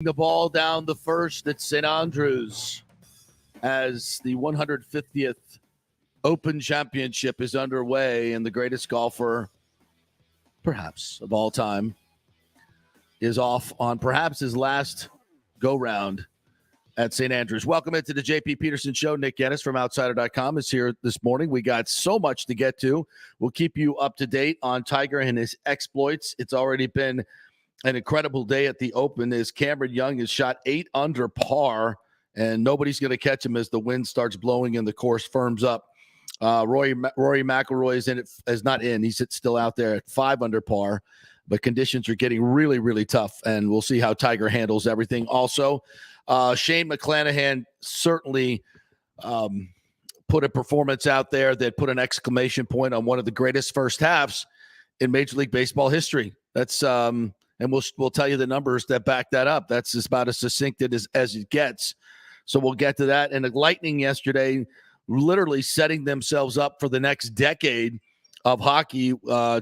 The ball down the first at St. Andrews as the 150th Open Championship is underway, and the greatest golfer, perhaps, of all time, is off on perhaps his last go-round at St. Andrews. Welcome into the J.P. Peterson Show. Nick Yennis from Outsider.com is here this morning. We got so much to get to. We'll keep you up to date on Tiger and his exploits. It's already been an incredible day at the Open as Cameron Young has shot 8 under par, and nobody's going to catch him as the wind starts blowing and the course firms up. Rory McIlroy is not in. He's still out there at 5 under par, but conditions are getting really, really tough, and we'll see how Tiger handles everything. Also, Shane McClanahan certainly put a performance out there that put an exclamation point on one of the greatest first halves in Major League Baseball history. That's and we'll tell you the numbers that back that up. That's about as succinct as it gets. So we'll get to that. And the Lightning yesterday literally setting themselves up for the next decade of hockey,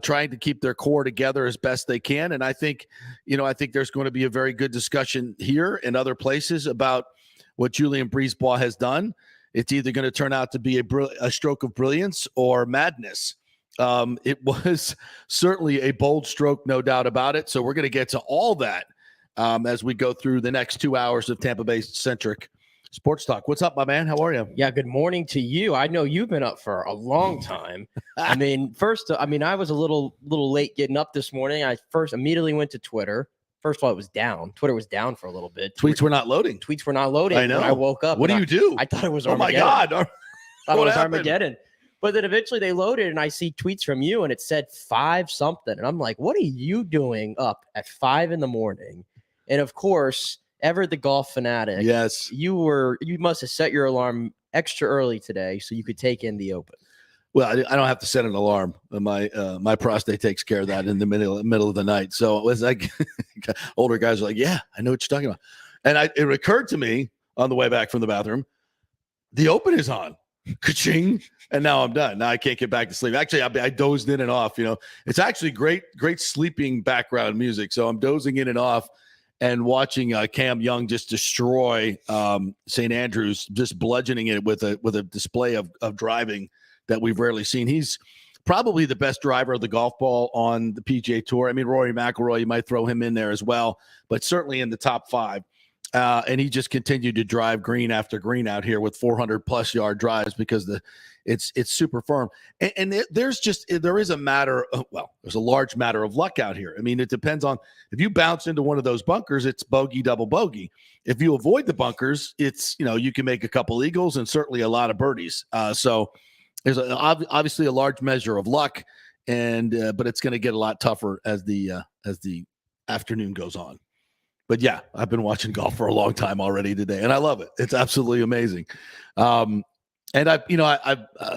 trying to keep their core together as best they can. And I think there's going to be a very good discussion here and other places about what Julien Brisebois has done. It's either going to turn out to be a stroke of brilliance or madness. It was certainly a bold stroke, no doubt about it. So we're going to get to all that as we go through the next 2 hours of Tampa Bay-centric sports talk. What's up, my man? How are you? Yeah, good morning to you. I know you've been up for a long time. I was a little late getting up this morning. I first immediately went to Twitter. First of all, it was down. Twitter was down for a little bit. Tweets were not loading. Tweets were not loading. I know. When I woke up. What do you do? I thought it was Armageddon. Armageddon. Oh, my God. I thought it was Armageddon. But then eventually they loaded, and I see tweets from you, and it said 5 something. And I'm like, what are you doing up at 5 in the morning? And, of course, Ever the golf fanatic. Yes. You must have set your alarm extra early today so you could take in the Open. Well, I don't have to set an alarm. My prostate takes care of that in the middle of the night. So it was like older guys are like, yeah, I know what you're talking about. And it occurred to me on the way back from the bathroom, the Open is on. Ka-ching. And now I'm done. Now I can't get back to sleep. Actually, I dozed in and off. It's actually great sleeping background music. So I'm dozing in and off and watching Cam Young just destroy St. Andrews, just bludgeoning it with a display of driving that we've rarely seen. He's probably the best driver of the golf ball on the PGA Tour. I mean, Rory McIlroy, you might throw him in there as well, but certainly in the top 5. And he just continued to drive green after green out here with 400-plus yard drives because it's super firm. And there's a large matter of luck out here. I mean, it depends on if you bounce into one of those bunkers, it's bogey, double bogey. If you avoid the bunkers, it's, you can make a couple eagles and certainly a lot of birdies. So there's obviously a large measure of luck, but it's going to get a lot tougher as the afternoon goes on. But yeah, I've been watching golf for a long time already today, and I love it. It's absolutely amazing. And I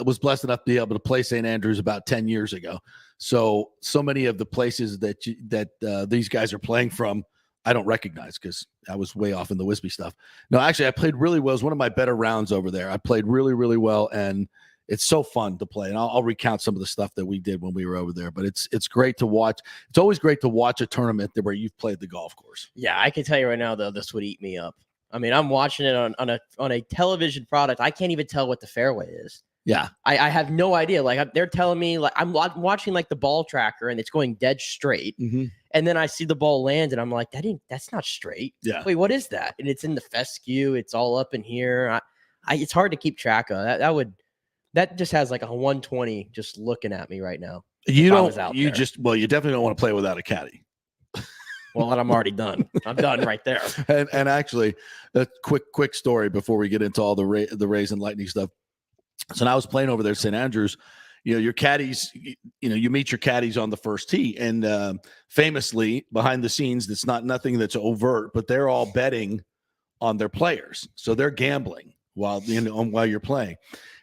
was blessed enough to be able to play St. Andrews about 10 years ago. So many of the places that these guys are playing from, I don't recognize because I was way off in the wispy stuff. No, actually, I played really well. It was one of my better rounds over there. I played really, really well, and it's so fun to play. And I'll recount some of the stuff that we did when we were over there. But it's great to watch. It's always great to watch a tournament where you've played the golf course. Yeah, I can tell you right now, though, this would eat me up. I mean, I'm watching it on a television product. I can't even tell what the fairway is. Yeah. I have no idea. Like, they're telling me, like, I'm watching, like, the ball tracker, and it's going dead straight. Mm-hmm. And then I see the ball land, and I'm like, that's not straight. Yeah. Wait, what is that? And it's in the fescue. It's all up in here. It's hard to keep track of. That just has like a 120 just looking at me right now. You definitely don't want to play without a caddy. Well, I'm already done. I'm done right there. And actually, a quick story before we get into all the Rays and Lightning stuff. So when I was playing over there at St. Andrews, your caddies, you meet your caddies on the first tee, and famously behind the scenes, it's nothing that's overt, but they're all betting on their players, so they're gambling while you're playing.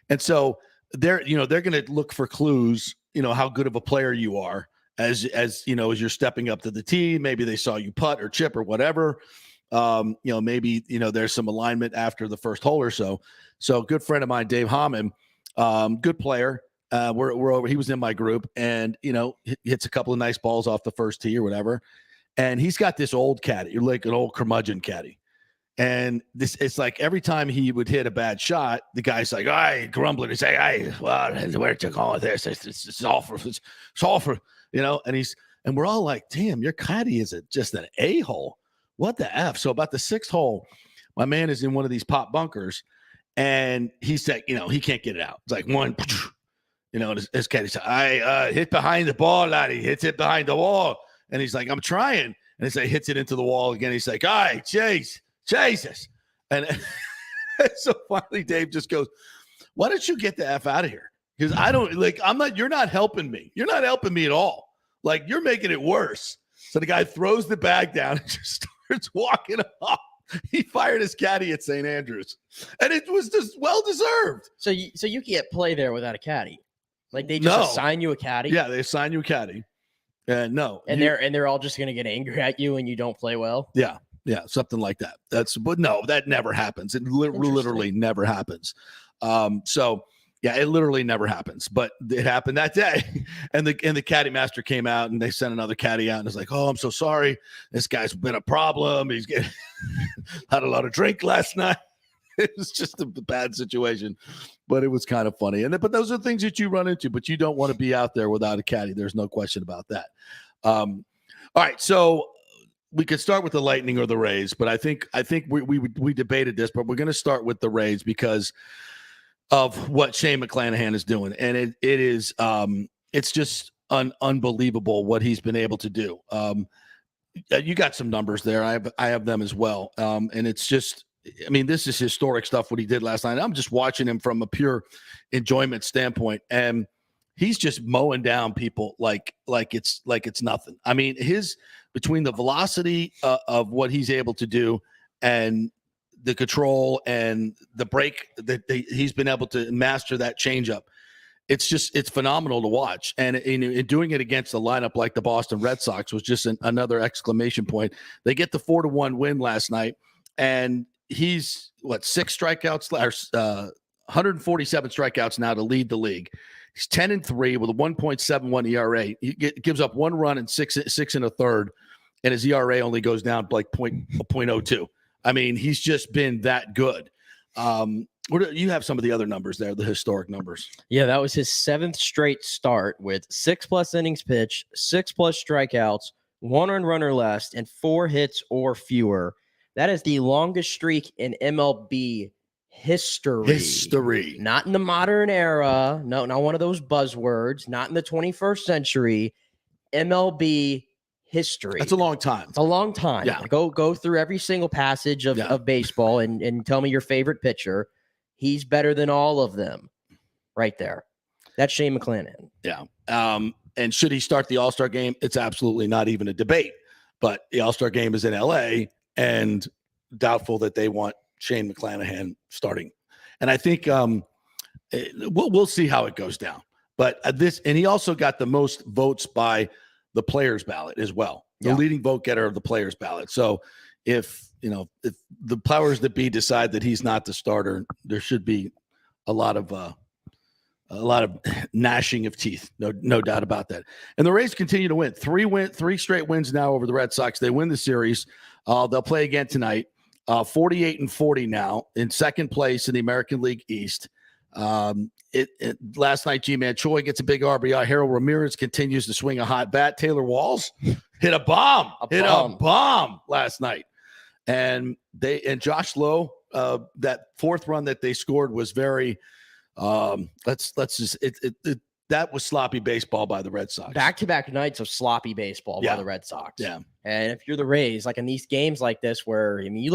And so they're going to look for clues, how good of a player you are as you're stepping up to the tee. Maybe they saw you putt or chip or whatever. Maybe, there's some alignment after the first hole or so. So a good friend of mine, Dave Hammond, good player. We're over, he was in my group, and, hits a couple of nice balls off the first tee or whatever. and he's got this old caddy, like an old curmudgeon caddy. And it's like every time he would hit a bad shot, the guy's like, "I grumbling." He's like, "I well, where'd you go with this? It's all for, you know." And we're all like, "Damn, your caddy is just an a-hole. What the f?" So about the 6th hole, my man is in one of these pop bunkers, and he said, he can't get it out. It's like one, and his caddy said, "I hit behind the ball, laddie. Hits it behind the wall." And he's like, "I'm trying," and he hits it into the wall again. He's like, "All right, Jesus." And so finally Dave just goes, "Why don't you get the F out of here? Because you're not helping me. You're not helping me at all. Like, you're making it worse." So the guy throws the bag down and just starts walking off. He fired his caddy at St. Andrews. And it was just well-deserved. So you can't play there without a caddy. Like, they just assign you a caddy? Yeah, they assign you a caddy. No. And they're all just going to get angry at you and you don't play well? Yeah. Yeah, something like that. But no, that never happens. It literally never happens. So yeah, it literally never happens. But it happened that day, and the caddy master came out, and they sent another caddy out, and it's like, "Oh, I'm so sorry. This guy's been a problem. He's had a lot of drink last night." It was just a bad situation, but it was kind of funny. But those are things that you run into. But you don't want to be out there without a caddy. There's no question about that. All right, so we could start with the Lightning or the Rays, but I think we debated this, but we're going to start with the Rays because of what Shane McClanahan is doing, and it is it's just unbelievable what he's been able to do. You got some numbers there. I have them as well, and it's just, I mean, this is historic stuff what he did last night. I'm just watching him from a pure enjoyment standpoint, and he's just mowing down people like it's nothing. I mean, between the velocity of what he's able to do and the control and the break that he's been able to master that changeup, it's phenomenal to watch. And in doing it against a lineup like the Boston Red Sox was just another exclamation point. They get the 4-1 win last night, and he's 6 strikeouts, 147 strikeouts now to lead the league. He's 10-3 with a 1.71 ERA. He gives up 1 run and 6 1/3, and his ERA only goes down like 0.02. I mean, he's just been that good. You have some of the other numbers there, the historic numbers. Yeah, that was his 7th straight start with 6+ innings pitched, 6+ strikeouts, 1 earned run or less, and 4 hits or fewer. That is the longest streak in MLB history. Not in the modern era. No, not one of those buzzwords. Not in the 21st century. MLB history. That's a long time. It's a long time. Yeah. Go through every single passage of baseball and tell me your favorite pitcher. He's better than all of them right there. That's Shane McClanahan. Yeah. And should he start the All-Star game? It's absolutely not even a debate. But the All-Star game is in L.A., and doubtful that they want Shane McClanahan starting. And I think we'll see how it goes down. But and he also got the most votes by the players' ballot as well, the leading vote getter of the players' ballot. So if the powers that be decide that he's not the starter, there should be a lot of gnashing of teeth, no doubt about that. And the Rays continue to win. 3 straight wins now over the Red Sox. They win the series. They'll play again tonight. 48-40 now in second place in the American League East. Last night, G-Man Choi gets a big RBI. Harold Ramirez continues to swing a hot bat. Taylor Walls hit a bomb last night. And Josh Lowe, that 4th run that they scored was very that was sloppy baseball by the Red Sox. Back-to-back nights of sloppy baseball by the Red Sox. Yeah. And if you're the Rays, like in these games like this, where you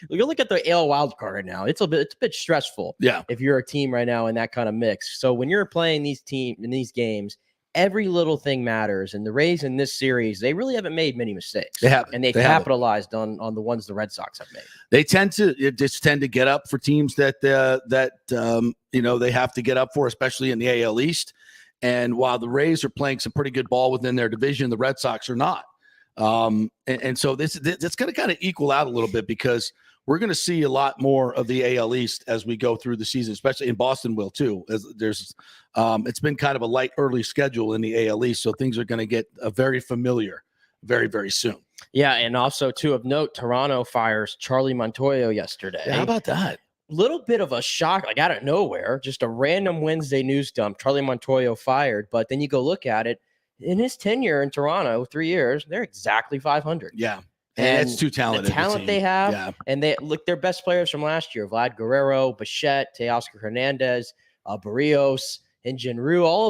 look at the AL wild card right now, it's a bit stressful. Yeah. If you're a team right now in that kind of mix. So when you're playing these games, every little thing matters. And the Rays in this series, they really haven't made many mistakes. They have, and they capitalized on the ones the Red Sox have made. They tend to get up for teams that they have to get up for, especially in the AL East. And while the Rays are playing some pretty good ball within their division, the Red Sox are not. And so that's going to kind of equal out a little bit, because we're going to see a lot more of the AL East as we go through the season, especially in Boston will too. As it's been kind of a light early schedule in the AL East, so things are going to get very familiar very, very soon. Yeah, and also too of note, Toronto fires Charlie Montoyo yesterday. Yeah, how about that? Little bit of a shock, like out of nowhere, just a random Wednesday news dump. Charlie Montoyo fired, but then you go look at it. In his tenure in Toronto, 3 years, they're exactly 500. Yeah, and it's too talented. The talent they have, and they look their best players from last year: Vlad Guerrero, Bichette, Teoscar Hernandez, Barrios, and Jinru. All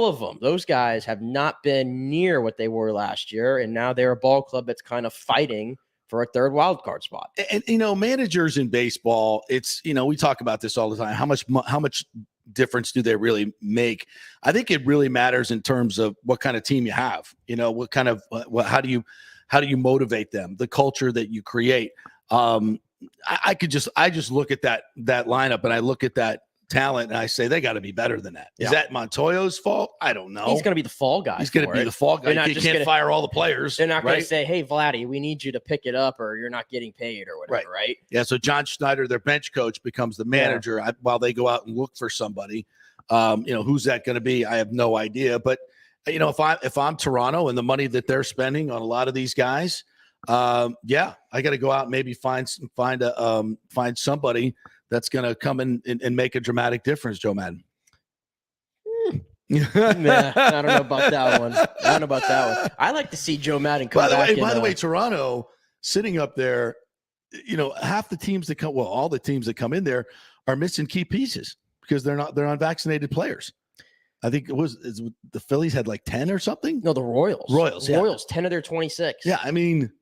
of them. Those guys have not been near what they were last year, and now they're a ball club that's kind of fighting for a third wild card spot. And managers in baseball, it's we talk about this all the time. How much difference do they really make? I think it really matters in terms of what kind of team you have. What kind of how do you motivate them? The culture that you create. I just look at that lineup and I look at that talent and I say they got to be better than that. Is that Montoyo's fault? I don't know. He's going to be the fall guy. He's going to be the fall guy. You can't fire all the players. They're not going to say, "Hey, Vladdy, we need you to pick it up, or you're not getting paid, or whatever." Right? Yeah. So John Schneider, their bench coach, becomes the manager while they go out and look for somebody. Who's that going to be? I have no idea. But if I'm Toronto and the money that they're spending on a lot of these guys, I got to go out and maybe find somebody that's going to come in and make a dramatic difference, Joe Madden. Nah, I don't know about that one. I like to see Joe Madden come back. By the way, Toronto sitting up there, half the teams that come, all the teams that come in there are missing key pieces because they're unvaccinated players. I think the Phillies had like 10 or something. No, the Royals. Royals, 10 of their 26. Yeah, I mean,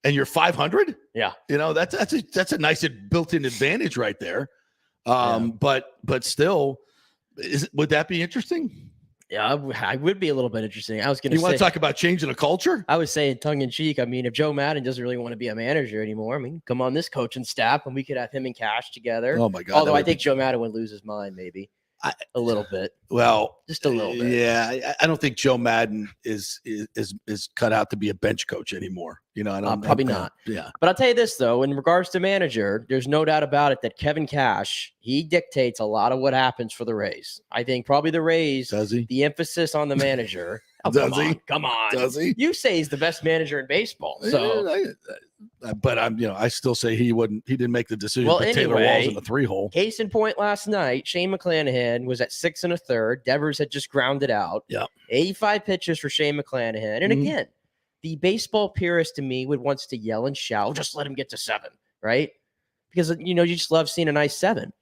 and you're 500. Yeah, that's a nice built-in advantage right there. But still, would that be interesting? Yeah, I would be a little bit interesting. I was going to say, you want to talk about changing a culture? I was saying tongue in cheek. I mean, if Joe Madden doesn't really want to be a manager anymore, I mean, come on this coaching staff and we could have him and Cash together. Oh my God. Although I think Joe Madden would lose his mind, maybe. A little bit. Well, just a little bit. Yeah, I don't think Joe Madden is cut out to be a bench coach anymore. Probably not. Yeah. But I'll tell you this though, in regards to manager, there's no doubt about it that Kevin Cash, he dictates a lot of what happens for the Rays. I think probably the Rays. Does he? The emphasis on the manager. Does he? Come on. Does he? You say he's the best manager in baseball. So. But I still say he didn't make the decision to put Taylor Walls in the 3-hole. Case in point, last night, Shane McClanahan was at 6 1/3. Devers had just grounded out. Yeah. 85 pitches for Shane McClanahan. And again, the baseball purist to me wants to yell and shout, just let him get to 7, right? Because, you just love seeing a nice 7.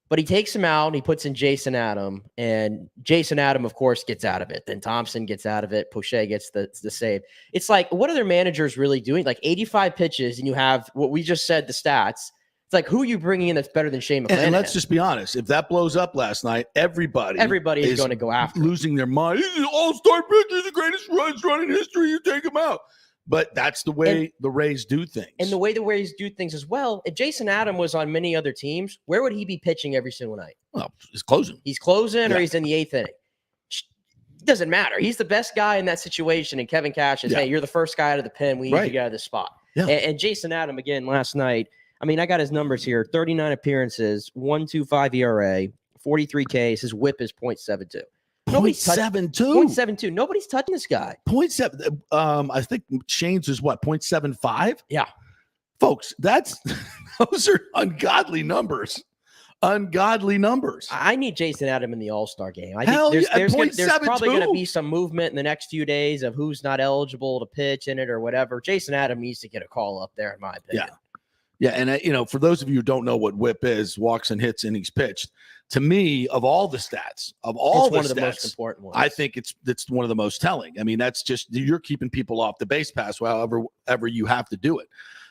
But he takes him out and he puts in Jason Adam. And Jason Adam, of course, gets out of it. Then Thompson gets out of it. Poche gets the save. It's like, what are their managers really doing? Like 85 pitches, and you have what we just said, the stats. It's like, who are you bringing in that's better than Shane McClanahan? And let's just be honest. If that blows up last night, everybody is going to go after losing their mind. He's an all-star pitcher, the greatest runs run in history. You take him out. But that's the way the Rays do things. And the way the Rays do things as well. If Jason Adam was on many other teams, where would he be pitching every single night? Well, he's closing. He's closing or he's in the 8th inning. It doesn't matter. He's the best guy in that situation. And Kevin Cash is, hey, you're the first guy out of the pen. We need to get out of this spot. Yeah. And Jason Adam, again, last night, I mean, I got his numbers here. 39 appearances, 1.25 ERA, 43 Ks. His whip is .72. 0.72. Nobody's touching this guy. 0.7. I think Shane's is what, 0.75? Yeah. Folks, those are ungodly numbers. Ungodly numbers. I need Jason Adam in the All-Star game. I think there's probably going to be some movement in the next few days of who's not eligible to pitch in it or whatever. Jason Adam needs to get a call up there, in my opinion. Yeah, and for those of you who don't know what WHIP is, walks and hits, innings pitched, to me, of all the stats, it's one of the most important ones. I think it's one of the most telling. I mean, that's just, you're keeping people off the base pass however you have to do it.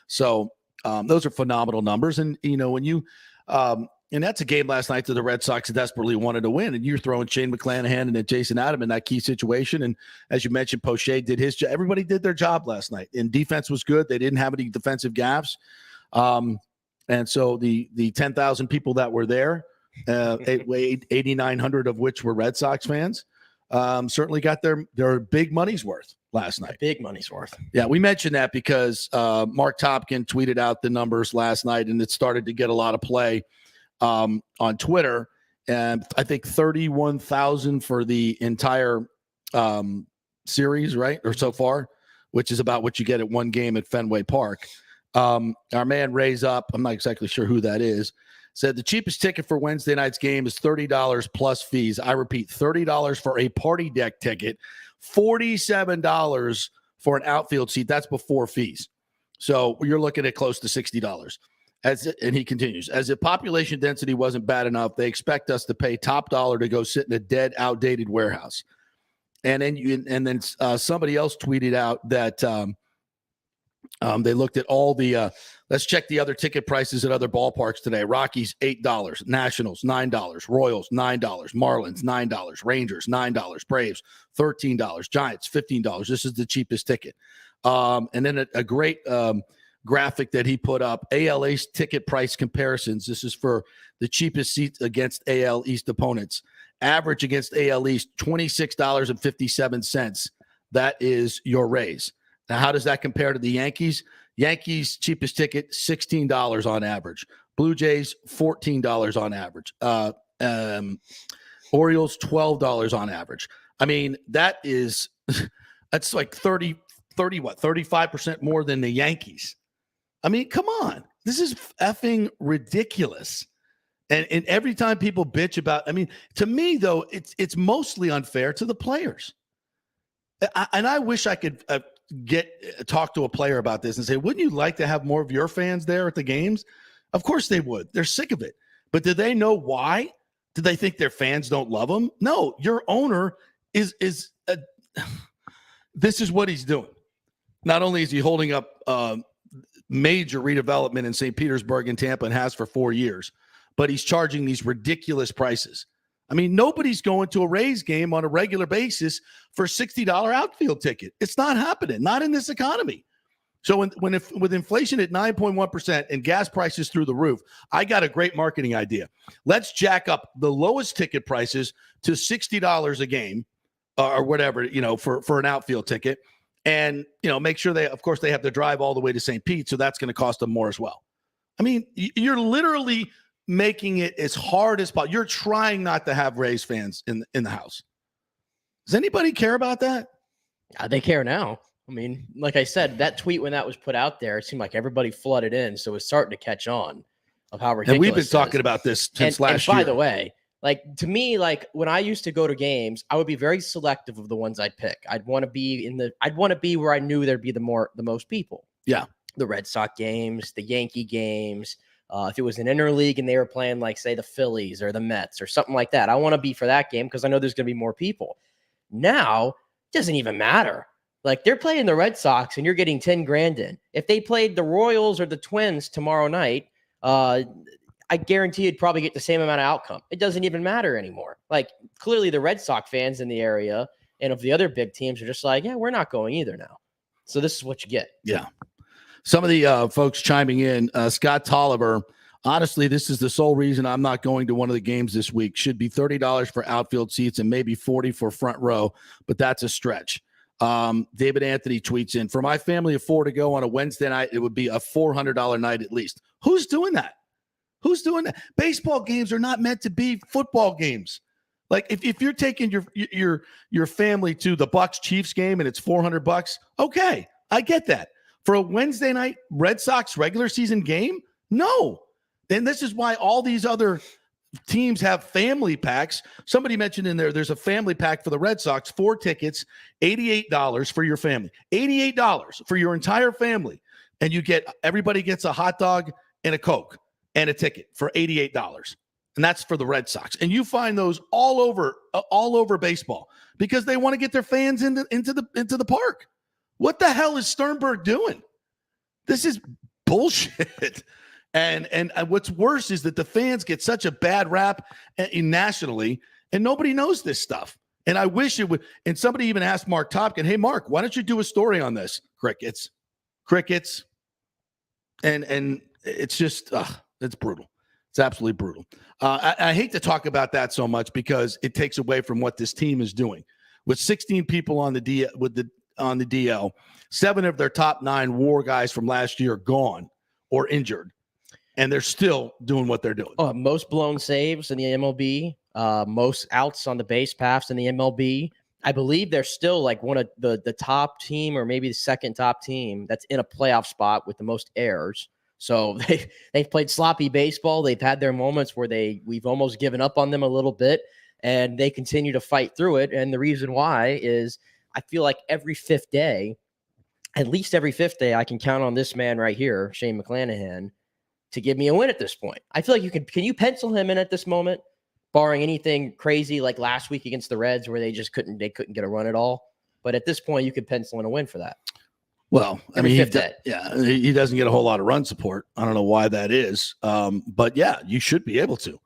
So those are phenomenal numbers. And when you and that's a game last night that the Red Sox desperately wanted to win, and you're throwing Shane McClanahan and then Jason Adam in that key situation. And as you mentioned, Poche did his job. Everybody did their job last night, and defense was good. They didn't have any defensive gaps. And so the 10,000 people that were there, 8,900 of which were Red Sox fans, certainly got their big money's worth last night. Big money's worth. Yeah, we mentioned that because Mark Topkin tweeted out the numbers last night, and it started to get a lot of play on Twitter. And I think 31,000 for the entire series, right? Or so far, which is about what you get at one game at Fenway Park. Our man Raise Up, I'm not exactly sure who that is, said the cheapest ticket for Wednesday night's game is $30 plus fees. I repeat, $30 for a party deck ticket, $47 for an outfield seat. That's before fees. So you're looking at close to $60. And he continues, as if population density wasn't bad enough, they expect us to pay top dollar to go sit in a dead, outdated warehouse. And then somebody else tweeted out that they looked at all the let's check the other ticket prices at other ballparks today. Rockies, $8, Nationals, $9, Royals, $9, Marlins, $9, Rangers, $9, Braves, $13, Giants, $15. This is the cheapest ticket. And then a great graphic that he put up, AL East ticket price comparisons. This is for the cheapest seats against AL East opponents. Average against AL East, $26.57. That is your raise. Now, how does that compare to the Yankees? Yankees cheapest ticket, $16 on average. Blue Jays, $14 on average. Orioles, $12 on average. I mean, that's like 35% more than the Yankees. I mean, come on. This is effing ridiculous. And every time people bitch about, I mean, to me, though, it's mostly unfair to the players. I wish I could talk to a player about this and say, wouldn't you like to have more of your fans there at the games? Of course they would. They're sick of it. But do they know why? Do they think their fans don't love them? No, your owner this is what he's doing. Not only is he holding up major redevelopment in St. Petersburg and Tampa and has for 4 years, but he's charging these ridiculous prices. I mean, nobody's going to a Rays game on a regular basis for a $60 outfield ticket. It's not happening, not in this economy. So with inflation at 9.1% and gas prices through the roof, I got a great marketing idea. Let's jack up the lowest ticket prices to $60 a game or whatever, for an outfield ticket. And, make sure they have to drive all the way to St. Pete. So that's going to cost them more as well. I mean, you're literally making it as hard as possible. You're trying not to have Rays fans in the house. Does anybody care about that? They care now. I mean, like I said, that tweet, when that was put out there, it seemed like everybody flooded in. So it's starting to catch on of how ridiculous. And we've been talking about this since last year. By the way, to me, when I used to go to games, I would be very selective of the ones I'd pick. I'd want to be where I knew there'd be the most people. Yeah. The Red Sox games, the Yankee games. If it was an interleague and they were playing, say, the Phillies or the Mets or something like that, I want to be for that game because I know there's going to be more people. Now, it doesn't even matter. They're playing the Red Sox and you're getting 10 grand in. If they played the Royals or the Twins tomorrow night, I guarantee you'd probably get the same amount of outcome. It doesn't even matter anymore. Clearly the Red Sox fans in the area and of the other big teams are just yeah, we're not going either now. So this is what you get. Yeah. Some of the folks chiming in, Scott Tolliver, honestly, this is the sole reason I'm not going to one of the games this week. Should be $30 for outfield seats and maybe $40 for front row, but that's a stretch. David Anthony tweets in, for my family of 4 to go on a Wednesday night, it would be a $400 night at least. Who's doing that? Who's doing that? Baseball games are not meant to be football games. If you're taking your family to the Bucks Chiefs game and it's $400, okay, I get that. For a Wednesday night Red Sox regular season game, no. And this is why all these other teams have family packs. Somebody mentioned in there's a family pack for the Red Sox, 4 tickets, $88 for your family, $88 for your entire family. And everybody gets a hot dog and a Coke and a ticket for $88. And that's for the Red Sox. And you find those all over baseball because they want to get their fans into the park. What the hell is Sternberg doing? This is bullshit. And what's worse is that the fans get such a bad rap nationally, and nobody knows this stuff. And I wish it would. And somebody even asked Mark Topkin, hey, Mark, why don't you do a story on this? Crickets. And it's just, it's brutal. It's absolutely brutal. I hate to talk about that so much because it takes away from what this team is doing. With 16 people on the DL, 7 of their top 9 WAR guys from last year gone or injured. And they're still doing what they're doing. Most blown saves in the MLB, most outs on the base paths in the MLB, I believe they're still like one of the top team, or maybe the second top team that's in a playoff spot with the most errors. So they've played sloppy baseball. They've had their moments where we've almost given up on them a little bit, and they continue to fight through it. And the reason why is I feel like at least every fifth day, I can count on this man right here, Shane McClanahan, to give me a win at this point. I feel like can you pencil him in at this moment, barring anything crazy like last week against the Reds where they couldn't get a run at all. But at this point, you could pencil in a win for that. Well, I mean, he doesn't get a whole lot of run support. I don't know why that is. But yeah, you should be able to.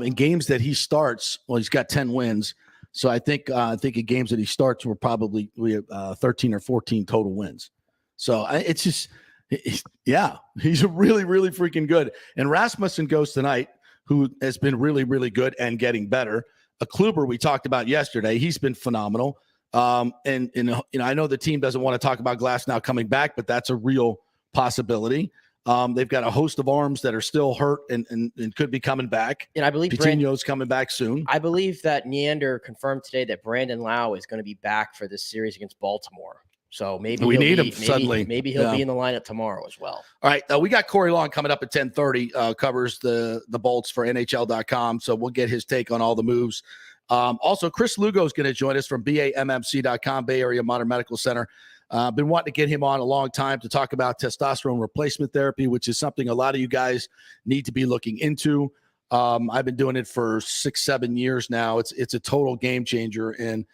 In games that he starts, well, he's got 10 wins. So I think in games that he starts, we have 13 or 14 total wins. So he's a really, really freaking good. And Rasmussen goes tonight, who has been really, really good and getting better. A Kluber we talked about yesterday, he's been phenomenal. And I know the team doesn't want to talk about Glass now coming back, but that's a real possibility. They've got a host of arms that are still hurt and could be coming back. And I believe Coutinho's coming back soon. I believe that Neander confirmed today that Brandon Lau is going to be back for this series against Baltimore. So maybe we need him suddenly. Maybe he'll be in the lineup tomorrow as well. All right. We got Corey Long coming up at 10:30, covers the Bolts for NHL.com. So we'll get his take on all the moves. Also, Chris Lugo is going to join us from BAMMC.com, Bay Area Modern Medical Center. Been wanting to get him on a long time to talk about testosterone replacement therapy, which is something a lot of you guys need to be looking into. I've been doing it for 6-7 years now. It's a total game changer, and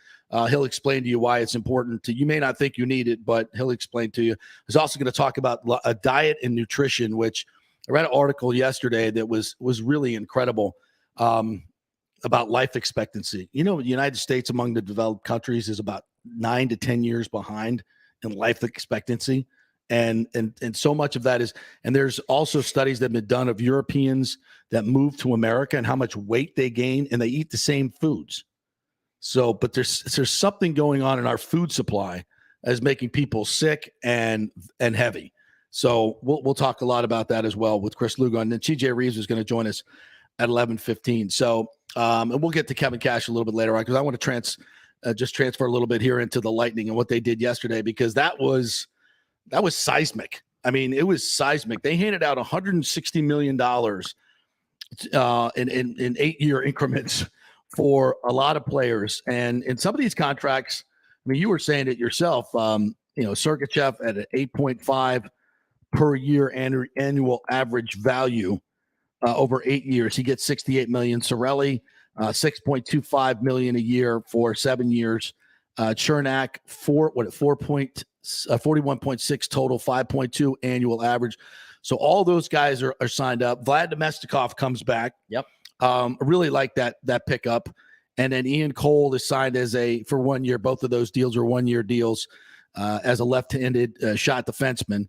he'll explain to you why it's important. You may not think you need it, but he'll explain to you. He's also going to talk about a diet and nutrition, which I read an article yesterday that was really incredible about life expectancy. The United States among the developed countries is about 9 to 10 years behind in life expectancy. And so much of that is, and there's also studies that have been done of Europeans that move to America and how much weight they gain, and they eat the same foods. So, but there's something going on in our food supply as making people sick and heavy. So we'll talk a lot about that as well with Chris Lugo, and then TJ Reeves is going to join us at 11:15. So, and we'll get to Kevin Cash a little bit later on, because I want to just transfer a little bit here into the Lightning and what they did yesterday, because that was seismic. I mean, it was seismic. They handed out $160 million in 8-year increments for a lot of players. And in some of these contracts, I mean, you were saying it yourself, Sergachev at an 8.5 per year annual average value over 8 years. He gets $68 million. Cirelli, $6.25 million a year for 7 years. Chernak, 41.6 total, 5.2 annual average. So all those guys are signed up. Vlad Domestikov comes back. Yep. I really like that pickup. And then Ian Cole is signed for 1 year. Both of those deals are 1-year deals as a left-handed shot defenseman.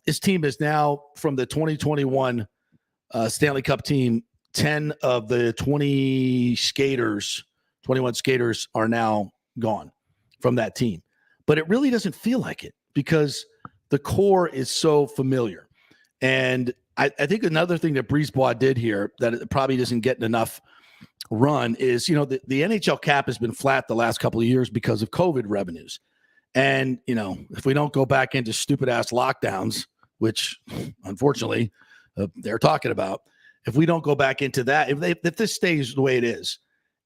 His team is now, from the 2021 Stanley Cup team, 10 of the 21 skaters are now gone from that team. But it really doesn't feel like it, because the core is so familiar. And I think another thing that Brisebois did here that it probably doesn't get enough run is, the NHL cap has been flat the last couple of years because of COVID revenues. And, if we don't go back into stupid ass lockdowns, which unfortunately they're talking about, if we don't go back into that, if this stays the way it is,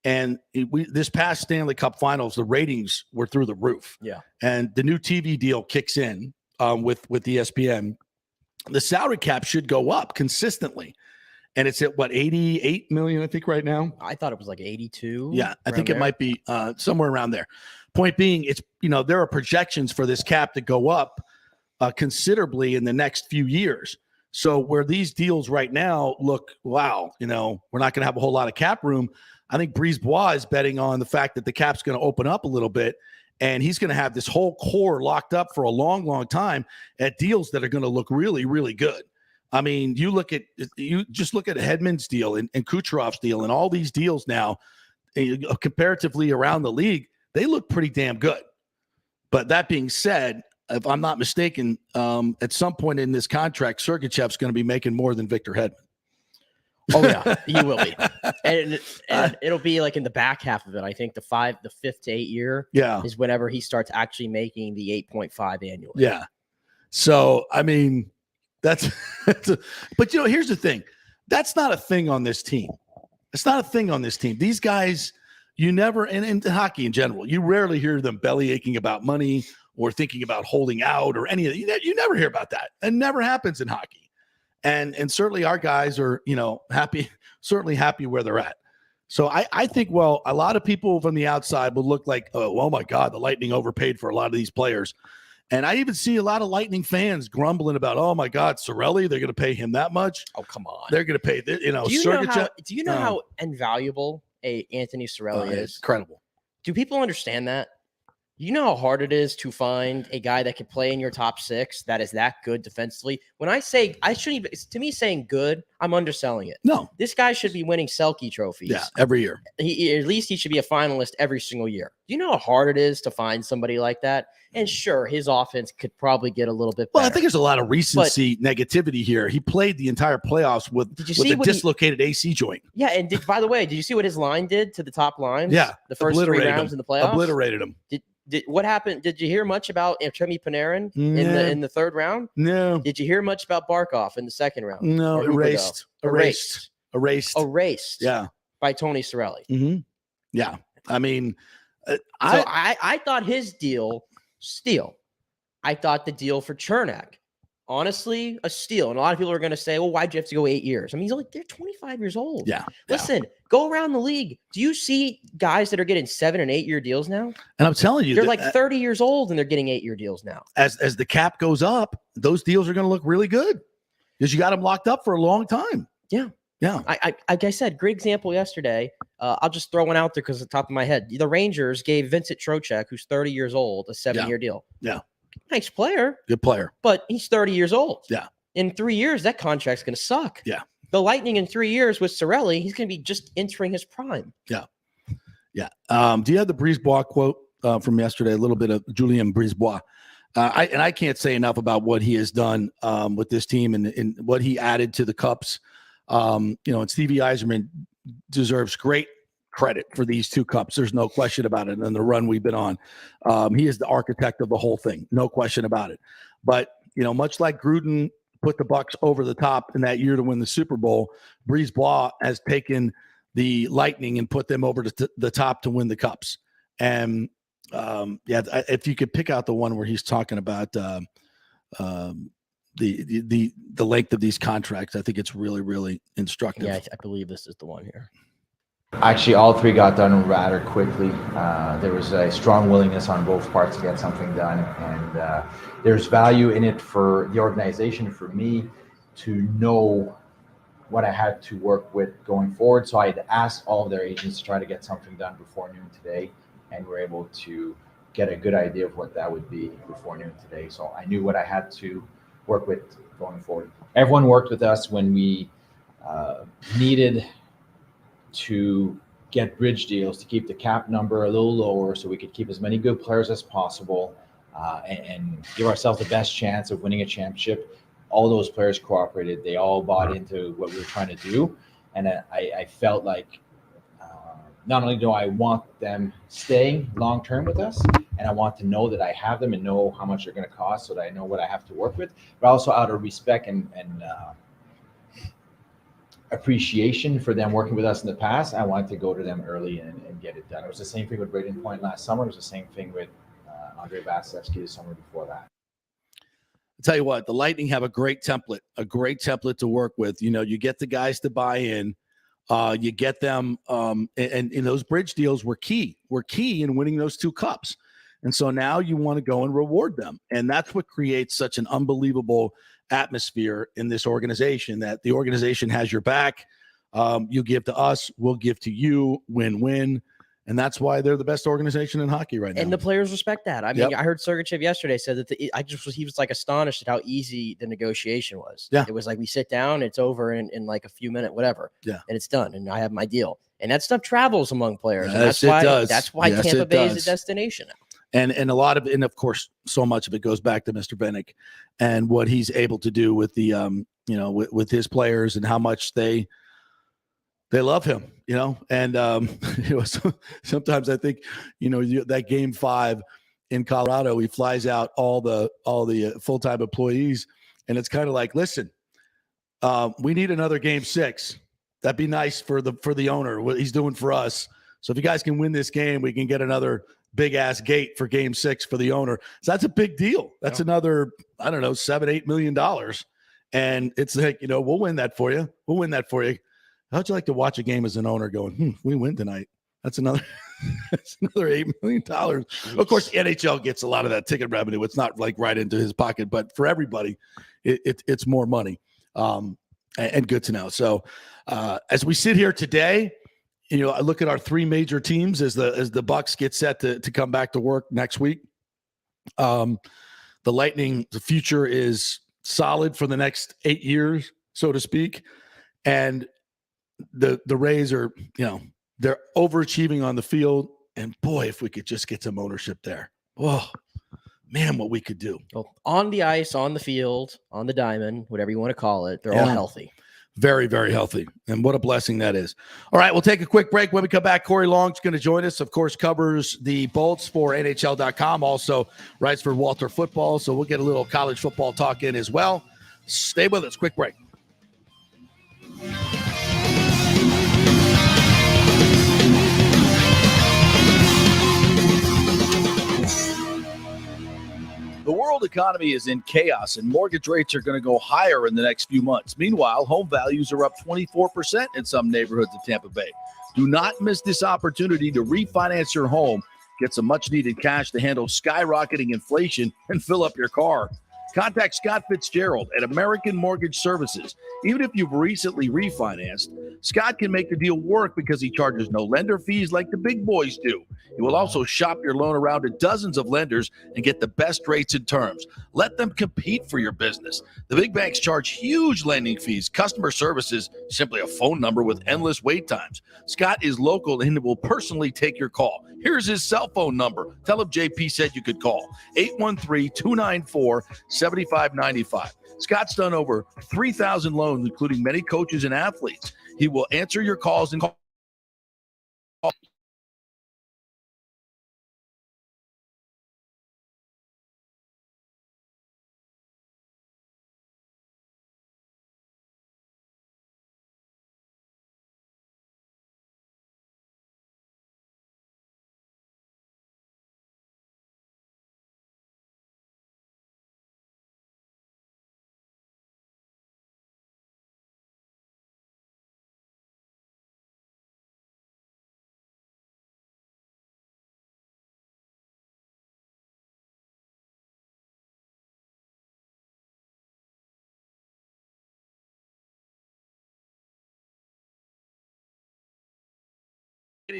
and this past Stanley Cup Finals, the ratings were through the roof. Yeah. And the new TV deal kicks in with ESPN. The salary cap should go up consistently. And it's at, 88 million, I think, right now? I thought it was like 82. Yeah, I think it might be somewhere around there. Point being, it's there are projections for this cap to go up considerably in the next few years. So where these deals right now look, wow, we're not going to have a whole lot of cap room. I think Brisebois is betting on the fact that the cap's going to open up a little bit, and he's going to have this whole core locked up for a long, long time at deals that are going to look really, really good. I mean, you just look at Hedman's deal and Kucherov's deal and all these deals now, comparatively around the league, they look pretty damn good. But that being said, if I'm not mistaken, at some point in this contract, Sergachev's going to be making more than Victor Hedman. Oh, yeah, he will be. and it'll be like in the back half of it. I think the 5th to 8 year is whenever he starts actually making the 8.5 annually. Yeah. So, I mean, but here's the thing. That's not a thing on this team. It's not a thing on this team. These guys, you never, and in hockey in general, you rarely hear them belly aching about money or thinking about holding out or any of that. You never hear about that. It never happens in hockey. And certainly our guys are, certainly happy where they're at. So I think, well, a lot of people from the outside will look like, oh my God, the Lightning overpaid for a lot of these players. And I even see a lot of Lightning fans grumbling about, oh my God, Cirelli, they're going to pay him that much. Oh, come on. They're going to pay, Do you know how invaluable Anthony Cirelli is? Incredible. Do people understand that? You know how hard it is to find a guy that can play in your top 6 that is that good defensively? When I say I shouldn't even, to me saying good, I'm underselling it. No. This guy should be winning Selke trophies. Yeah, every year. At least he should be a finalist every single year. Do you know how hard it is to find somebody like that? And sure, his offense could probably get a little bit better. Well, I think there's a lot of recency negativity here. He played the entire playoffs with a dislocated AC joint. Yeah, and by the way, did you see what his line did to the top lines? Yeah. The first 3 rounds in the playoffs? Obliterated him. What happened? Did you hear much about Artemi Panarin in the 3rd round? No. Did you hear much about Barkov in the 2nd round? No, erased. Yeah. By Tony Cirelli. Mm-hmm. Yeah. I mean, I thought his deal, steal. I thought the deal for Chernak, honestly, a steal. And a lot of people are going to say, well, why'd you have to go 8 years? I mean, they're 25 years old. Yeah. Listen, go around the league. Do you see guys that are getting 7 and 8 year deals now? And I'm telling you, they're like 30 years old and they're getting 8 year deals now. As the cap goes up, those deals are going to look really good because you got them locked up for a long time. Yeah. Yeah. Like I said, great example yesterday. I'll just throw one out there because at the top of my head, the Rangers gave Vincent Trocheck, who's 30 years old, a 7-year deal. Yeah. Nice player. Good player. But he's 30 years old. Yeah. In 3 years, that contract's going to suck. Yeah. The Lightning in 3 years with Cirelli, he's going to be just entering his prime. Yeah. Yeah. Do you have the Brisebois quote from yesterday? A little bit of Julien Brisebois. I can't say enough about what he has done with this team and what he added to the Cups. And Stevie Yzerman deserves great credit for these 2 cups. There's no question about it. And the run we've been on, he is the architect of the whole thing. No question about it. But, much like Gruden put the Bucks over the top in that year to win the Super Bowl, Brisebois has taken the Lightning and put them over to the top to win the cups. And if you could pick out the one where he's talking about the length of these contracts, I think it's really, really instructive. Yeah, I believe this is the one here. Actually, all 3 got done rather quickly. There was a strong willingness on both parts to get something done, and there's value in it for the organization, for me, to know what I had to work with going forward. So I had asked all of their agents to try to get something done before noon today, and we're able to get a good idea of what that would be before noon today. So I knew what I had to work with going forward. Everyone worked with us when we needed to get bridge deals to keep the cap number a little lower so we could keep as many good players as possible and give ourselves the best chance of winning a championship. All those players cooperated. They all bought into what we were trying to do. And I felt like not only do I want them staying long-term with us, and I want to know that I have them and know how much they're going to cost so that I know what I have to work with, but also out of respect and appreciation for them working with us in the past, I wanted to go to them early and get it done. It was the same thing with Braden Point last summer. It was the same thing with Andre Vasilevsky the summer before that. I'll tell you what, the Lightning have a great template to work with. You get the guys to buy in. You get them, and those bridge deals were key in winning those 2 cups. And so now you want to go and reward them. And that's what creates such an unbelievable atmosphere in this organization, that the organization has your back. You give to us, we'll give to you, win-win. And that's why they're the best organization in hockey right now. And the players respect that. I mean, I heard Sergachev yesterday said that he was like astonished at how easy the negotiation was. Yeah. It was like, we sit down, it's over in like a few minutes, whatever. Yeah. And it's done. And I have my deal. And that stuff travels among players. Yes, and it does. That's why Yes, Tampa it Bay does. is a destination now. And of course, so much of it goes back to Mr. Bennick and what he's able to do with the with his players and how much they They love him, and sometimes I think, that game 5 in Colorado, he flies out all the full-time employees, and it's kind of like, listen, we need another game 6. That'd be nice for the owner, what he's doing for us. So if you guys can win this game, we can get another big ass gate for game 6 for the owner. So that's a big deal. That's another, I don't know, $7-8 million. And it's like, we'll win that for you. We'll win that for you. How'd you like to watch a game as an owner going, we win tonight? That's another $8 million. Of course, NHL gets a lot of that ticket revenue. It's not like right into his pocket, but for everybody, it's more money. And good to know. So as we sit here today, I look at our 3 major teams as the Bucks get set to come back to work next week. The Lightning, the future is solid for the next 8 years, so to speak. And the Rays are, they're overachieving on the field. And boy, if we could just get some ownership there. Oh, man, what we could do. Well, on the ice, on the field, on the diamond, whatever you want to call it, they're all healthy. Very, very healthy. And what a blessing that is. All right, we'll take a quick break. When we come back, Corey Long's going to join us. Of course, covers the Bolts for NHL.com. Also writes for Walter Football. So we'll get a little college football talk in as well. Stay with us. Quick break. The world economy is in chaos, and mortgage rates are going to go higher in the next few months. Meanwhile, home values are up 24% in some neighborhoods of Tampa Bay. Do not miss this opportunity to refinance your home, get some much-needed cash to handle skyrocketing inflation, and fill up your car. Contact Scott Fitzgerald at American Mortgage Services. Even if you've recently refinanced, Scott can make the deal work because he charges no lender fees like the big boys do. He will also shop your loan around to dozens of lenders and get the best rates and terms. Let them compete for your business. The big banks charge huge lending fees. Customer service is simply a phone number with endless wait times. Scott is local and will personally take your call. Here's his cell phone number. Tell him JP said you could call. 813-294-7595. Scott's done over 3,000 loans, including many coaches and athletes. He will answer your calls and call.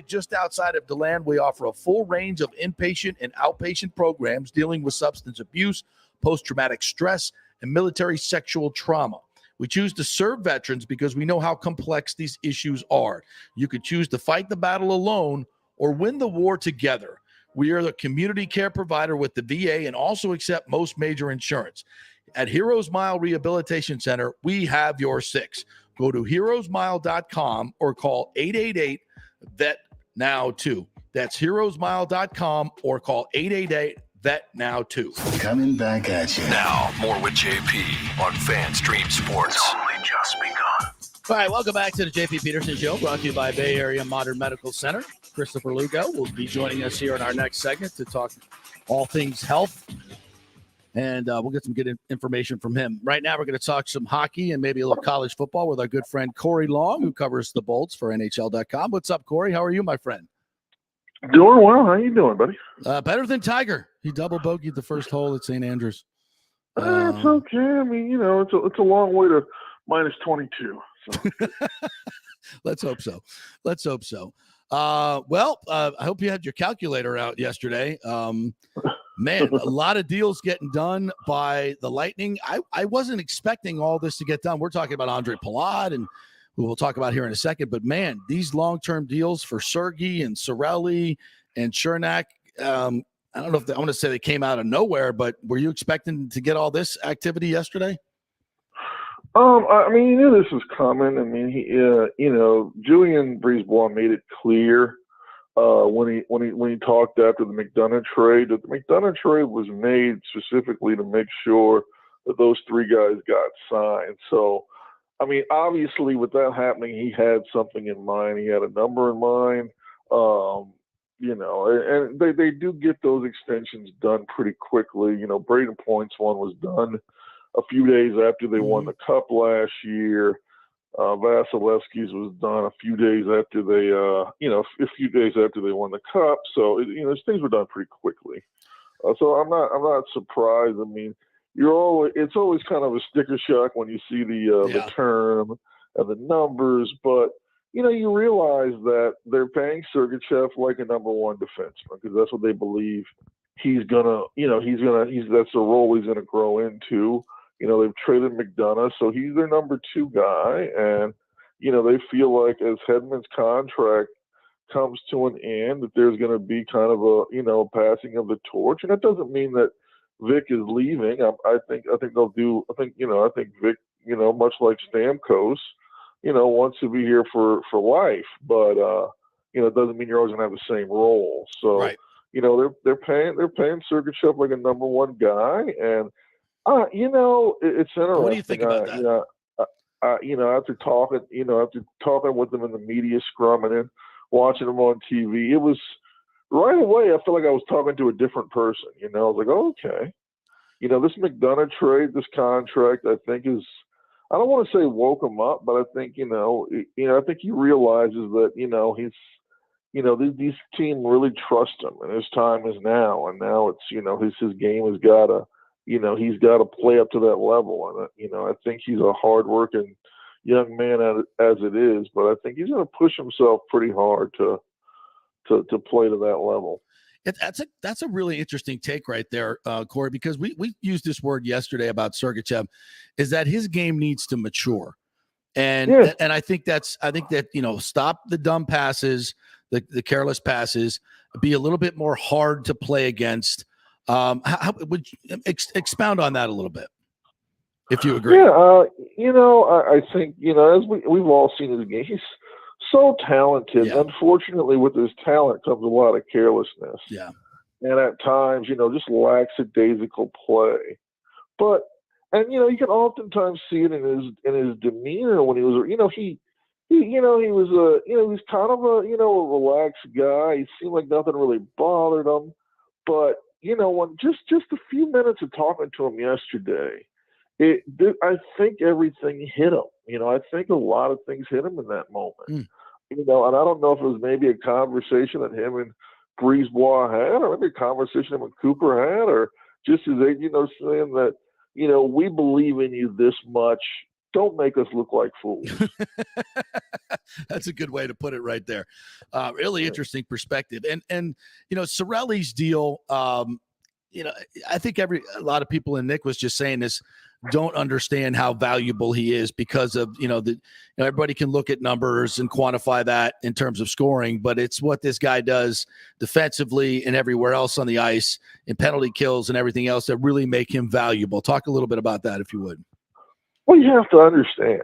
Just outside of DeLand, we offer a full range of inpatient and outpatient programs dealing with substance abuse, post-traumatic stress, and military sexual trauma. We choose to serve veterans because we know how complex these issues are. You could choose to fight the battle alone or win the war together. We are the community care provider with the VA and also accept most major insurance. At Heroes Mile Rehabilitation Center, we have your 6. Go to heroesmile.com or call 888-VET-NOW-2. That's heroesmile.com or call 888-VET-NOW-2. Coming back at you. Now, more with JP on FanStream Sports. It's only just begun. All right, welcome back to the JP Peterson Show, brought to you by Bay Area Modern Medical Center. Christopher Lugo will be joining us here in our next segment to talk all things health, and we'll get some good information from him. Right now, we're going to talk some hockey and maybe a little college football with our good friend Corey Long, who covers the Bolts for NHL.com. What's up, Corey? How are you, my friend? Doing well. How you doing, buddy? Better than Tiger. He double bogeyed the first hole at St. Andrews. It's okay. I mean, it's a long way to minus 22. So. Let's hope so. I hope you had your calculator out yesterday. Man, a lot of deals getting done by the Lightning. I wasn't expecting all this to get done. We're talking about Andre Palat, and who we'll talk about here in a second. But, man, these long-term deals for Sergei and Sorelli and Chernak, I don't know if I want to say they came out of nowhere, but were you expecting to get all this activity yesterday? I mean, you knew this was coming. I mean, Julian Breezebois made it clear when he talked after the McDonough trade that the McDonough trade was made specifically to make sure that those three guys got signed. So, I mean, obviously, with that happening, he had something in mind. He had a number in mind. And they do get those extensions done pretty quickly. Braden Point's one was done a few days after they won the Cup last year. Vasilevsky's was done a few days after they won the Cup. So these things were done pretty quickly. So I'm not surprised. I mean, it's always kind of a sticker shock when you see the term and the numbers, but you realize that they're paying Sergachev like a number one defenseman because that's what they believe that's the role he's gonna grow into. They've traded McDonough, so he's their number two guy, and they feel like as Hedman's contract comes to an end, that there's going to be kind of a passing of the torch, and that doesn't mean that Vic is leaving. I think they'll do. I think Vic, much like Stamkos, wants to be here for life, but it doesn't mean you're always going to have the same role. So right. They're paying Sergachev like a number one guy, and it's interesting. What do you think about that? After talking with them in the media scrum and then watching them on TV, it was right away. I feel like I was talking to a different person. I was like, oh, okay. This McDonough trade, this contract, I think is. I don't want to say woke him up, but I think I think he realizes that these team really trust him, and his time is now. And now it's his game has got to. He's got to play up to that level. And, I think he's a hardworking young man as it is, but I think he's going to push himself pretty hard to play to that level. That's a really interesting take right there, Corey, because we used this word yesterday about Sergachev, is that his game needs to mature. And I think that stop the dumb passes, the careless passes, be a little bit more hard to play against. How would you expound on that a little bit, if you agree? Yeah, I think as we've all seen his game, he's so talented. Yeah. Unfortunately, with his talent comes a lot of carelessness. Yeah, and at times, just lackadaisical play. But you can oftentimes see it in his demeanor when he was, he was kind of a relaxed guy. He seemed like nothing really bothered him, but. When just a few minutes of talking to him yesterday, I think everything hit him. I think a lot of things hit him in that moment. And I don't know if it was maybe a conversation that him and Breezebois had, or maybe a conversation him and Cooper had, or just his agent, saying that, we believe in you this much. Don't make us look like fools. That's a good way to put it right there. Really interesting perspective. And Cirelli's deal, I think a lot of people, and Nick was just saying this, don't understand how valuable he is because of, everybody can look at numbers and quantify that in terms of scoring, but it's what this guy does defensively and everywhere else on the ice, in penalty kills and everything else that really make him valuable. Talk a little bit about that, if you would. Well, you have to understand,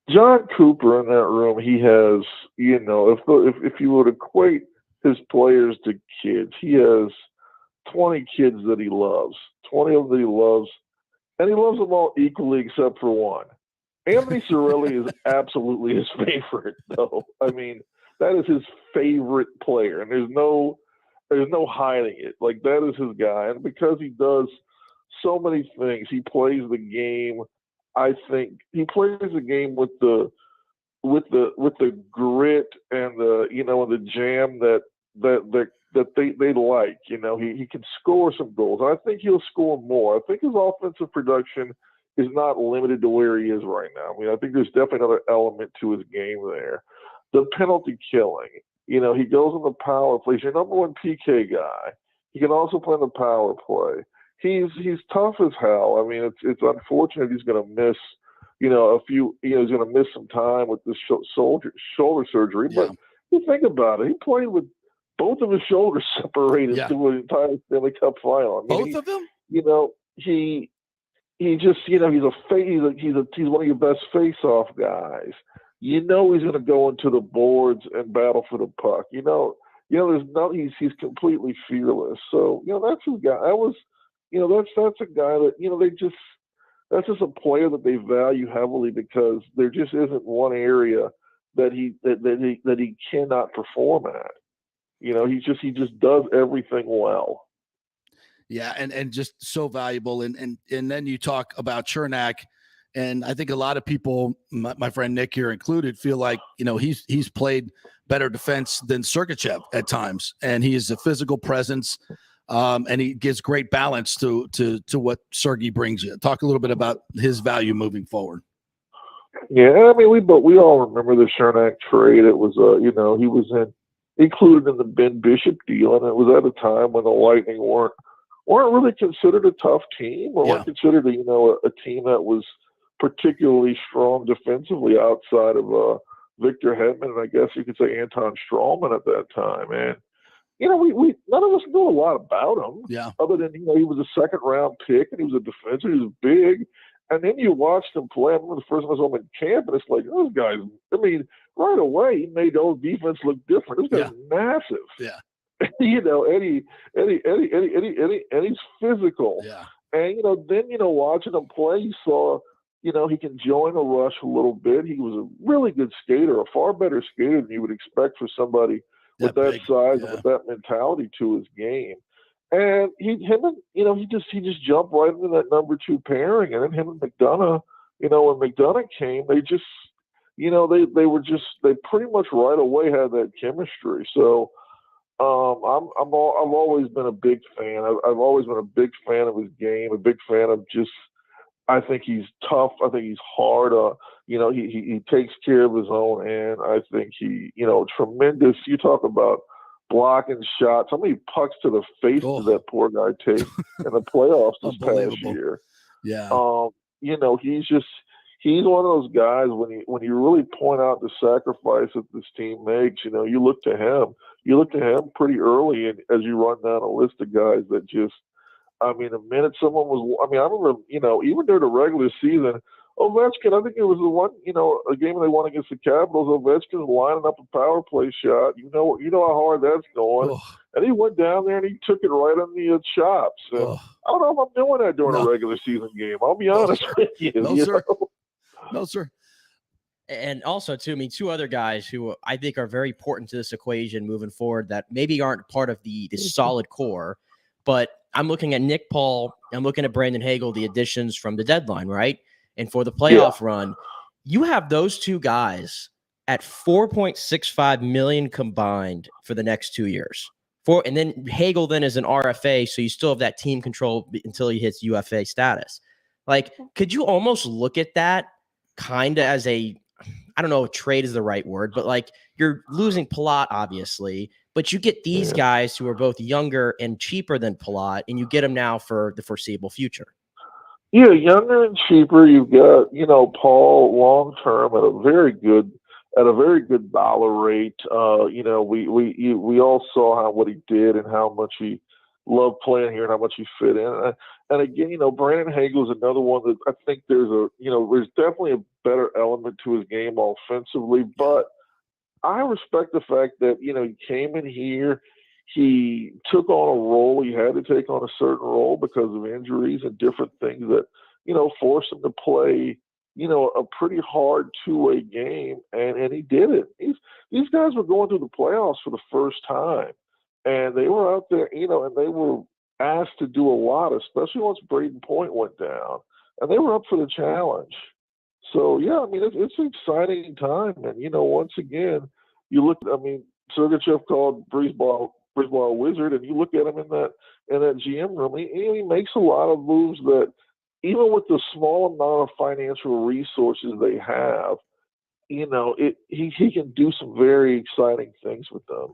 John Cooper in that room, he has, if you would equate his players to kids, he has 20 kids that he loves, 20 of them that he loves, and he loves them all equally except for one. Anthony Cirelli is absolutely his favorite, though. I mean, that is his favorite player, and there's no hiding it. Like, that is his guy, and because he does so many things, he plays the game. I think he plays the game with the grit and the jam that they like. He can score some goals. I think he'll score more. I think his offensive production is not limited to where he is right now. I mean, I think there's definitely another element to his game there. The penalty killing. He goes on the power play. He's your number one PK guy. He can also play in the power play. He's tough as hell. I mean, it's unfortunate he's going to miss, he's going to miss some time with this shoulder surgery. Yeah. But you think about it, he played with both of his shoulders separated through an entire Stanley Cup final. I mean, both of them? He he just, he's one of your best face-off guys. He's going to go into the boards and battle for the puck. There's no, he's completely fearless. So, that's his guy. That's a guy that, that's just a player that they value heavily because there just isn't one area that he cannot perform at. He just does everything well. Yeah, and just so valuable. And then you talk about Chernak, and I think a lot of people, my friend Nick here included, feel like he's played better defense than Sergachev at times, and he is a physical presence, and he gives great balance to what Sergei brings you. Talk a little bit about his value moving forward. Yeah, I mean we all remember the Chernak trade. It was he was included in the Ben Bishop deal, and it was at a time when the Lightning weren't really considered a tough team, or weren't considered a team that was particularly strong defensively outside of Victor Hedman, and I guess you could say Anton Strawman at that time. And we none of us knew a lot about him, other than he was a second-round pick and he was a defenseman. He was big, and then you watched him play. I remember the first time I saw him in camp, and it's like those guys. I mean, right away he made the whole defense look different. This guy's massive. Yeah. and he's physical. Yeah. And then watching him play, you saw he can join a rush a little bit. He was a really good skater, a far better skater than you would expect for somebody with that size and with that mentality to his game. And he just jumped right into that number 2 pairing. And then him and McDonough, when McDonough came, they just they pretty much right away had that chemistry. So I've always been a big fan. I've always been a big fan of his game, a big fan of just. I think he's tough. I think he's hard. He takes care of his own end. I think he, tremendous. You talk about blocking shots. How many pucks to the face did that poor guy take in the playoffs this past year? Yeah. He's one of those guys when you really point out the sacrifice that this team makes. You look to him. You look to him pretty early, and as you run down a list of guys that just. I mean, the minute someone was, I remember, even during the regular season, Ovechkin, I think it was the one, a game they won against the Capitals, Ovechkin lining up a power play shot. You know how hard that's going. And he went down there and he took it right on the chops. And I don't know if I'm doing that during a regular season game. I'll be honest with you. No, sir. And also, too, two other guys who I think are very important to this equation moving forward that maybe aren't part of the solid core, but I'm looking at Nick Paul. I'm looking at Brandon Hagel, the additions from the deadline, right? And for the playoff run, you have those two guys at $4.65 million combined for the next 2 years. And then Hagel then is an RFA, so you still have that team control until he hits UFA status. Like, could you almost look at that kind of as I don't know if trade is the right word, but like you're losing Palat, obviously, but you get these guys who are both younger and cheaper than Palat, and you get them now for the foreseeable future. Yeah, younger and cheaper. You've got, Paul long term at a very good dollar rate. We all saw what he did and how much he loved playing here and how much he fit in. And again, Brandon Hagel is another one that I think there's definitely a better element to his game offensively, but I respect the fact that, he came in here, he took on a role, he had to take on a certain role because of injuries and different things that, forced him to play, a pretty hard two-way game, and he did it. These guys were going through the playoffs for the first time, and they were out there, and they were asked to do a lot, especially once Braden Point went down, and they were up for the challenge. So, it's an exciting time. And, once again, you look, Sergachev called Brisebois a wizard, and you look at him in that GM room, he makes a lot of moves that, even with the small amount of financial resources they have, he can do some very exciting things with them.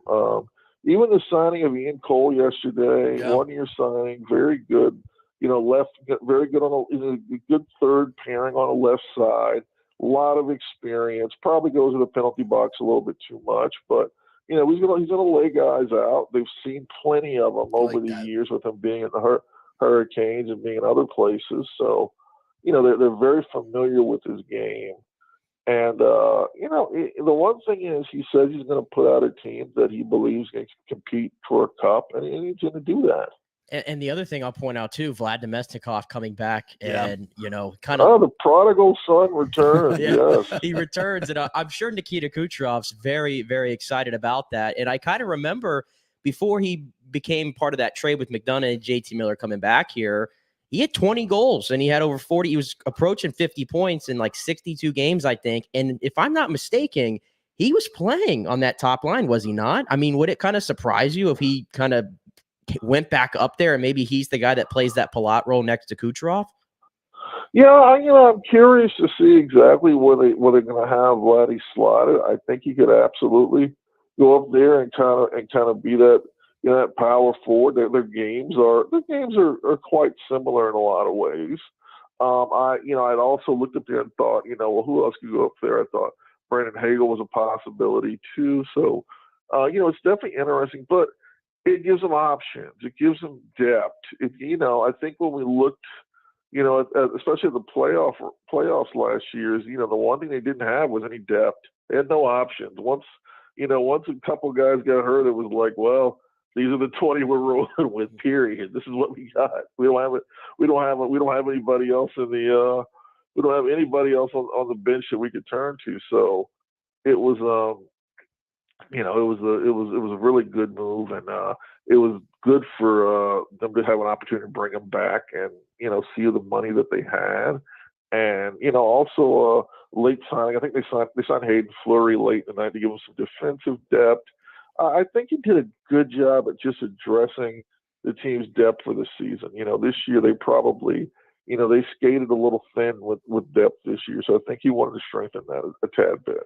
Even the signing of Ian Cole yesterday, 1-year signing, very good. Very good on a good third pairing on the left side. A lot of experience. Probably goes to the penalty box a little bit too much, but he's gonna lay guys out. They've seen plenty of them over the years with him being in the Hurricanes and being in other places. So, they're very familiar with his game. And, the one thing is he says he's going to put out a team that he believes can compete for a cup, and he's going to do that. And the other thing I'll point out too, Vlad Domestikov coming back and, kind Oh, of. the prodigal son returns. Yeah, yes. he returns. And I'm sure Nikita Kucherov's very, very excited about that. And I kind of remember before he became part of that trade with McDonough and JT Miller coming back here, he had 20 goals and he had over 40. He was approaching 50 points in like 62 games, I think. And if I'm not mistaken, he was playing on that top line, was he not? I mean, would it kind of surprise you if he kind of went back up there and maybe he's the guy that plays that Palat role next to Kucherov? Yeah, I'm curious to see exactly where they're going to have Vladdy slotted. I think he could absolutely go up there and kind of be that that power forward. Their games are quite similar in a lot of ways. I'd also looked up there and thought, well, who else could go up there? I thought Brandon Hagel was a possibility too. So, it's definitely interesting, but it gives them options. It gives them depth. I think when we looked, especially the playoffs last year, the one thing they didn't have was any depth. They had no options. Once a couple guys got hurt, it was like, well, these are the 20 we're rolling with. Period. This is what we got. We don't have anybody else we don't have anybody else on the bench that we could turn to. So it was it was a really good move, and it was good for them to have an opportunity to bring them back and see the money that they had, and also late signing. I think they signed Hayden Fleury late in the night to give them some defensive depth. I think he did a good job at just addressing the team's depth for the season. This year they probably they skated a little thin with depth this year, so I think he wanted to strengthen that a tad bit.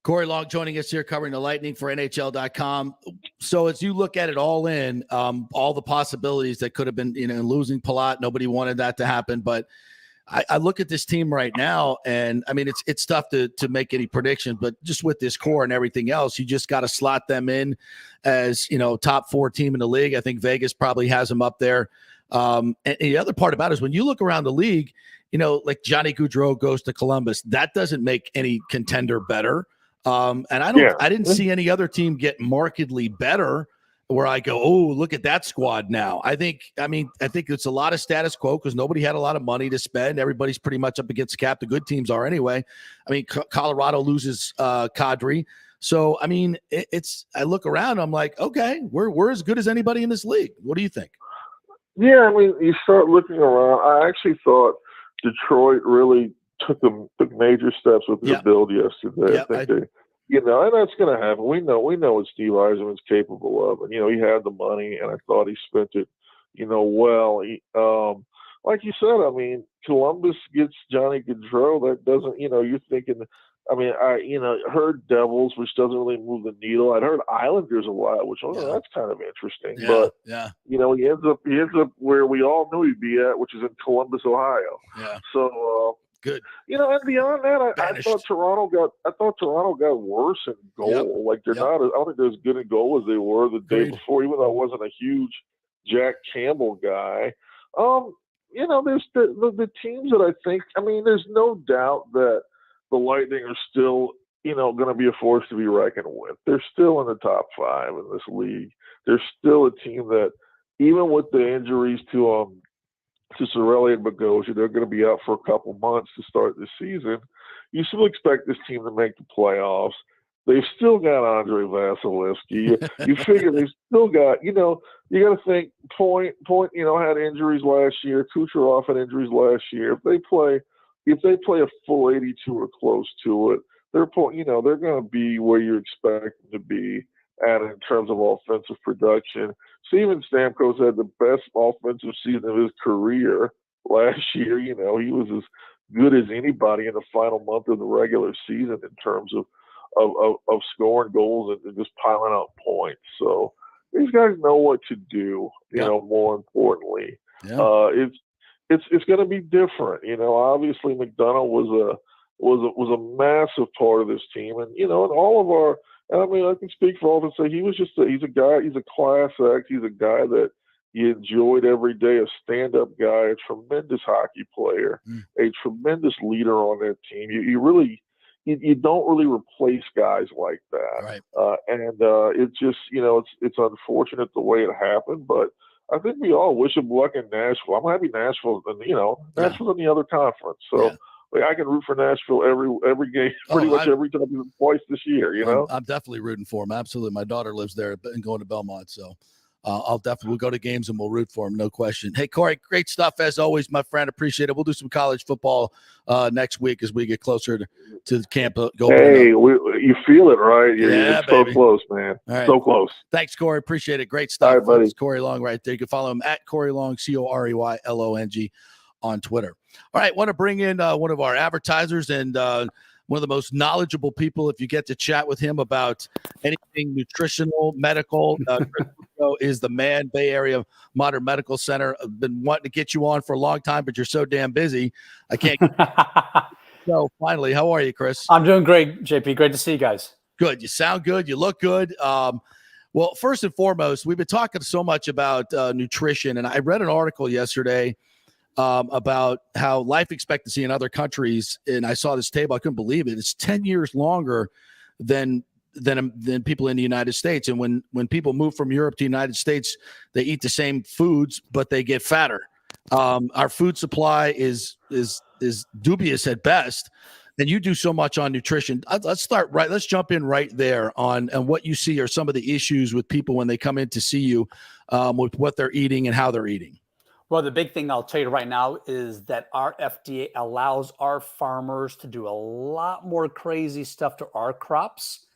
Corey Long joining us here covering the Lightning for NHL.com. So as you look at it all in, all the possibilities that could have been, losing Palat, nobody wanted that to happen. But I look at this team right now, and I mean, it's tough to make any predictions, but just with this core and everything else, you just got to slot them in as, top 4 team in the league. I think Vegas probably has them up there. And the other part about it is when you look around the league, like Johnny Gaudreau goes to Columbus, that doesn't make any contender better. And I didn't see any other team get markedly better where I go, oh, look at that squad now. I think it's a lot of status quo because nobody had a lot of money to spend. Everybody's pretty much up against cap. The good teams are anyway. I mean, Colorado loses Kadri. So, I mean, I look around, I'm like, okay, we're as good as anybody in this league. What do you think? Yeah, I mean, you start looking around. I actually thought Detroit really took major steps with their build yesterday. Yeah, I think and that's going to happen. We know what Steve Yzerman's capable of, and he had the money, and I thought he spent it, well. Like you said, I mean, Columbus gets Johnny Gaudreau. That doesn't, you're thinking. I mean, I heard Devils, which doesn't really move the needle. I'd heard Islanders a lot, which that's kind of interesting. But he ends up where we all knew he'd be at, which is in Columbus, Ohio. Yeah. So good. And beyond that, I thought Toronto got worse in goal. Yep. Like they're not. I don't think they're as good in goal as they were the day before. Even though I wasn't a huge Jack Campbell guy. There's the teams that I think. I mean, there's no doubt that the Lightning are still, going to be a force to be reckoned with. They're still in the top 5 in this league. They're still a team that, even with the injuries to Cirelli and Bogosian, they're going to be out for a couple months to start this season. You still expect this team to make the playoffs. They've still got Andre Vasilevsky. You figure they've still got, you got to think Point, had injuries last year. Kucherov had injuries last year. If they play a full 82 or close to it, they're going to be where you expect them to be at in terms of offensive production. Steven Stamkos had the best offensive season of his career last year. He was as good as anybody in the final month of the regular season in terms of scoring goals and just piling out points. So these guys know what to do. More importantly, it's going to be different. Obviously McDonough was a massive part of this team, and and all of our. And I mean, I can speak for all of us. Say he's a guy. He's a class act. He's a guy that You enjoyed every day. A stand-up guy, a tremendous hockey player, a tremendous leader on that team. You really, you don't really replace guys like that. Right. It's just, it's unfortunate the way it happened, but I think we all wish him luck in Nashville. I'm happy Nashville's in the other conference. So I can root for Nashville every game, pretty much every time, twice this year, I'm definitely rooting for him. Absolutely. My daughter lives there and going to Belmont. So we'll go to games and we'll root for him. No question. Hey, Corey, great stuff as always, my friend. Appreciate it. We'll do some college football next week as we get closer to the camp. Hey, you feel it, right? Yeah, it's baby. So close, man. Right. So close. Thanks, Corey. Appreciate it. Great stuff. All right, buddy. It's Corey Long right there. You can follow him at Corey Long, CoreyLong on Twitter. All right. Want to bring in one of our advertisers and one of the most knowledgeable people. If you get to chat with him about anything nutritional, medical, is the man. Bay Area Modern Medical Center. I've been wanting to get you on for a long time, but you're so damn busy. I can't. So finally, how are you, Chris? I'm doing great, JP. Great to see you guys. Good. You sound good. You look good. Well, first and foremost, we've been talking so much about nutrition, and I read an article yesterday about how life expectancy in other countries, and I saw this table. I couldn't believe it. It's 10 years longer than people in the United States. And when people move from Europe to the United States, they eat the same foods, but they get fatter. Our food supply is dubious at best. And you do so much on nutrition. Let's jump in right there on what you see are some of the issues with people when they come in to see you with what they're eating and how they're eating. Well, the big thing I'll tell you right now is that our FDA allows our farmers to do a lot more crazy stuff to our crops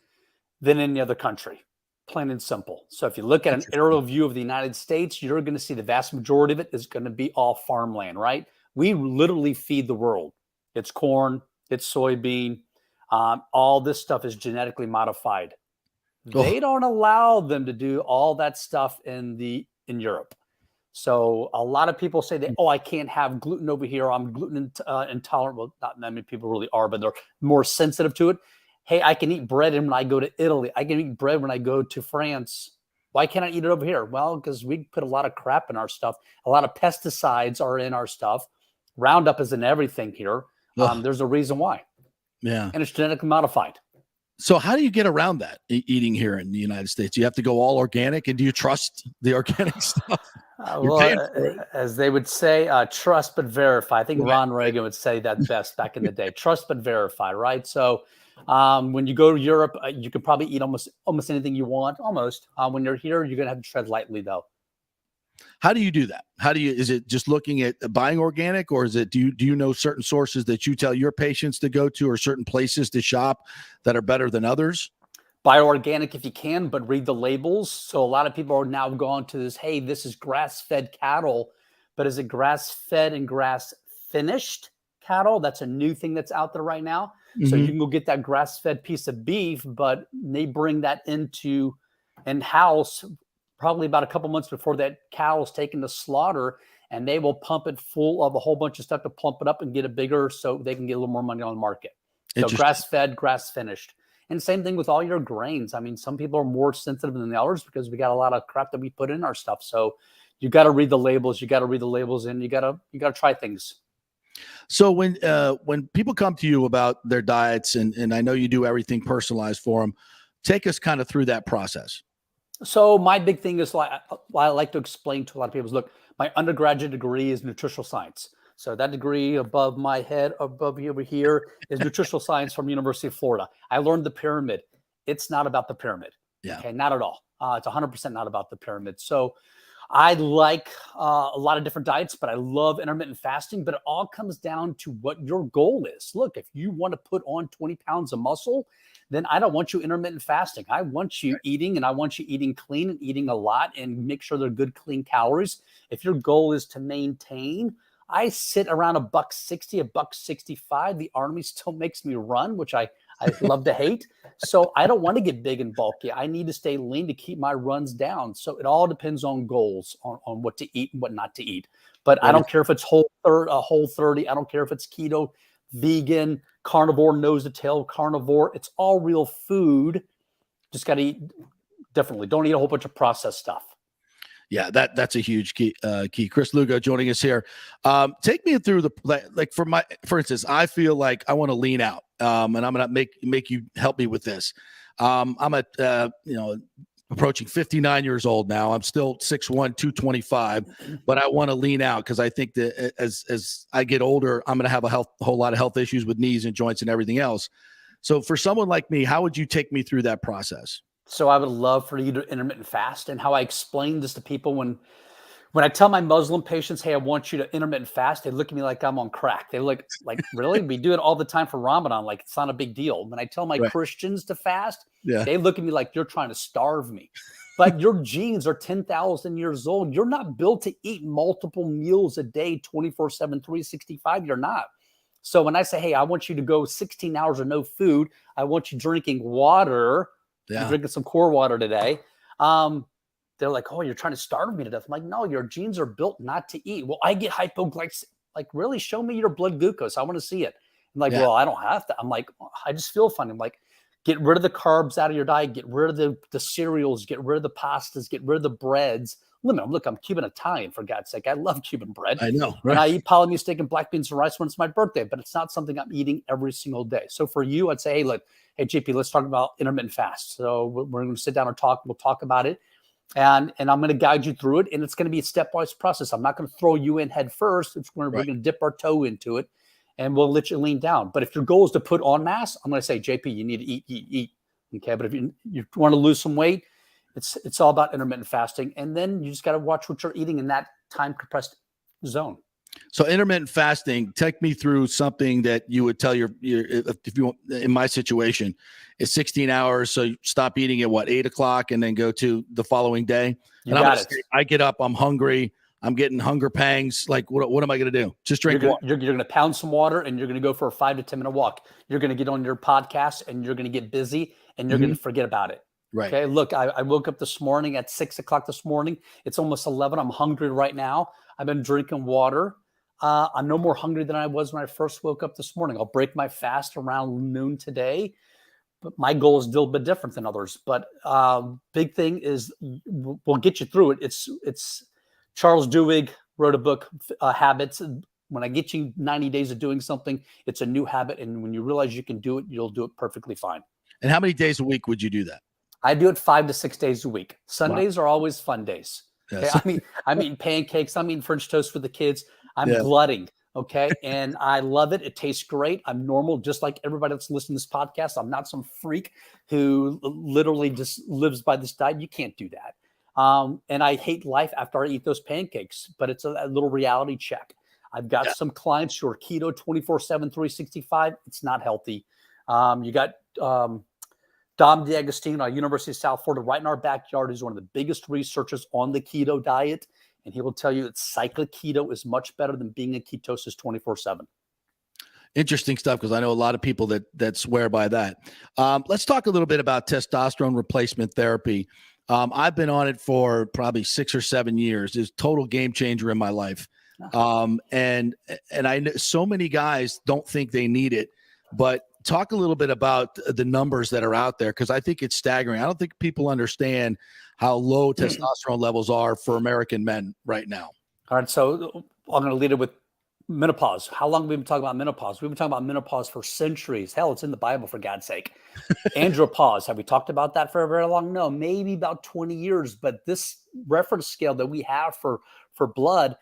than any other country, plain and simple. So if you look at an aerial view of the United States, you're going to see the vast majority of it is going to be all farmland, right? We literally feed the world. It's corn, it's soybean, all this stuff is genetically modified. They don't allow them to do all that stuff in Europe. So a lot of people say that, I can't have gluten over here. I'm gluten intolerant. Well, not that many people really are, but they're more sensitive to it. Hey, I can eat bread when I go to Italy. I can eat bread when I go to France. Why can't I eat it over here? Well, because we put a lot of crap in our stuff. A lot of pesticides are in our stuff. Roundup is in everything here. There's a reason why. Yeah. And it's genetically modified. So how do you get around that eating here in the United States? You have to go all organic, and do you trust the organic stuff? As they would say, trust but verify. I think Ron Reagan would say that best back in the day. Trust but verify, right? So when you go to Europe, you can probably eat almost anything you want. Almost. When you're here, you're going to have to tread lightly, though. How do you do that? Is it just looking at buying organic, or is it, do you know certain sources that you tell your patients to go to, or certain places to shop that are better than others? Buy organic if you can, but read the labels. So a lot of people are now going to this, hey, this is grass-fed cattle, but is it grass-fed and grass-finished cattle? That's a new thing that's out there right now. Mm-hmm. So you can go get that grass-fed piece of beef, but they bring that in-house probably about a couple months before that cow is taken to slaughter, and they will pump it full of a whole bunch of stuff to plump it up and get it bigger so they can get a little more money on the market. So grass-fed, grass-finished. And same thing with all your grains. I mean, some people are more sensitive than the others because we got a lot of crap that we put in our stuff. So you got to read the labels. You got to read the labels, and you got to try things. So when people come to you about their diets, and I know you do everything personalized for them, take us kind of through that process. So my big thing is, I like to explain to a lot of people is, look, my undergraduate degree is nutritional science. So that degree above my head, above over here, is nutritional science from University of Florida. I learned the pyramid. It's not about the pyramid. Yeah. Okay, not at all. It's 100% not about the pyramid. So I like a lot of different diets, but I love intermittent fasting. But it all comes down to what your goal is. Look, if you want to put on 20 pounds of muscle, then I don't want you intermittent fasting. I want you eating, and I want you eating clean and eating a lot and make sure they're good, clean calories. If your goal is to maintain, I sit around $160, $165. The Army still makes me run, which I love to hate. So I don't want to get big and bulky. I need to stay lean to keep my runs down. So it all depends on goals, on what to eat and what not to eat. But I don't care if it's whole 30. I don't care if it's keto, vegan, carnivore, nose to tail carnivore. It's all real food. Just got to eat differently. Don't eat a whole bunch of processed stuff. Yeah, that's a huge key. Chris Lugo joining us here. Take me through for instance, I feel like I want to lean out, and I'm gonna make you help me with this. I'm approaching 59 years old now. I'm still 6'1", 225, but I want to lean out because I think that as I get older, I'm gonna have a whole lot of health issues with knees and joints and everything else. So for someone like me, how would you take me through that process? So I would love for you to intermittent fast. And how I explain this to people when I tell my Muslim patients, hey, I want you to intermittent fast, they look at me like I'm on crack. They look like, really? We do it all the time for Ramadan. Like, it's not a big deal. When I tell my Right. Christians to fast, Yeah. they look at me like you're trying to starve me. But your genes are 10,000 years old. You're not built to eat multiple meals a day, 24/7, 365. You're not. So when I say, hey, I want you to go 16 hours of no food, I want you drinking water. Yeah. I'm drinking some core water today. They're like, oh, you're trying to starve me to death. I'm like, no, your genes are built not to eat. Well, I get hypoglycemia. Like, really? Show me your blood glucose. I want to see it. I'm like, well, I don't have to. I'm like, I just feel funny. I'm like, get rid of the carbs out of your diet. Get rid of the cereals. Get rid of the pastas. Get rid of the breads. Look, I'm Cuban Italian, for God's sake. I love Cuban bread. I know. Right? And I eat palomino steak and black beans and rice when it's my birthday, but it's not something I'm eating every single day. So for you, I'd say, hey, look, hey, JP, let's talk about intermittent fast. So we're going to sit down and talk. We'll talk about it. And I'm going to guide you through it. And it's going to be a stepwise process. I'm not going to throw you in head first. We're going to dip our toe into it, and we'll let you lean down. But if your goal is to put on mass, I'm going to say, JP, you need to eat. Okay. But if you want to lose some weight, it's all about intermittent fasting. And then you just got to watch what you're eating in that time compressed zone. So intermittent fasting, take me through something that you would tell your if you want, in my situation, is 16 hours. So you stop eating at 8 o'clock and then go to the following day. You got it. I get up, I'm hungry. I'm getting hunger pangs. Like, what am I going to do? Just drink water. You're going to pound some water, and you're going to go for a 5 to 10 minute walk. You're going to get on your podcast, and you're going to get busy, and you're going to forget about it. Right. Okay. Look, I woke up this morning at 6 o'clock this morning. It's almost 11. I'm hungry right now. I've been drinking water. I'm no more hungry than I was when I first woke up this morning. I'll break my fast around noon today, but my goal is still a bit different than others. But big thing is we'll get you through it. It's Charles Duhigg wrote a book, Habits. When I get you 90 days of doing something, it's a new habit. And when you realize you can do it, you'll do it perfectly fine. And how many days a week would you do that? I do it 5 to 6 days a week. Sundays are always fun days. Okay? Yes. I'm eating pancakes. I'm eating French toast with the kids. I'm glutting. Okay. And I love it. It tastes great. I'm normal, just like everybody that's listening to this podcast. I'm not some freak who literally just lives by this diet. You can't do that. And I hate life after I eat those pancakes, but it's a little reality check. I've got some clients who are keto 24/7, 365. It's not healthy. You got Dom DeAgostino at University of South Florida right in our backyard. He's one of the biggest researchers on the keto diet. And he will tell you that cyclic keto is much better than being in ketosis 24/7. Interesting stuff, because I know a lot of people that swear by that. Let's talk a little bit about testosterone replacement therapy. I've been on it for probably 6 or 7 years. It's a total game changer in my life. And I know so many guys don't think they need it, but talk a little bit about the numbers that are out there, because I think it's staggering. I don't think people understand how low testosterone levels are for American men right now. All right, so I'm going to lead it with menopause. How long have we been talking about menopause? We've been talking about menopause for centuries. Hell, it's in the Bible, for God's sake. Andropause. Have we talked about that for very long? No, maybe about 20 years. But this reference scale that we have for blood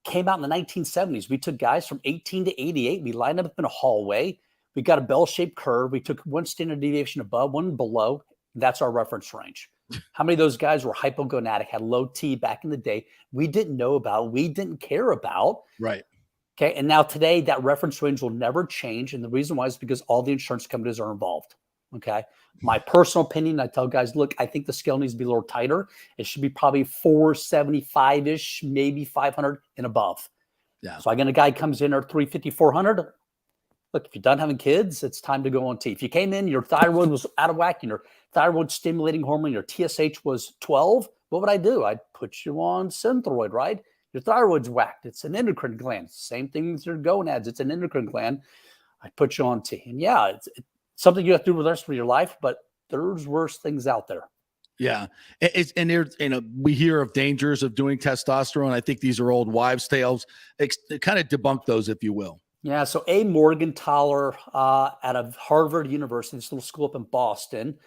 came out in the 1970s. We took guys from 18 to 88. We lined them up in a hallway. We got a bell-shaped curve. We took one standard deviation above, one below. That's our reference range. How many of those guys were hypogonadic, had low T back in the day? We didn't know about, we didn't care about. Right. Okay. And now today that reference range will never change. And the reason why is because all the insurance companies are involved. Okay. My personal opinion, I tell guys, look, I think the scale needs to be a little tighter. It should be probably 475-ish, maybe 500 and above. Yeah. So I get a guy comes in at 350, 400. Look, if you're done having kids, it's time to go on T. If you came in, your thyroid was out of whack, and your thyroid stimulating hormone, your TSH was 12, what would I do? I'd put you on Synthroid, right? Your thyroid's whacked. It's an endocrine gland. Same thing with your gonads. It's an endocrine gland. I'd put you on T. And yeah, it's something you have to do with the rest of your life, but there's worse things out there. Yeah. And there's, we hear of dangers of doing testosterone. I think these are old wives' tales. Kind of debunk those, if you will. Yeah, so A. Morgenthaler out of Harvard University, this little school up in Boston.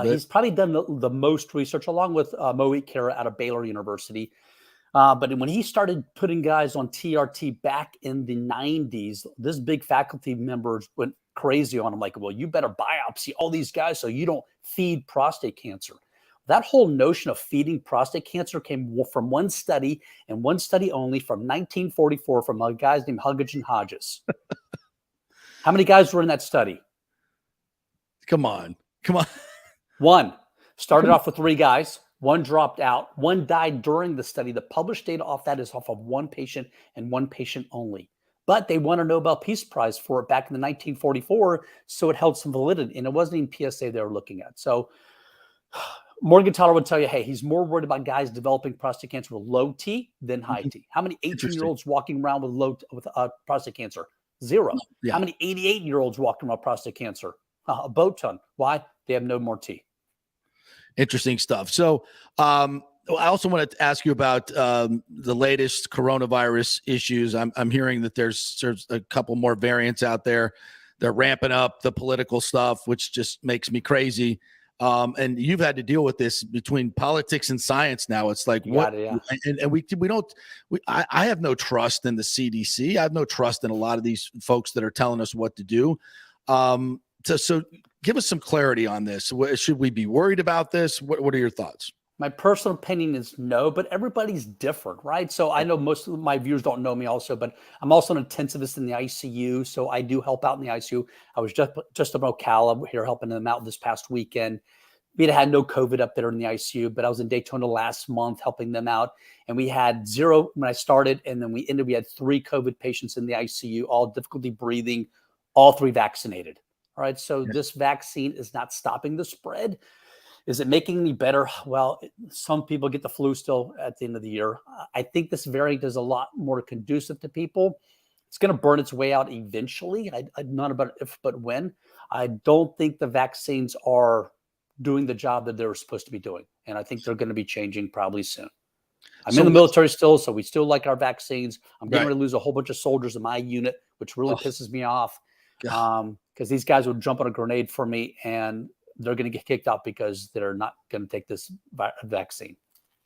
He's probably done the most research, along with Mohit Kara out of Baylor University. But when he started putting guys on TRT back in the 90s, this big faculty members went crazy on him, like, well, you better biopsy all these guys so you don't feed prostate cancer. That whole notion of feeding prostate cancer came from one study, and one study only, from 1944, from a guy named Huggins and Hodges. How many guys were in that study? Come on. One. Started off with 3 guys. One dropped out. One died during the study. The published data off that is off of 1 patient and 1 patient only. But they won a Nobel Peace Prize for it back in the 1944, so it held some validity, and it wasn't even PSA they were looking at. So Morgenthaler would tell you, hey, he's more worried about guys developing prostate cancer with low T than high T. How many 18-year-olds walking around with prostate cancer? 0. Yeah. How many 88-year-olds walking around with prostate cancer? A boat ton. Why? They have no more T. Interesting stuff. So I also wanted to ask you about the latest coronavirus issues. I'm hearing that there's a couple more variants out there. They're ramping up the political stuff, which just makes me crazy. And you've had to deal with this between politics and science now. It's like, what? I have no trust in the CDC. I have no trust in a lot of these folks that are telling us what to do. So give us some clarity on this. Should we be worried about this? What are your thoughts? My personal opinion is no, but everybody's different, right? So I know most of my viewers don't know me also, but I'm also an intensivist in the ICU. So I do help out in the ICU. I was just in Ocala here helping them out this past weekend. We had no COVID up there in the ICU, but I was in Daytona last month helping them out. And we had 0 when I started, and then we had 3 COVID patients in the ICU, all difficulty breathing, all 3 vaccinated. All right. So this vaccine is not stopping the spread. Is it making me better? Well, some people get the flu still at the end of the year. I think this variant is a lot more conducive to people. It's going to burn its way out eventually. Not about if, but when. I don't think the vaccines are doing the job that they're supposed to be doing. And I think they're going to be changing probably soon. I'm in the military still, so we still like our vaccines. I'm getting ready to lose a whole bunch of soldiers in my unit, which really pisses me off. Because these guys would jump on a grenade for me, and they're going to get kicked out because they're not going to take this vaccine.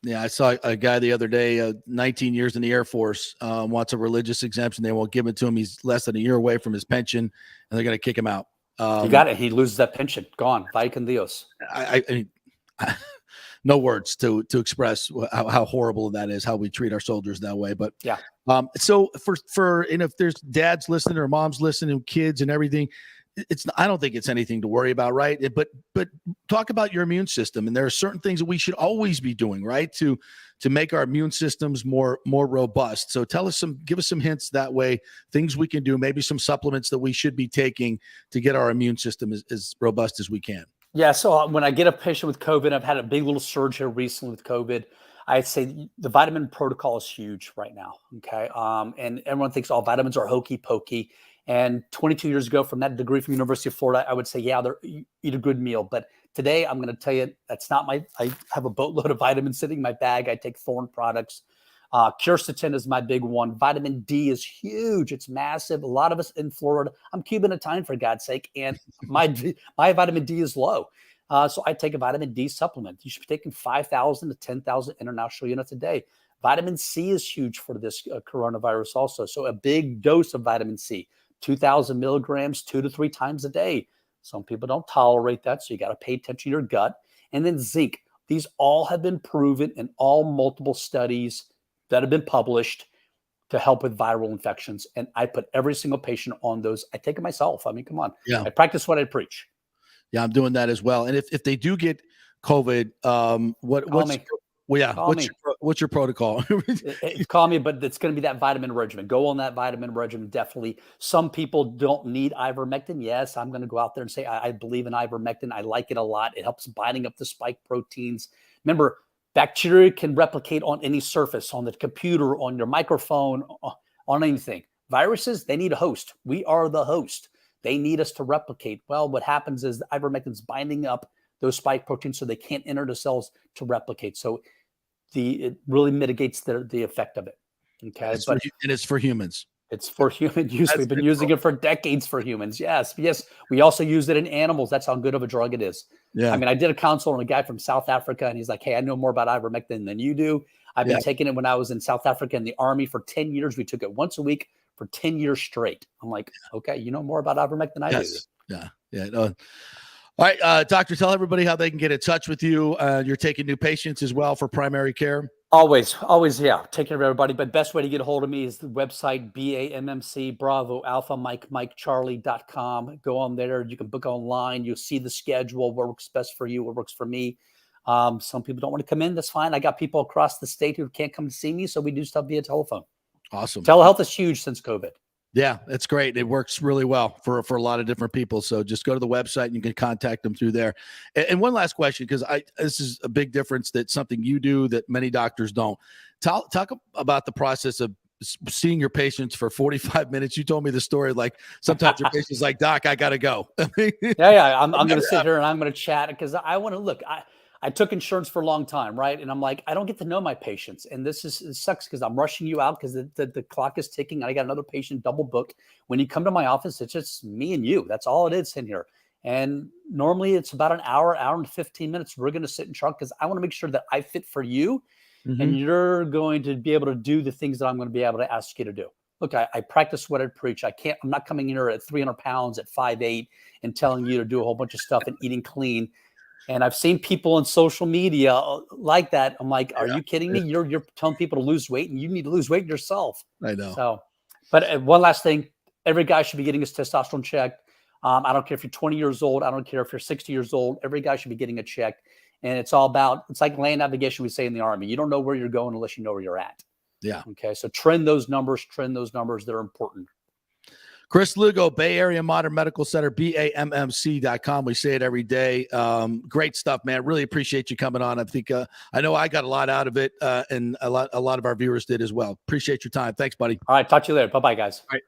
Yeah, I saw a guy the other day, 19 years in the Air Force, wants a religious exemption. They won't give it to him. He's less than a year away from his pension, and they're going to kick him out. You got it. He loses that pension. Gone. Vaya con Dios. I mean, no words to express how horrible that is, how we treat our soldiers that way. But yeah. So and if there's dads listening or moms listening, kids and everything, I don't think it's anything to worry about, right? But talk about your immune system, and there are certain things that we should always be doing, right, to make our immune systems more robust. So give us some hints that way, things we can do, maybe some supplements that we should be taking to get our immune system as robust as we can. Yeah. So when I get a patient with COVID, I've had a big little surge here recently with COVID. I'd say the vitamin protocol is huge right now. Okay. And everyone thinks all vitamins are hokey pokey. And 22 years ago, from that degree from University of Florida, I would say, yeah, eat a good meal. But today, I'm going to tell you, that's not I have a boatload of vitamins sitting in my bag. I take Thorne products. Quercetin is my big one. Vitamin D is huge. It's massive. A lot of us in Florida, I'm Cuban Italian for God's sake, and my vitamin D is low. So I take a vitamin D supplement. You should be taking 5,000 to 10,000 international units a day. Vitamin C is huge for this coronavirus also. So a big dose of vitamin C. 2,000 milligrams 2 to 3 times a day. Some people don't tolerate that, so you got to pay attention to your gut. And then zinc. These all have been proven in all multiple studies that have been published to help with viral infections. And I put every single patient on those. I take it myself. I mean, come on. Yeah. I practice what I preach. Yeah, I'm doing that as well. And if they do get COVID, what's your protocol? Call me, but it's going to be that vitamin regimen. Go on that vitamin regimen, definitely. Some people don't need ivermectin. Yes, I'm going to go out there and say I believe in ivermectin. I like it a lot. It helps binding up the spike proteins. Remember, bacteria can replicate on any surface, on the computer, on your microphone, on anything. Viruses, they need a host. We are the host. They need us to replicate. Well, what happens is the ivermectin's binding up those spike proteins so they can't enter the cells to replicate. So it really mitigates the effect of it. Okay. And it's for humans. It's for human use. We've been using it for decades for humans. Yes. We also use it in animals. That's how good of a drug it is. Yeah. I mean, I did a consult on a guy from South Africa, and he's like, hey, I know more about ivermectin than you do. I've been taking it when I was in South Africa in the Army for 10 years. We took it once a week for 10 years straight. I'm like, okay, you know more about ivermectin than I do. Yeah. No. All right, doctor, tell everybody how they can get in touch with you. You're taking new patients as well for primary care. Always, yeah. Take care of everybody. But best way to get a hold of me is the website, BAMMC, Bravo, Alpha, Mike, Charlie.com. Go on there. You can book online. You'll see the schedule, what works best for you, what works for me. Some people don't want to come in. That's fine. I got people across the state who can't come to see me, so we do stuff via telephone. Awesome. Telehealth is huge since COVID. Yeah, it's great. It works really well for a lot of different people. So just go to the website and you can contact them through there. And one last question, because this is a big difference, that something you do that many doctors don't. Talk about the process of seeing your patients for 45 minutes. You told me the story, like sometimes your patient's like, Doc, I got to go. Yeah. I'm going to sit here and I'm going to chat because I want to look. I took insurance for a long time, right? And I'm like, I don't get to know my patients. And it sucks because I'm rushing you out because the clock is ticking. I got another patient double booked. When you come to my office, it's just me and you. That's all it is in here. And normally it's about an hour and 15 minutes. We're going to sit and talk because I want to make sure that I fit for you. Mm-hmm. And you're going to be able to do the things that I'm going to be able to ask you to do. Look, I practice what I preach. I'm not coming here at 300 pounds at 5'8" and telling you to do a whole bunch of stuff and eating clean. And I've seen people on social media like that. I'm like, are you kidding me? You're telling people to lose weight and you need to lose weight yourself. I know. So, but one last thing, every guy should be getting his testosterone checked. I don't care if you're 20 years old. I don't care if you're 60 years old. Every guy should be getting it checked. And it's like land navigation, we say in the Army. You don't know where you're going unless you know where you're at. Yeah. Okay. So trend those numbers. They're important. Chris Lugo, Bay Area Modern Medical Center, BAMMC.com. We say it every day. Great stuff, man. Really appreciate you coming on. I think I know I got a lot out of it, and a lot of our viewers did as well. Appreciate your time. Thanks, buddy. All right, talk to you later. Bye-bye, guys. All right.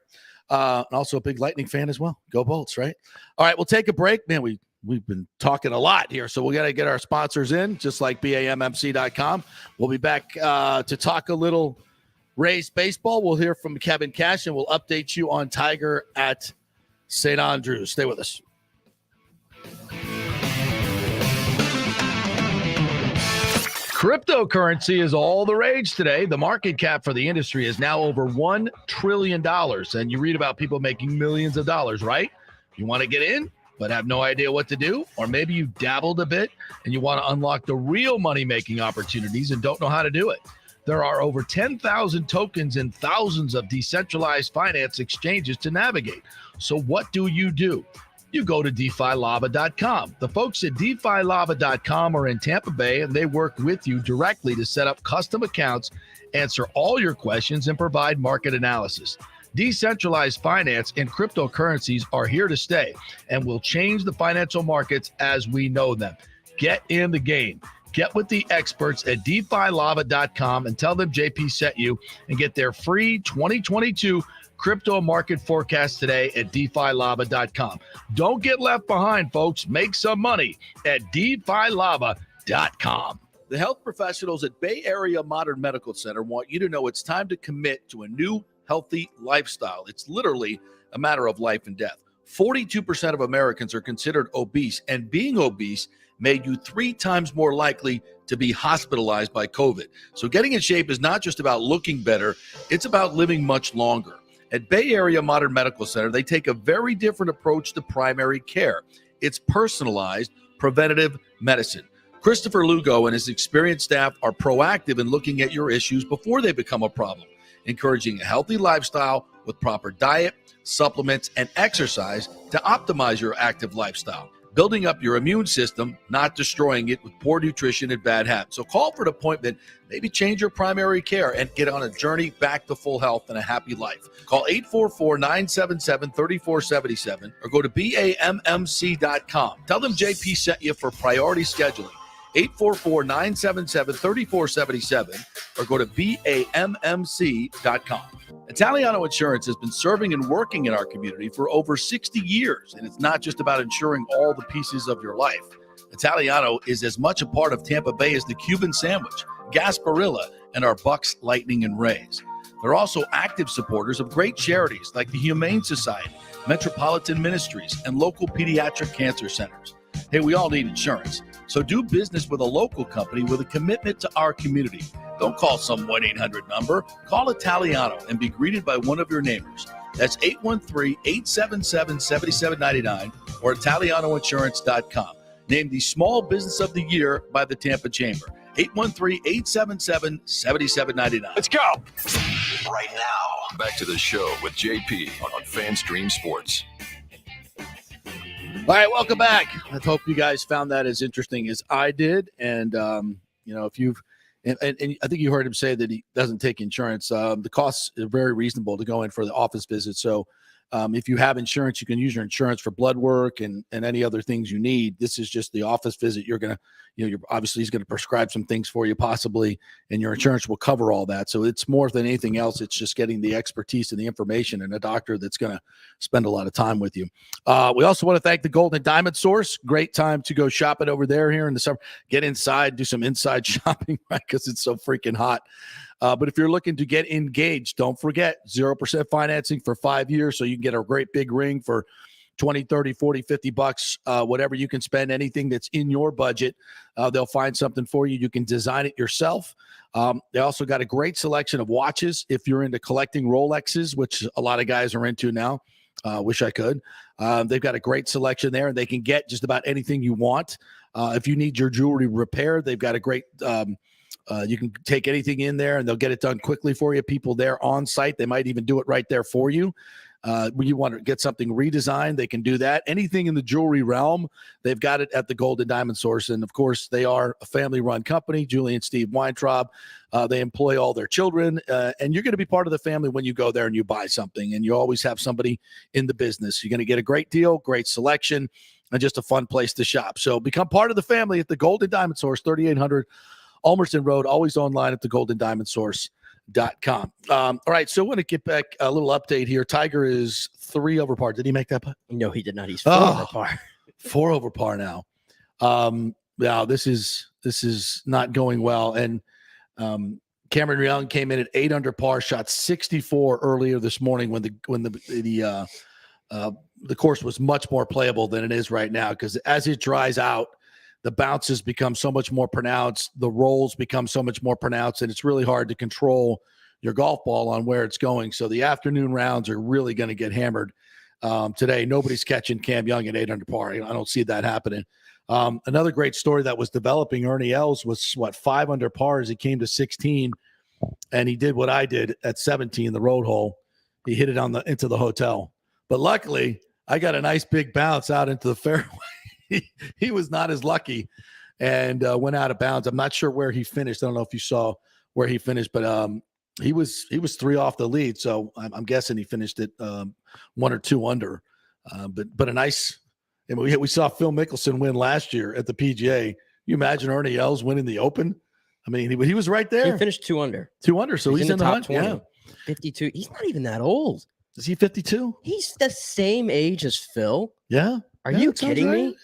And also a big Lightning fan as well. Go Bolts, right? All right, we'll take a break. Man, we've been talking a lot here, so we got to get our sponsors in, just like BAMMC.com. We'll be back to talk a little Rays baseball. We'll hear from Kevin Cash, and we'll update you on Tiger at St. Andrews. Stay with us. Cryptocurrency is all the rage today. The market cap for the industry is now over $1 trillion. And you read about people making millions of dollars, right? You want to get in, but have no idea what to do? Or maybe you dabbled a bit and you want to unlock the real money-making opportunities and don't know how to do it. There are over 10,000 tokens and thousands of decentralized finance exchanges to navigate. So what do? You go to DeFiLava.com. The folks at DeFiLava.com are in Tampa Bay, and they work with you directly to set up custom accounts, answer all your questions, and provide market analysis. Decentralized finance and cryptocurrencies are here to stay and will change the financial markets as we know them. Get in the game. Get with the experts at DeFiLava.com and tell them JP sent you, and get their free 2022 crypto market forecast today at DeFiLava.com. Don't get left behind, folks. Make some money at DeFiLava.com. The health professionals at Bay Area Modern Medical Center want you to know it's time to commit to a new healthy lifestyle. It's literally a matter of life and death. 42% of Americans are considered obese, and being obese made you 3 times more likely to be hospitalized by COVID. So getting in shape is not just about looking better, it's about living much longer. At Bay Area Modern Medical Center, they take a very different approach to primary care. It's personalized, preventative medicine. Christopher Lugo and his experienced staff are proactive in looking at your issues before they become a problem, encouraging a healthy lifestyle with proper diet, supplements, and exercise to optimize your active lifestyle. Building up your immune system, not destroying it with poor nutrition and bad habits. So call for an appointment, maybe change your primary care, and get on a journey back to full health and a happy life. Call 844-977-3477 or go to BAMMC.com. Tell them JP sent you for priority scheduling. 844-977-3477 or go to BAMMC.com. Italiano Insurance has been serving and working in our community for over 60 years, and it's not just about insuring all the pieces of your life. Italiano is as much a part of Tampa Bay as the Cuban sandwich, Gasparilla, and our Bucks, Lightning, and Rays. They're also active supporters of great charities like the Humane Society, Metropolitan Ministries, and local pediatric cancer centers. Hey, we all need insurance, so do business with a local company with a commitment to our community. Don't call some 1-800 number. Call Italiano and be greeted by one of your neighbors. That's 813-877-7799 or ItalianoInsurance.com. Named the Small Business of the Year by the Tampa Chamber. 813-877-7799. Let's go. Right now, back to the show with JP on FanStream Sports. All right, welcome back. I hope you guys found that as interesting as I did. And, if you've and I think you heard him say that he doesn't take insurance. The costs are very reasonable to go in for the office visit. So if you have insurance, you can use your insurance for blood work and any other things you need. This is just the office visit. You're going to, you're obviously he's going to prescribe some things for you possibly, and your insurance will cover all that. So it's more than anything else. It's just getting the expertise and the information and a doctor that's going to spend a lot of time with you. We also want to thank the Golden Diamond Source. Great time to go shopping over there here in the summer. Get inside, do some inside shopping, right? Because it's so freaking hot. But if you're looking to get engaged, don't forget 0% financing for 5 years. So you can get a great big ring for 20, 30, 40, 50 bucks, whatever you can spend, anything that's in your budget. They'll find something for you. You can design it yourself. They also got a great selection of watches. If you're into collecting Rolexes, which a lot of guys are into now, wish I could. They've got a great selection there, and they can get just about anything you want. If you need your jewelry repaired, they've got a great you can take anything in there and they'll get it done quickly for you. People there on site, they might even do it right there for you. When you want to get something redesigned, they can do that. Anything in the jewelry realm, they've got it at the Golden Diamond Source. And of course, they are a family-run company, Julie and Steve Weintraub. They employ all their children, and you're going to be part of the family when you go there and you buy something. And you always have somebody in the business. You're going to get a great deal, great selection, and just a fun place to shop. So become part of the family at the Golden Diamond Source, 3800 Ulmerson Road, always online at thegoldendiamondsource.com. All right, so I want to get back a little update here. Tiger is 3 over par. Did he make that putt? No, he did not. He's 4 over par. 4 over par now. Now this is not going well. And Cameron Young came in at 8 under par, shot 64 earlier this morning when the course was much more playable than it is right now, because as it dries out, the bounces become so much more pronounced, the rolls become so much more pronounced, and it's really hard to control your golf ball on where it's going. So the afternoon rounds are really going to get hammered today. Nobody's catching Cam Young at 8 under par. I don't see that happening. Another great story that was developing, Ernie Els was 5 under par as he came to 16, and he did what I did at 17, the road hole. He hit it into the hotel. But luckily, I got a nice big bounce out into the fairway. He was not as lucky and went out of bounds. I'm not sure where he finished. I don't know if you saw where he finished, but he was 3 off the lead. So I'm guessing he finished it 1 or 2 under. But a nice. We saw Phil Mickelson win last year at the PGA. You imagine Ernie Els winning the Open? I mean, he was right there. He finished 2 under. 2 under. So he's in the top hunt. 20. Yeah, 52. He's not even that old. Is he 52? He's the same age as Phil. Yeah. Are you kidding me?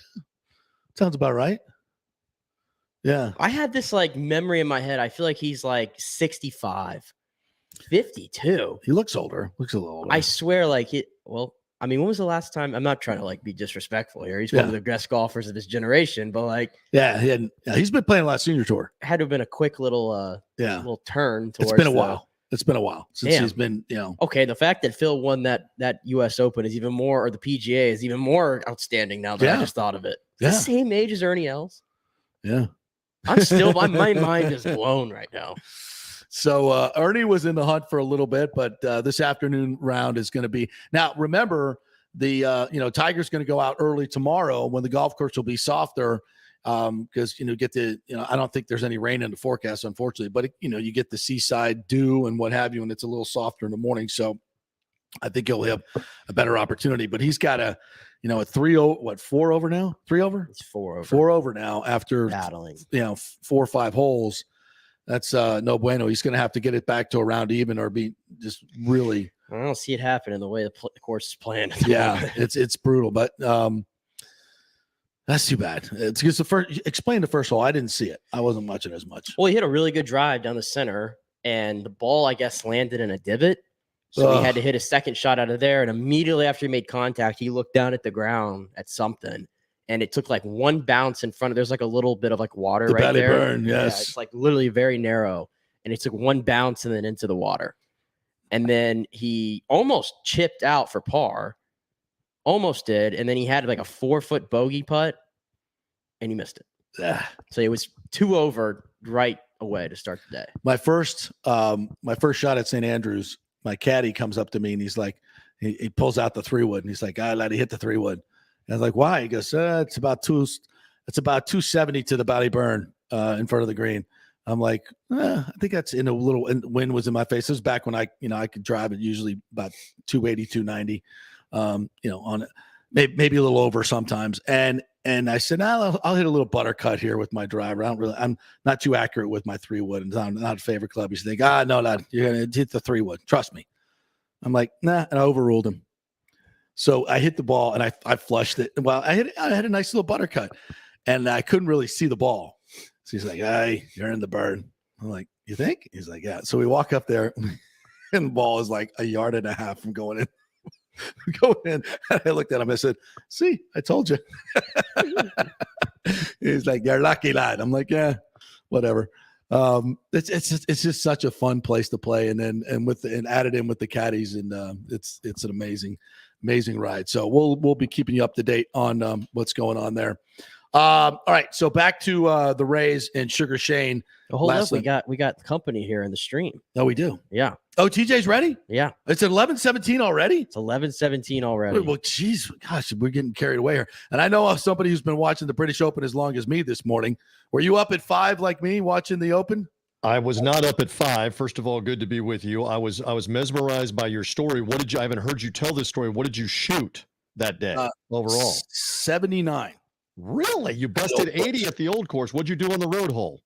Sounds about right. Yeah. I had this memory in my head. I feel like he's 65, 52. He looks older. Looks a little older. I swear, when was the last time? I'm not trying to be disrespectful here. He's one of the best golfers of his generation, but he's been playing a lot of senior tour. Had to have been a quick little turn towards. It's been a while. It's been a while since he's been, Okay, the fact that Phil won that U.S. Open is even more, or the PGA is even more outstanding now that I just thought of it. The same age as Ernie Els. Yeah. I'm still, my mind is blown right now. So Ernie was in the hunt for a little bit, but this afternoon round is going to be. Now, remember, the Tiger's going to go out early tomorrow when the golf course will be softer. Because I don't think there's any rain in the forecast, unfortunately, but you get the seaside dew and what have you, and it's a little softer in the morning. So I think he'll have a better opportunity. But he's got a 4 over now? 3 over? It's 4 over. 4 over now after battling. 4 or 5 holes. That's no bueno. He's going to have to get it back to around even or be just really. I don't see it happening the way the course is planned. Yeah, it's brutal, but. That's too bad. It's because explain the first hole. I didn't see it. I wasn't watching as much. Well, he hit a really good drive down the center, and the ball, I guess, landed in a divot. So he had to hit a second shot out of there. And immediately after he made contact, he looked down at the ground at something. And it took like one bounce in front of, there's like a little bit of like water The right belly there. burn, Yeah, yes. it's like literally very narrow. And it took one bounce and then into the water. And then he almost chipped out for par. Almost did. And then he had like a 4-foot bogey putt and he missed it. So it was 2 over right away to start the day. My first shot at St. Andrews, my caddy comes up to me and he's like, he pulls out the 3-wood and he's like, I let it hit the 3-wood. And I was like, why? He goes, it's about 270 to the belly burn in front of the green. I'm like, I think that's in a little, and wind was in my face. This was back when I could drive it usually about 280, 290, on it, maybe a little over sometimes. And I said, I'll hit a little buttercut here with my driver. I'm not too accurate with my 3-wood. And I'm not a favorite club. He's think, no, lad, you're going to hit the 3-wood. Trust me. I'm like, nah. And I overruled him. So I hit the ball and I flushed it. Well, I had a nice little buttercut and I couldn't really see the ball. So he's like, hey, you're in the burn. I'm like, you think? He's like, yeah. So we walk up there and the ball is like 1.5 yards from going in. And I looked at him. I said, see, I told you. He's like, you're lucky, lad. I'm like, yeah, whatever. It's just such a fun place to play. And then, and added in with the caddies, and it's an amazing ride. So we'll be keeping you up to date on what's going on there. All right, so back to the Rays and Sugar Shane. Hold up, we got company here in the stream. Oh, we do. Yeah. Oh, TJ's ready. Yeah. It's 11:17 already. It's 11:17 already. Well, geez, gosh, we're getting carried away here. And I know of somebody who's been watching the British Open as long as me this morning. Were you up at 5 like me watching the Open? I was not up at 5. First of all, good to be with you. I was mesmerized by your story. I haven't heard you tell this story. What did you shoot that day overall? 79. Really? You busted 80 at the old course. What'd you do on the road hole?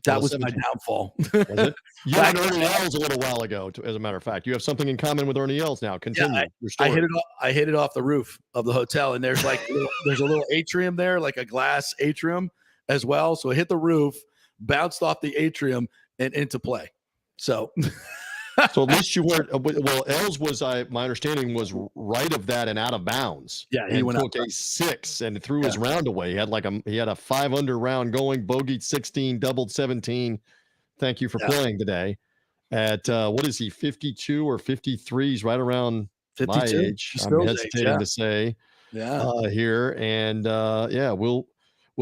That was my downfall. Was it? You and Ernie Els a little while ago, as a matter of fact. You have something in common with Ernie Els now. Continue your story. I hit it off the roof of the hotel, and there's there's a little atrium there, like a glass atrium as well. So I hit the roof, bounced off the atrium, and into play. So So at least you weren't. Well, Els was, my understanding was right of that and out of bounds. Yeah, he went took a 6 and threw his round away. He had a 5-under round going, bogeyed 16, doubled 17. Thank you for playing today. At what is he, 52 or 53? He's right around 52? My age. I'm hesitating to say here. And we'll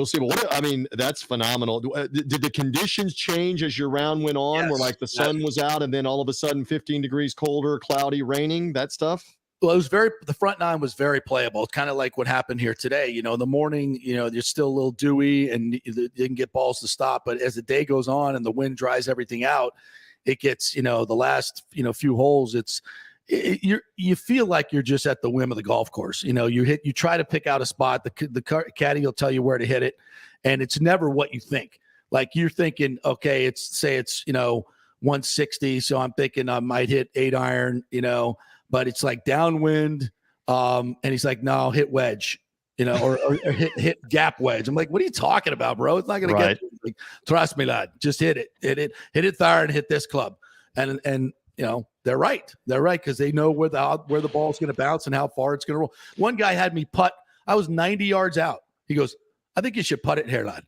see. But that's phenomenal. Did the conditions change as your round went on? Where like the sun was out and then all of a sudden 15 degrees colder, cloudy, raining, that stuff? Well, the front 9 was very playable. It's kind of like what happened here today. In the morning, you're still a little dewy and you can get balls to stop. But as the day goes on and the wind dries everything out, it gets, the last, few holes, you feel like you're just at the whim of the golf course. You try to pick out a spot. The caddy will tell you where to hit it, and it's never what you think. Like you're thinking, okay, it's 160, so I'm thinking I might hit 8-iron, but it's like downwind, and he's like, no, hit wedge, or hit gap wedge. I'm like, what are you talking about, bro? It's not gonna get you. Like, trust me, lad, just hit it there and hit this club, and they're right. They're right because they know where the ball's going to bounce and how far it's going to roll. One guy had me putt. I was 90 yards out. He goes, I think you should putt it here, lad.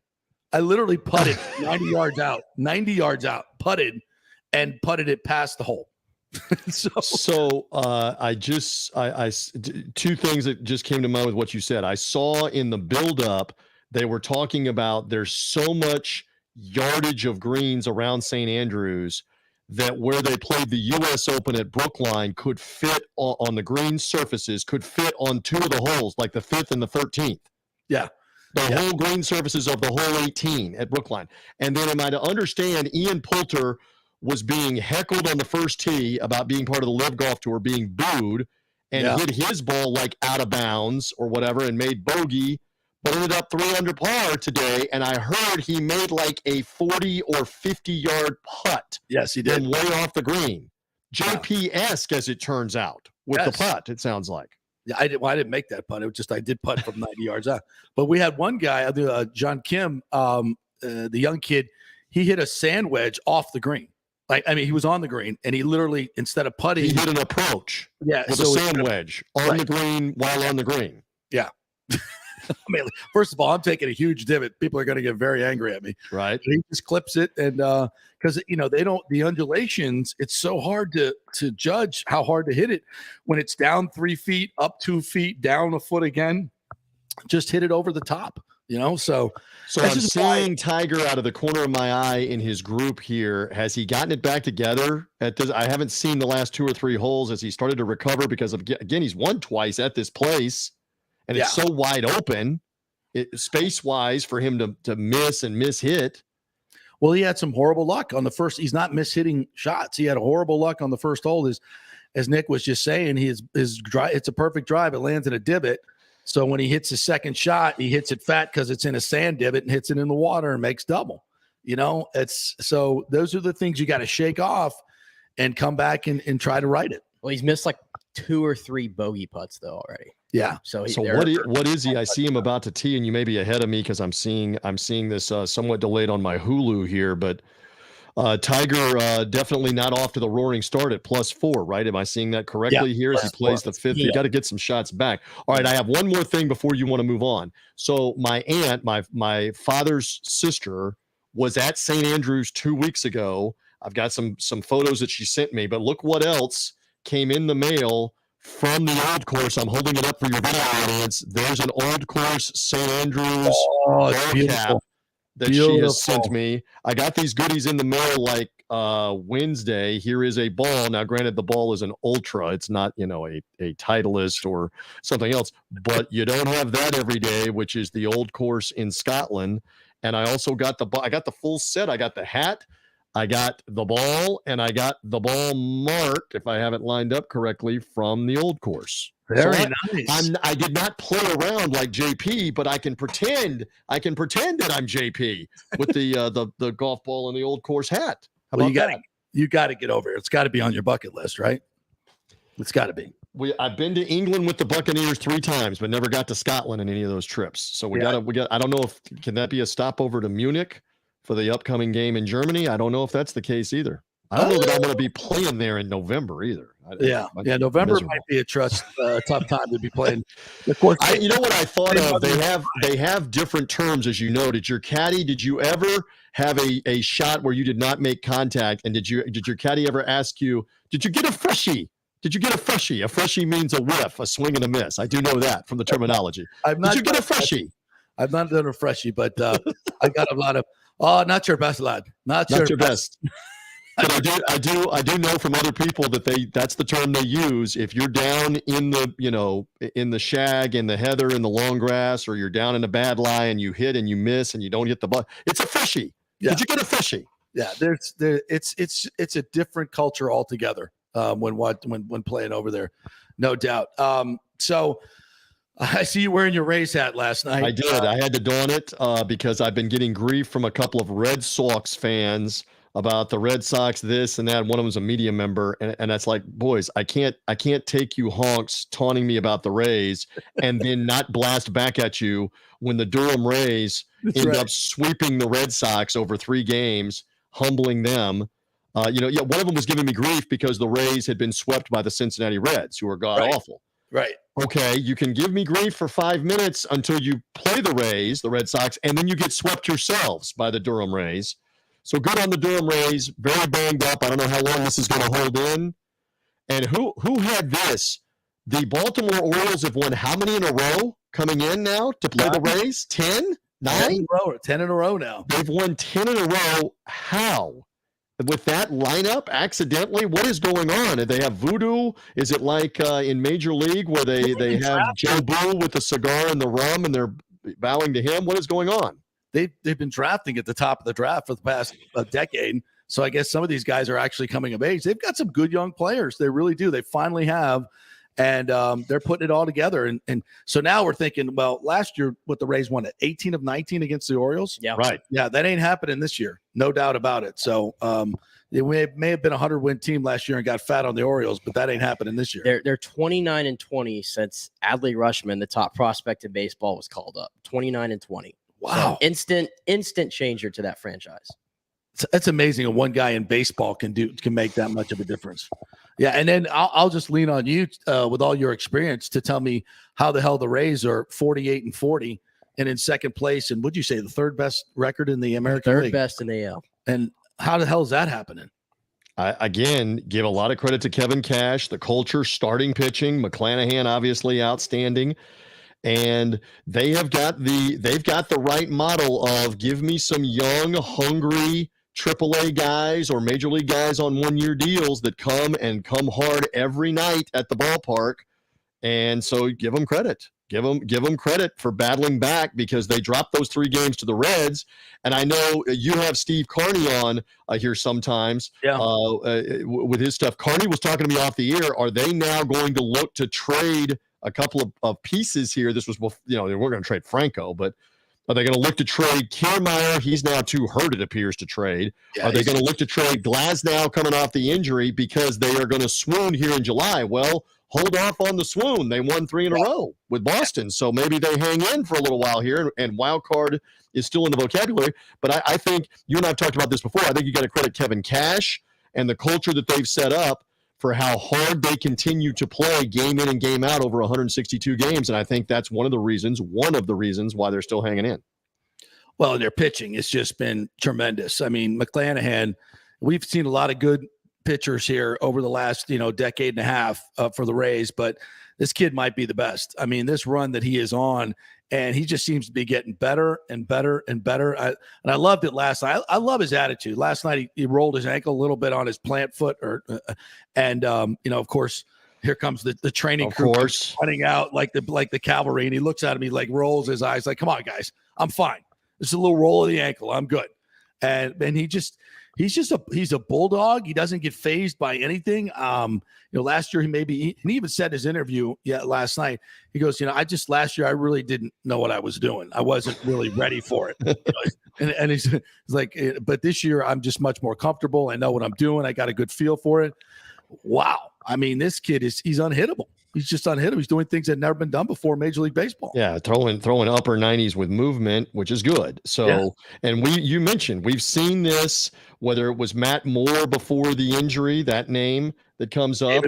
I literally putted 90 yards out, putted it past the hole. So I two things that just came to mind with what you said. I saw in the buildup, they were talking about there's so much yardage of greens around St. Andrews that where they played the U.S. Open at Brookline could fit on the green surfaces, could fit on 2 of the holes, like the 5th and the 13th. Yeah. The whole green surfaces of the hole 18 at Brookline. And then am I to understand Ian Poulter was being heckled on the first tee about being part of the Live Golf Tour, being booed, and hit his ball like out of bounds or whatever and made bogey, but ended up 3 under par today. And I heard he made like a 40 or 50-yard putt. Yes, he did. And way off the green. JP-esque, as it turns out, with the putt, it sounds like. Yeah, I didn't make that putt. It was just I did putt from 90 yards out. But we had one guy, John Kim, the young kid. He hit a sand wedge off the green. He was on the green, and he literally, instead of putting, He hit an approach with a sand wedge on the green while on the green. Yeah. First of all, I'm taking a huge divot. People are going to get very angry at me. Right. But he just clips it, and because the undulations, it's so hard to judge how hard to hit it when it's down 3 feet, up 2 feet, down a foot again. Just hit it over the top. So I'm seeing Tiger out of the corner of my eye in his group here. Has he gotten it back together at this? I haven't seen the last 2 or 3 holes as he started to recover because again, he's won twice at this place, and it's so wide open, space-wise, for him to miss and miss-hit. Well, he had some horrible luck on the first. He's not miss-hitting shots. He had horrible luck on the first hole. As Nick was just saying, his drive, it's a perfect drive. It lands in a divot. So when he hits his second shot, he hits it fat because it's in a sand divot and hits it in the water and makes double. So those are the things you got to shake off and come back and try to right it. Well, he's missed like 2 or 3 bogey putts though already. Yeah. So what is he? I see him about to tee, and you may be ahead of me because I'm seeing this somewhat delayed on my Hulu here, but Tiger definitely not off to the roaring start at +4, right? Am I seeing that correctly here as he plays the 5th? You got to get some shots back. All right, I have one more thing before you want to move on. So my aunt, my father's sister, was at St. Andrews 2 weeks ago. I've got some photos that she sent me, but look what else came in the mail from the old course. I'm holding it up for your video audience. There's an old course St. Andrews cap that she has sent me. I got these goodies in the mail like Wednesday. Here is a ball. Now, granted, the ball is an Ultra. It's not, a Titleist or something else, but you don't have that every day, which is the old course in Scotland. And I also got I got the full set. I got the hat, I got the ball, and I got the ball mark, if I have it lined up correctly, from the old course. Very nice. I did not play around like JP, but I can pretend that I'm JP with the golf ball and the old course hat. How about that? You got to get over it. It's got to be on your bucket list, right? It's got to be. I've been to England with the Buccaneers 3 times, but never got to Scotland in any of those trips. So we got. I don't know can that be a stopover to Munich for the upcoming game in Germany? I don't know if that's the case either. I don't know that I want to be playing there in November either. November might be a tough time to be playing. Of course, you know what I thought of? They have different terms, as you know. Did you ever have a shot where you did not make contact? And did your caddy ever ask you, did you get a freshie? Did you get a freshie? A freshie means a whiff, a swing and a miss. I do know that from the terminology. Did you get a freshie? I've not done a freshie, but I got a lot of, not your best, lad. Not your best. But I do know from other people that that's the term they use. If you're down in the shag, in the heather, in the long grass, or you're down in a bad lie and you hit and you miss and you don't hit the ball, it's a freshie. Yeah. Did you get a freshie? Yeah, it's a different culture altogether when playing over there, no doubt. So I see you wearing your Rays hat last night. I did. I had to don it because I've been getting grief from a couple of Red Sox fans about the Red Sox, this and that. One of them's a media member, and that's like, boys, I can't take you honks taunting me about the Rays and then not blast back at you when the Durham Rays end up sweeping the Red Sox over 3 games, humbling them. One of them was giving me grief because the Rays had been swept by the Cincinnati Reds, who are god awful. Right. Okay, you can give me grief for 5 minutes until you play the Rays, the Red Sox, and then you get swept yourselves by the Durham Rays. So good on the Durham Rays, very banged up. I don't know how long this is going to hold in. And who had this? The Baltimore Orioles have won how many in a row coming in now to play the Rays? 10? 9? 10 in a row now. They've won 10 in a row. How? With that lineup, accidentally? What is going on? Do they have voodoo? Is it like in Major League where they have Joe Boo with the cigar and the rum and they're bowing to him? What is going on? They've been drafting at the top of the draft for the past decade. So I guess some of these guys are actually coming of age. They've got some good young players. They really do. They finally have And they're putting it all together. And so now we're thinking, well, last year, what the Rays won at 18 of 19 against the Orioles. Yeah. Right. Yeah, that ain't happening this year. No doubt about it. So it may have been a 100-win team last year and got fat on the Orioles, but that ain't happening this year. They're 29-20 since Adley Rutschman, the top prospect in baseball, was called up. 29-20. Wow. So instant changer to that franchise. It's amazing. And one guy in baseball can make that much of a difference. Yeah. And then I'll just lean on you with all your experience to tell me how the hell the Rays are 48-40 and in second place. And would you say the third best record in the American Third League? best in the AL. And how the hell is that happening? I, again, give a lot of credit to Kevin Cash, the culture, starting pitching, McClanahan, obviously outstanding. And they've got the right model of give me some young, hungry AAA guys or major league guys on 1-year deals that come hard every night at the ballpark. And so give them credit. Give them credit for battling back because they dropped those 3 games to the Reds. And I know you have Steve Carney on here sometimes with his stuff. Carney was talking to me off the air. Are they now going to look to trade a couple of pieces here? This was, they weren't going to trade Franco, but are they going to look to trade Kiermaier? He's now too hurt, it appears, to trade. Yeah, are they going to look to trade Glasnow coming off the injury because they are going to swoon here in July? Well, hold off on the swoon. They won 3 in a row with Boston. So maybe they hang in for a little while here, and wild card is still in the vocabulary. But I think you and I have talked about this before. I think you got to credit Kevin Cash and the culture that they've set up for how hard they continue to play game in and game out over 162 games. And I think that's one of the reasons why they're still hanging in. Well, their pitching has just been tremendous. I mean, McClanahan, we've seen a lot of good pitchers here over the last, decade and a half for the Rays, but this kid might be the best. I mean, this run that he is on, and he just seems to be getting better and better and better. And I loved it last night. I love his attitude. Last night he rolled his ankle a little bit on his plant foot, of course, here comes the training crew running out like the cavalry, and he looks at him, he like rolls his eyes, like, "Come on, guys, I'm fine. This is a little roll of the ankle. I'm good." And he's a bulldog. He doesn't get fazed by anything. Last year he even said in his interview last night, he goes, last year I really didn't know what I was doing. I wasn't really ready for it. And he's like, but this year I'm just much more comfortable. I know what I'm doing. I got a good feel for it. Wow. I mean, this kid he's unhittable. He's just unhittable. He's doing things that never been done before in Major League Baseball. Yeah, throwing upper 90s with movement, which is good. So, and you mentioned we've seen this, whether it was Matt Moore before the injury, that name that comes up.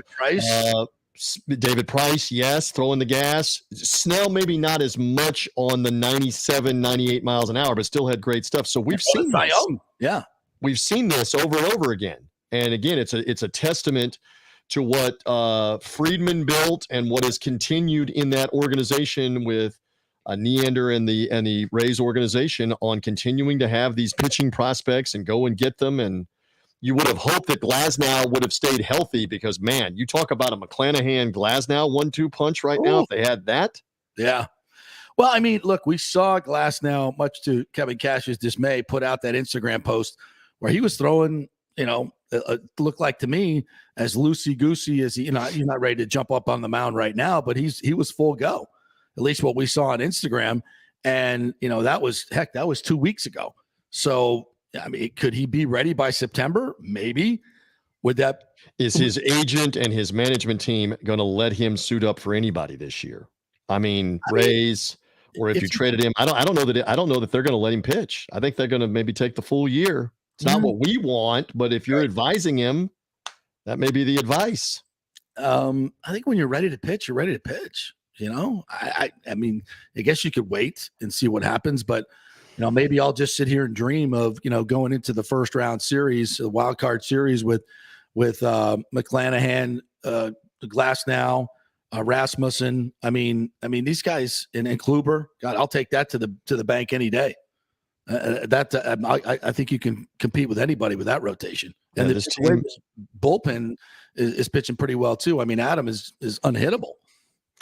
David Price, yes, throwing the gas. Snell, maybe not as much on the 97, 98 miles an hour, but still had great stuff. So we've seen this. Yeah, we've seen this over and over again. And again, it's a testament to what Friedman built and what has continued in that organization with Neander and the Rays organization on continuing to have these pitching prospects and go and get them. And you would have hoped that Glasnow would have stayed healthy because, man, you talk about a McClanahan Glasnow 1-2 punch right now. If they had that. Yeah. Well, I mean, look, we saw Glasnow, much to Kevin Cash's dismay, put out that Instagram post where he was throwing, looked like to me as loosey-goosey as he's not ready to jump up on the mound right now, but he was full go, at least what we saw on Instagram. And, that was 2 weeks ago. So, I mean, could he be ready by September? Maybe. Is his agent and his management team going to let him suit up for anybody this year? I mean, Rays, or if you traded him, I don't know that they're going to let him pitch. I think they're going to maybe take the full year. It's not what we want, but if you're advising him, that may be the advice. I think when you're ready to pitch, you're ready to pitch. I mean, I guess you could wait and see what happens, but maybe I'll just sit here and dream of going into the first round series, the wild card series with McClanahan, Glasnow, Rasmussen. I mean these guys and Kluber. God, I'll take that to the bank any day. I think you can compete with anybody with that rotation. And this bullpen is pitching pretty well too. I mean, Adam is unhittable.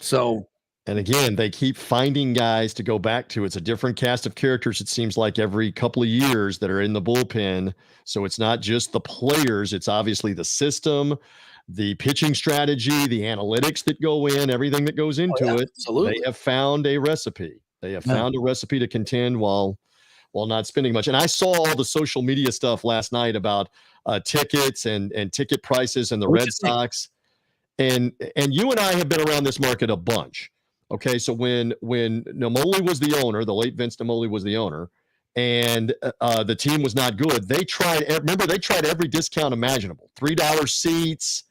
So, and again, they keep finding guys to go back to. It's a different cast of characters, it seems like, every couple of years that are in the bullpen. So it's not just the players. It's obviously the system. the pitching strategy, the analytics that go in, everything that goes into it. Absolutely. They have found a recipe. They have found a recipe to contend while not spending much. And I saw all the social media stuff last night about tickets and ticket prices and the Red Sox. And you and I have been around this market a bunch. Okay, so when Nomoli was the owner, the late Vince Nomoli was the owner, and the team was not good, they tried every discount imaginable. $3 seats,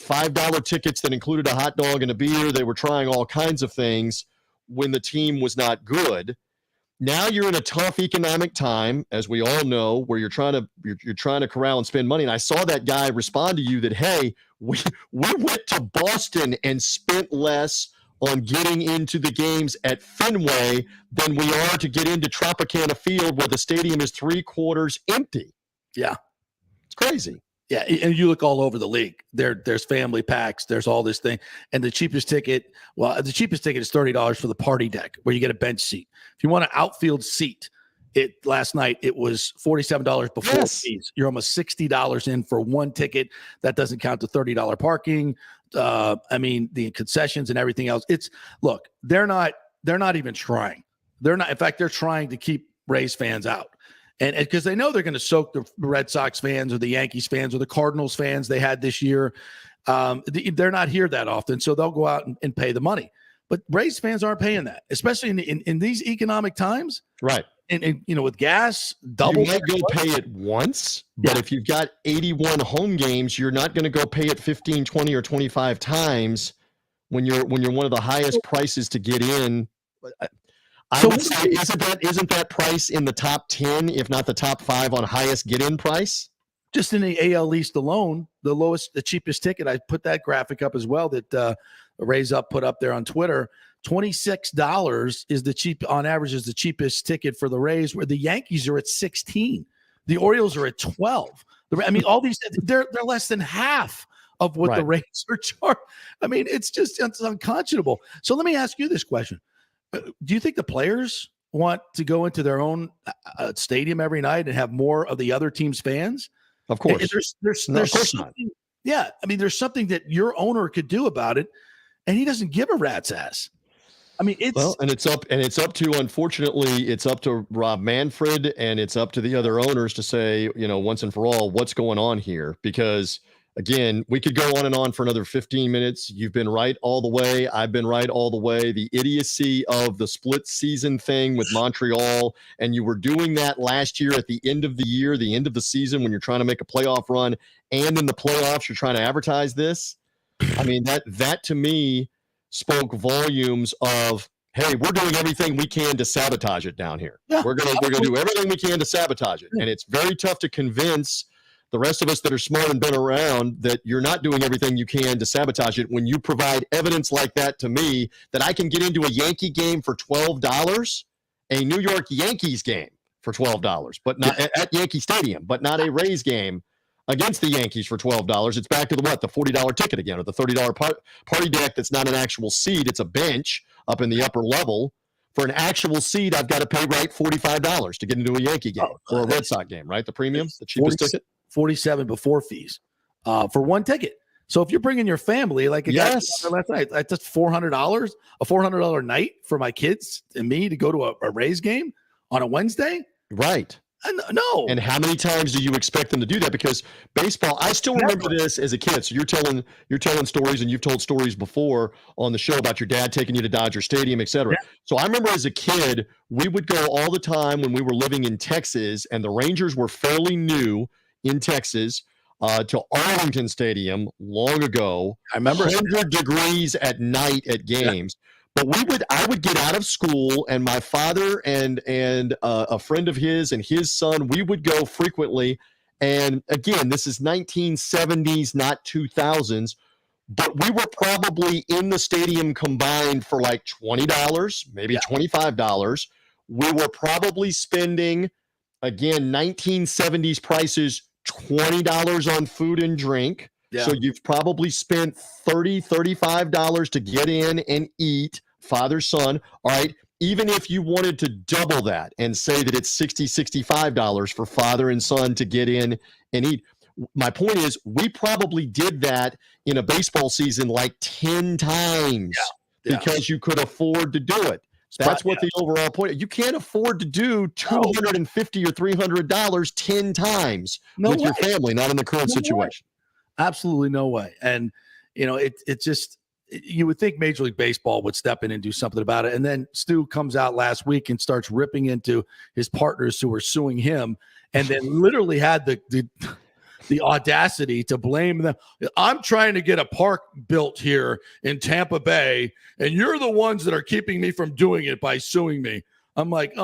$5 tickets that included a hot dog and a beer. They were trying all kinds of things when the team was not good. Now you're in a tough economic time, as we all know, where you're trying to corral and spend money. And I saw that guy respond to you that, hey, we went to Boston and spent less on getting into the games at Fenway than we are to get into Tropicana Field, where the stadium is 3/4 empty. Yeah. It's crazy. Yeah, and you look all over the league. There's family packs. There's all this thing, and the cheapest ticket is $30 for the party deck, where you get a bench seat. If you want an outfield seat, last night it was $47 before fees. You're almost $60 in for one ticket. That doesn't count the $30 parking. The concessions and everything else. They're not even trying. In fact, they're trying to keep Rays fans out. And because they know they're going to soak the Red Sox fans or the Yankees fans or the Cardinals fans they had this year. They're not here that often, so they'll go out and pay the money. But Rays fans aren't paying that, especially in these economic times. Right. And with gas, double. You might go pay it once, but if you've got 81 home games, you're not going to go pay it 15, 20, or 25 times when you're one of the highest prices to get in. I would say, isn't that price in the top 10, if not the top 5 on highest get-in price? Just in the AL East alone, the cheapest ticket, I put that graphic up as well that Raise Up put up there on Twitter. $26 is the cheapest ticket for the Rays, where the Yankees are at 16. The Orioles are at 12. All these, they're less than half of what the Rays are charged. It's unconscionable. So let me ask you this question. Do you think the players want to go into their own stadium every night and have more of the other team's fans? Of course. There's of course something, not. Yeah. There's something that your owner could do about it, and he doesn't give a rat's ass. It's up to, unfortunately, it's up to Rob Manfred, and it's up to the other owners to say, once and for all, what's going on here. Because again, we could go on and on for another 15 minutes. You've been right all the way. I've been right all the way. The idiocy of the split season thing with Montreal, and you were doing that last year at the end of the year, the end of the season, when you're trying to make a playoff run, and in the playoffs you're trying to advertise this. That to me spoke volumes of, hey, we're doing everything we can to sabotage it down here. Yeah, we're gonna do everything we can to sabotage it. And it's very tough to convince the rest of us that are smart and been around that you're not doing everything you can to sabotage it when you provide evidence like that to me, that I can get into a Yankee game for $12, a New York Yankees game for $12, but not at Yankee Stadium, but not a Rays game against the Yankees for $12. It's back to the $40 ticket again, or the $30 party deck. That's not an actual seat. It's a bench up in the upper level. For an actual seat, I've got to pay $45 to get into a Yankee game or a Red Sox game, right? The premium, the cheapest ticket. $47 before fees for one ticket. So if you're bringing your family, like a guy last night, that's $400, a $400 night for my kids and me to go to a Rays game on a Wednesday. Right. No. And how many times do you expect them to do that? Because baseball, I still remember this as a kid. So you're telling stories, and you've told stories before on the show about your dad taking you to Dodger Stadium, et cetera. Yeah. So I remember as a kid, we would go all the time when we were living in Texas, and the Rangers were fairly new in Texas, to Arlington Stadium long ago. I remember 100 degrees at night at games. Yeah. But I would get out of school, and my father and a friend of his and his son, we would go frequently. And again, this is 1970s, not 2000s, but we were probably in the stadium combined for like $20, maybe $25. We were probably spending, again, 1970s prices, $20 on food and drink. Yeah. So you've probably spent $30, $35 to get in and eat, father, son. All right. Even if you wanted to double that and say that it's $60, $65 for father and son to get in and eat, My point is, we probably did that in a baseball season like 10 times because you could afford to do it. That's what the overall point. You can't afford to do $250 or $300 10 times with your family, not in the current situation. Absolutely no way. And, it just, you would think Major League Baseball would step in and do something about it. And then Stu comes out last week and starts ripping into his partners who were suing him, and then literally had the audacity to blame them. I'm trying to get a park built here in Tampa Bay, and you're the ones that are keeping me from doing it by suing me. I'm like,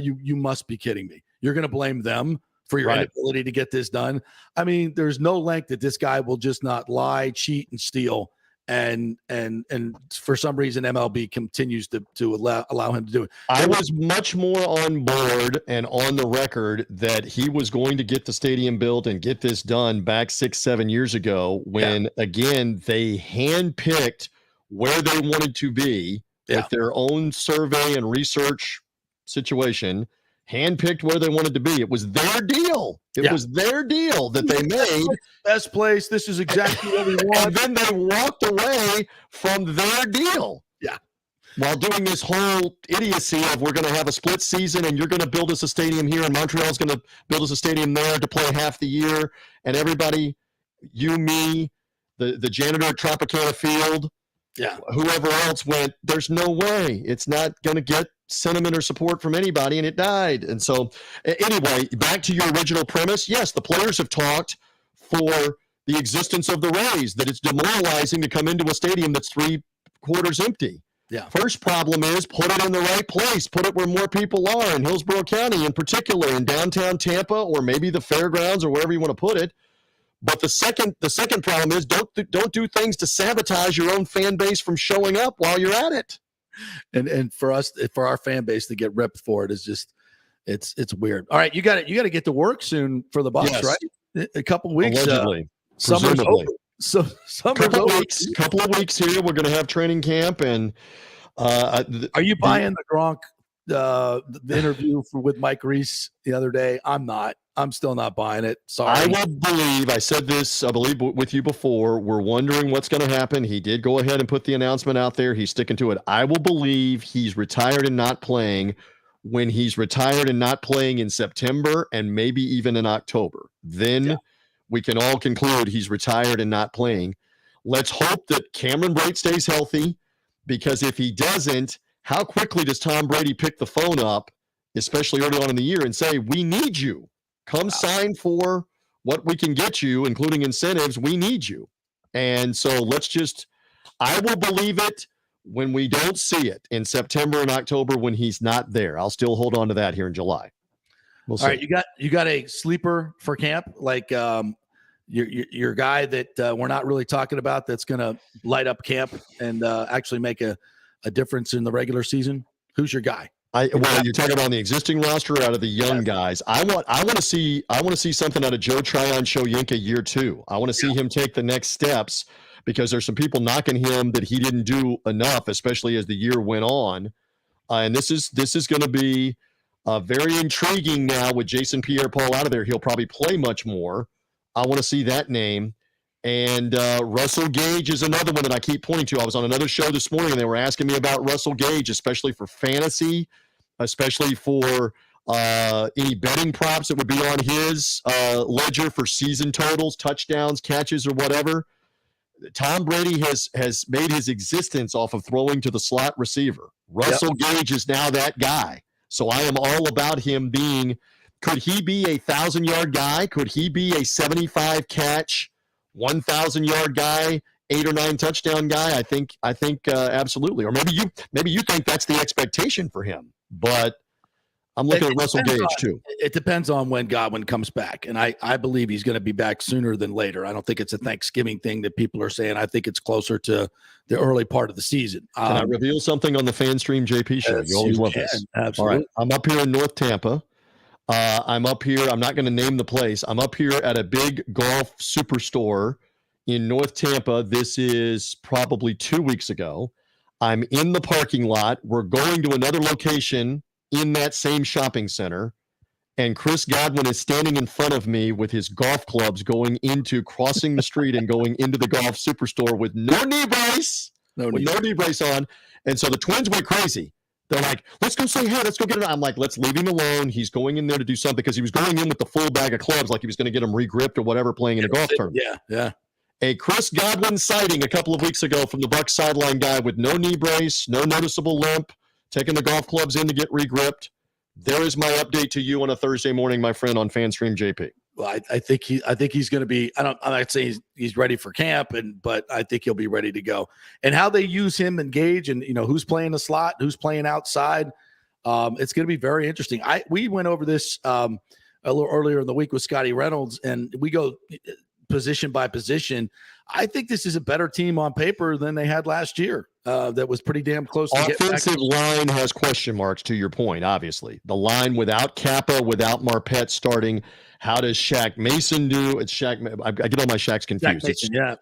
you must be kidding me. You're going to blame them for your inability to get this done. I mean, there's no length that this guy will just not lie, cheat, and steal. And for some reason, MLB continues to allow him to do it. I was much more on board and on the record that he was going to get the stadium built and get this done back 6-7 years ago when, again, they handpicked where they wanted to be with their own survey and research situation, handpicked where they wanted to be. It was their deal. It was their deal that they made. Best place. This is exactly what we want. And then they walked away from their deal. Yeah. While doing this whole idiocy of we're going to have a split season and you're going to build us a stadium here and Montreal's going to build us a stadium there to play half the year. And everybody, you, me, the janitor at Tropicana Field, whoever else went, there's no way. It's not going to get sentiment or support from anybody, and it died. And so anyway, back to your original premise. Yes, the players have talked for the existence of the Rays, that it's demoralizing to come into a stadium that's 3/4 empty. Yeah. First problem is put it in the right place, put it where more people are in Hillsborough County in particular, in downtown Tampa, or maybe the fairgrounds or wherever you want to put it. But the second problem is don't do things to sabotage your own fan base from showing up while you're at it. And for our fan base to get ripped for it is just it's weird. All right, you got to get to work soon for the Bucs, right? A couple weeks. Allegedly. Summer's over. So summer's over. Couple of weeks here. We're going to have training camp, and are you buying the Gronk the interview with Mike Reese the other day? I'm not. I'm still not buying it. Sorry. I said this, I believe, with you before. We're wondering what's going to happen. He did go ahead and put the announcement out there. He's sticking to it. I will believe he's retired and not playing when he's retired and not playing in September and maybe even in October. Then we can all conclude he's retired and not playing. Let's hope that Cameron Brate stays healthy, because if he doesn't, how quickly does Tom Brady pick the phone up, especially early on in the year, and say, we need you. Come sign for what we can get you, including incentives. We need you. And so I will believe it when we don't see it in September and October when he's not there. I'll still hold on to that here in July. We'll see. All right, you got a sleeper for camp, like your guy that we're not really talking about that's going to light up camp and actually make a difference in the regular season? Who's your guy? You're talking about the existing roster or out of the young guys. I want to see something out of Joe Tryon Shoyinka year 2. I want to see him take the next steps, because there's some people knocking him that he didn't do enough, especially as the year went on. And this is going to be very intriguing now with Jason Pierre-Paul out of there. He'll probably play much more. I want to see that name. And Russell Gage is another one that I keep pointing to. I was on another show this morning, and they were asking me about Russell Gage, especially for fantasy, especially for any betting props that would be on his ledger for season totals, touchdowns, catches, or whatever. Tom Brady has made his existence off of throwing to the slot receiver. Russell Gage is now that guy. So I am all about him being – could he be a 1,000-yard guy? Could he be a 75-catch, 1,000-yard guy, 8 or 9 touchdown guy? I think absolutely. Or maybe you think that's the expectation for him. But I'm looking at Russell Gage too. It depends on when Godwin comes back, and I believe he's going to be back sooner than later. I don't think it's a Thanksgiving thing that people are saying. I think it's closer to the early part of the season. Can I reveal something on the FanStream JP show? You always love this. Absolutely. All right. I'm up here in North Tampa. I'm up here. I'm not going to name the place. I'm up here at a big golf superstore in North Tampa. This is probably 2 weeks ago. I'm in the parking lot. We're going to another location in that same shopping center. and Chris Godwin is standing in front of me with his golf clubs crossing the street and going into the golf superstore with no knee brace, no knee brace on. And so the Twins went crazy. They're like, let's go say hey, let's go get it. I'm like, let's leave him alone. He's going in there to do something because he was going in with the full bag of clubs like he was going to get them regripped or whatever playing in a golf tournament. Yeah. A Chris Godwin sighting a couple of weeks ago from the Bucs sideline guy with no knee brace, no noticeable limp, taking the golf clubs in to get regripped. There is my update to you on a Thursday morning, my friend, on FanStream JP. Well, I think he's going to be. I'm not saying he's ready for camp, but I think he'll be ready to go. And how they use him and Gage, and who's playing the slot, who's playing outside, it's going to be very interesting. We went over this a little earlier in the week with Scotty Reynolds, and we go position by position. I think this is a better team on paper than they had last year. That was pretty damn close. Offensive line has question marks, to your point, obviously. The line without Kappa, without Marpet starting. How does Shaq Mason do? It's Shaq. I get all my Shaqs confused.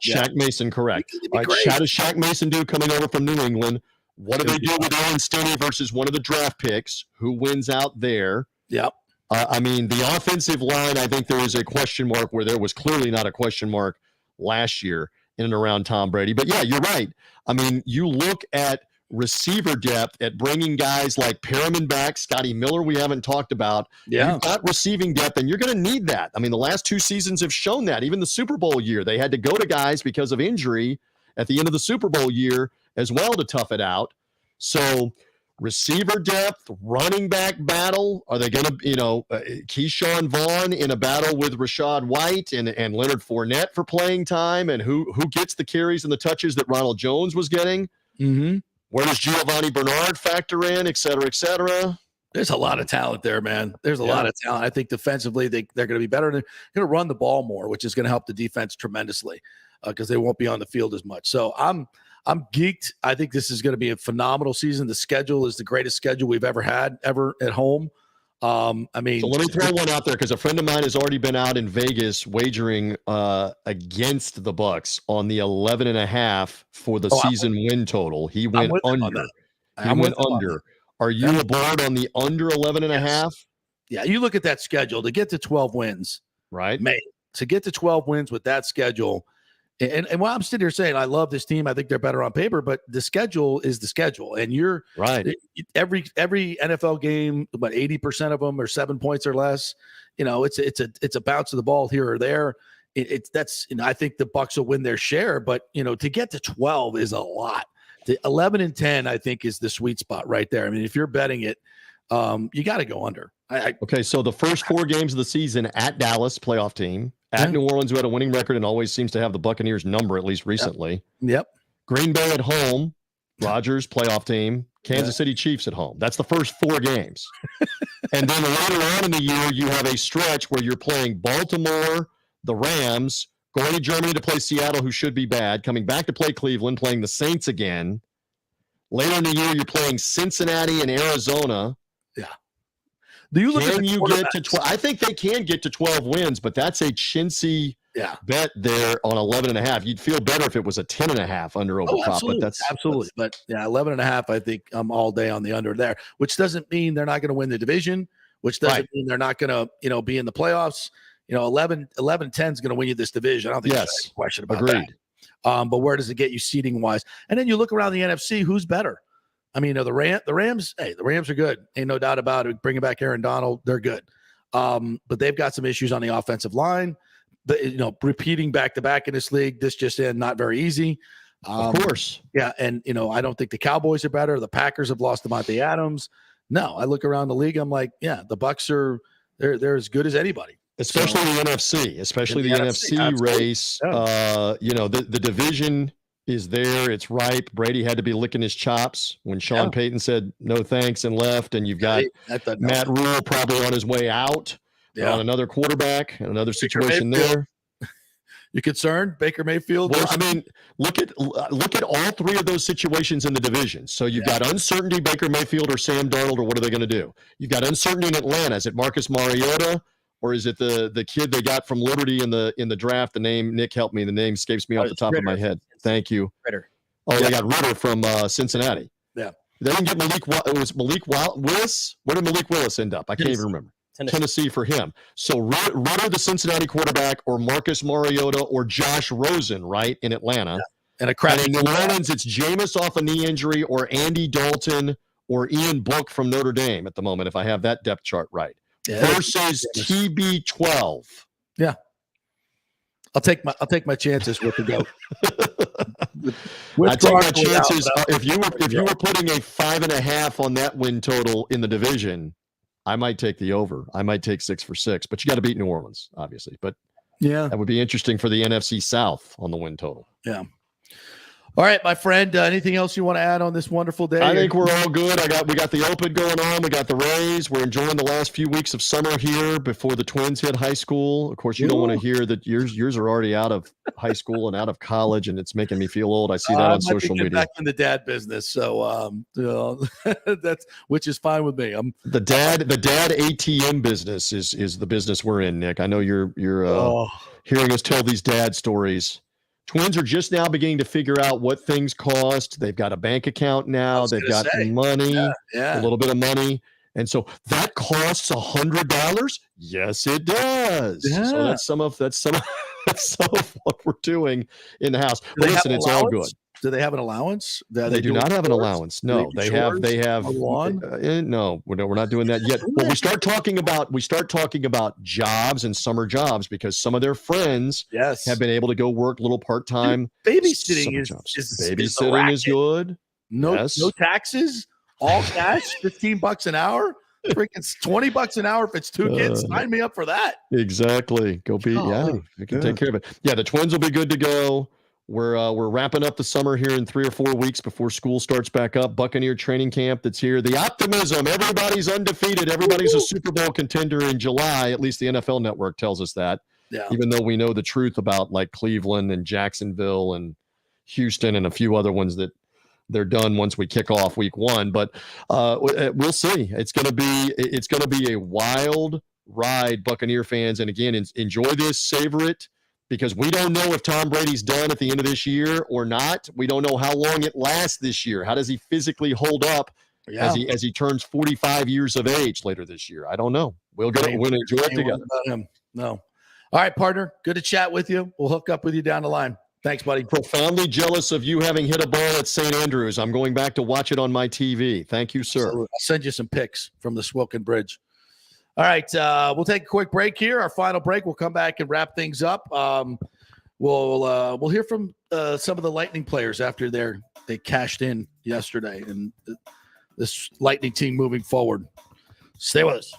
Shaq Mason, correct. All right, how does Shaq Mason do coming over from New England? What do they do with Owen Stinney versus one of the draft picks? Who wins out there? Yep. I mean, the offensive line, I think there is a question mark where there was clearly not a question mark last year in and around Tom Brady. But yeah, you're right. I mean, you look at receiver depth, at bringing guys like Perriman back, Scotty Miller we haven't talked about. Yeah. You've got receiving depth, and you're going to need that. I mean, the last 2 seasons have shown that. Even the Super Bowl year, they had to go to guys because of injury at the end of the Super Bowl year as well to tough it out. So receiver depth, running back battle. Are they going to, Keyshawn Vaughn in a battle with Rashad White and Leonard Fournette for playing time, and who gets the carries and the touches that Ronald Jones was getting? Mm-hmm. Where does Giovanni Bernard factor in, et cetera, et cetera? There's a lot of talent there, man. There's a lot of talent. I think defensively they're going to be better. They're going to run the ball more, which is going to help the defense tremendously because they won't be on the field as much. So I'm geeked. I think this is going to be a phenomenal season. The schedule is the greatest schedule we've ever had at home. I mean, so let me throw one out there because a friend of mine has already been out in Vegas wagering against the Bucs on the 11.5 for the season win total. He went under. He went under. Are you aboard on the under 11.5? Yeah, you look at that schedule to get to 12 wins, right? To get to 12 wins with that schedule. And while I'm sitting here saying I love this team, I think they're better on paper, but the schedule is the schedule. And you're right. Every NFL game, about 80% of them are 7 points or less. It's a bounce of the ball here or there. I think the Bucs will win their share, but to get to 12 is a lot. The 11 and 10, I think, is the sweet spot right there. I mean, if you're betting it, you got to go under. Okay, so the first 4 games of the season at Dallas, playoff team. At New Orleans, who had a winning record and always seems to have the Buccaneers number, at least recently. Yep. Green Bay at home, Rodgers, playoff team, Kansas City Chiefs at home. That's the first 4 games. And then later on in the year, you have a stretch where you're playing Baltimore, the Rams, going to Germany to play Seattle, who should be bad, coming back to play Cleveland, playing the Saints again. Later in the year, you're playing Cincinnati and Arizona. Yeah. Do you look can you get to 12? I think they can get to 12 wins, but that's a chintzy bet there on 11.5. You'd feel better if it was a 10.5 under over top. Absolutely. But that's absolutely. But 11.5, I think I'm all day on the under there, which doesn't mean they're not going to win the division, which doesn't mean they're not going to, be in the playoffs. 11-10 is going to win you this division. I don't think there's any question about that. But where does it get you seating wise? And then you look around the NFC, who's better? I mean, the Rams, the Rams are good. Ain't no doubt about it. Bringing back Aaron Donald, they're good. But they've got some issues on the offensive line. But, repeating back-to-back in this league, this just not very easy. Of course. Yeah, and, I don't think the Cowboys are better. The Packers have lost Devontae Adams. No, I look around the league, I'm like, the Bucs they're as good as anybody. Especially the NFC, the NFC race. The division is there. It's ripe. Brady had to be licking his chops when Sean Payton said no thanks and left. And you've got Matt Rule probably on his way out on another quarterback and another situation there. You concerned, Baker Mayfield? Well, I mean, look at all 3 of those situations in the division. So you've got uncertainty, Baker Mayfield or Sam Darnold, or what are they going to do? You've got uncertainty in Atlanta. Is it Marcus Mariota? Or is it the kid they got from Liberty in the draft? The name, Nick, help me. The name escapes me off the top of my head. Thank you. Ritter. Oh, they got Ritter from Cincinnati. Yeah. They didn't get Malik. It was Malik Willis. Where did Malik Willis end up? I can't even remember. Tennessee for him. So Ritter, the Cincinnati quarterback, or Marcus Mariota, or Josh Rosen, right, in Atlanta. Yeah. And a crappy in New Orleans, it's Jameis off a knee injury, or Andy Dalton, or Ian Book from Notre Dame at the moment, if I have that depth chart right. Yeah, versus TB12. Yeah. I'll take my chances with the GOAT. I take my chances. If you were putting a 5.5 on that win total in the division, I might take the over. I might take 6 for 6, but you got to beat New Orleans, obviously. But yeah, that would be interesting for the NFC South on the win total. Yeah. All right, my friend. Anything else you want to add on this wonderful day? I think we're all good. We got the Open going on. We got the Rays. We're enjoying the last few weeks of summer here before the Twins hit high school. Of course, you don't want to hear that yours are already out of high school and out of college, and it's making me feel old. I see that on social media. Back in the dad business, so that's which is fine with me. The dad ATM business is the business we're in, Nick. I know you're hearing us tell these dad stories. Twins are just now beginning to figure out what things cost. They've got a bank account now. They've got money, a little bit of money. And so that costs $100. Yes, it does. Yeah. So that's some of what we're doing in the house. But listen, it's all good. Do they have an allowance? They do not have an allowance. No, they have. No, we're not doing that yet. Well, we start talking about jobs and summer jobs because some of their friends have been able to go work a little part time. Babysitting is good. No taxes, all cash, $15 an hour. Freaking $20 an hour if it's 2 kids. Sign me up for that. Exactly. Go be you can take care of it. Yeah, the Twins will be good to go. We're wrapping up the summer here in 3 or 4 weeks before school starts back up. Buccaneer training camp that's here. The optimism. Everybody's undefeated. Everybody's a Super Bowl contender in July. At least the NFL Network tells us that. Yeah. Even though we know the truth about like Cleveland and Jacksonville and Houston and a few other ones that they're done once we kick off week 1. But we'll see. It's gonna be a wild ride, Buccaneer fans. And again, enjoy this, savor it. Because we don't know if Tom Brady's done at the end of this year or not. We don't know how long it lasts this year. How does he physically hold up as he turns 45 years of age later this year? I don't know. We'll enjoy it together. No. All right, partner. Good to chat with you. We'll hook up with you down the line. Thanks, buddy. Profoundly jealous of you having hit a ball at St. Andrews. I'm going back to watch it on my TV. Thank you, sir. I'll send you some pics from the Swilken Bridge. All right, we'll take a quick break here. Our final break. We'll come back and wrap things up. We'll hear from some of the Lightning players after they cashed in yesterday, and this Lightning team moving forward. Stay with us.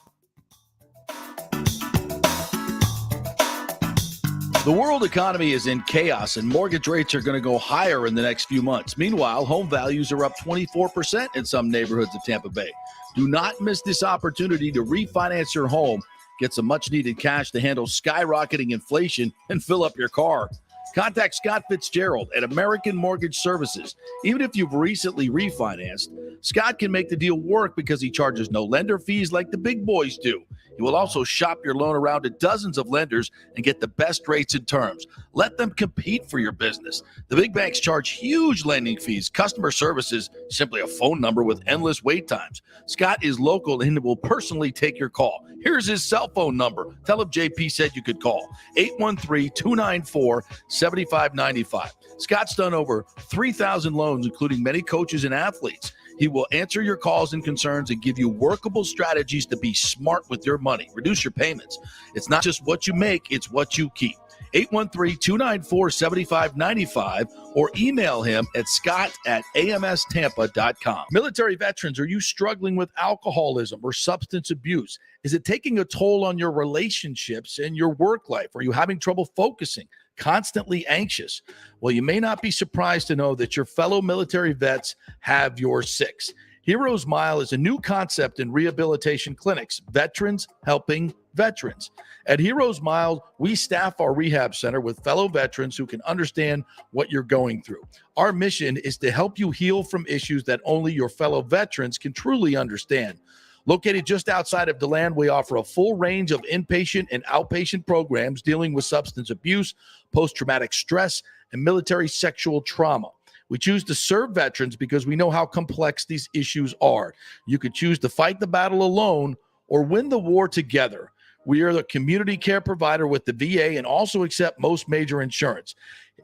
The world economy is in chaos, and mortgage rates are going to go higher in the next few months. Meanwhile, home values are up 24% in some neighborhoods of Tampa Bay. Do not miss this opportunity to refinance your home, get some much-needed cash to handle skyrocketing inflation, and fill up your car. Contact Scott Fitzgerald at American Mortgage Services. Even if you've recently refinanced, Scott can make the deal work because he charges no lender fees like the big boys do. He will also shop your loan around to dozens of lenders and get the best rates and terms. Let them compete for your business. The big banks charge huge lending fees. Customer service is simply a phone number with endless wait times. Scott is local and will personally take your call. Here's his cell phone number. Tell him JP said you could call. 813-294-7595. Scott's done over 3,000 loans, including many coaches and athletes. He will answer your calls and concerns and give you workable strategies to be smart with your money. Reduce your payments. It's not just what you make, it's what you keep. 813-294-7595 or email him at scott@amstampa.com. Military veterans, are you struggling with alcoholism or substance abuse? Is it taking a toll on your relationships and your work life? Are you having trouble focusing? Constantly anxious? Well, you may not be surprised to know that your fellow military vets have your six. Heroes Mile is a new concept in rehabilitation clinics, veterans helping veterans. At Heroes Mile, we staff our rehab center with fellow veterans who can understand what you're going through. Our mission is to help you heal from issues that only your fellow veterans can truly understand. Located just outside of DeLand, we offer a full range of inpatient and outpatient programs dealing with substance abuse, post-traumatic stress, and military sexual trauma. We choose to serve veterans because we know how complex these issues are. You could choose to fight the battle alone, or win the war together. We are the community care provider with the VA and also accept most major insurance.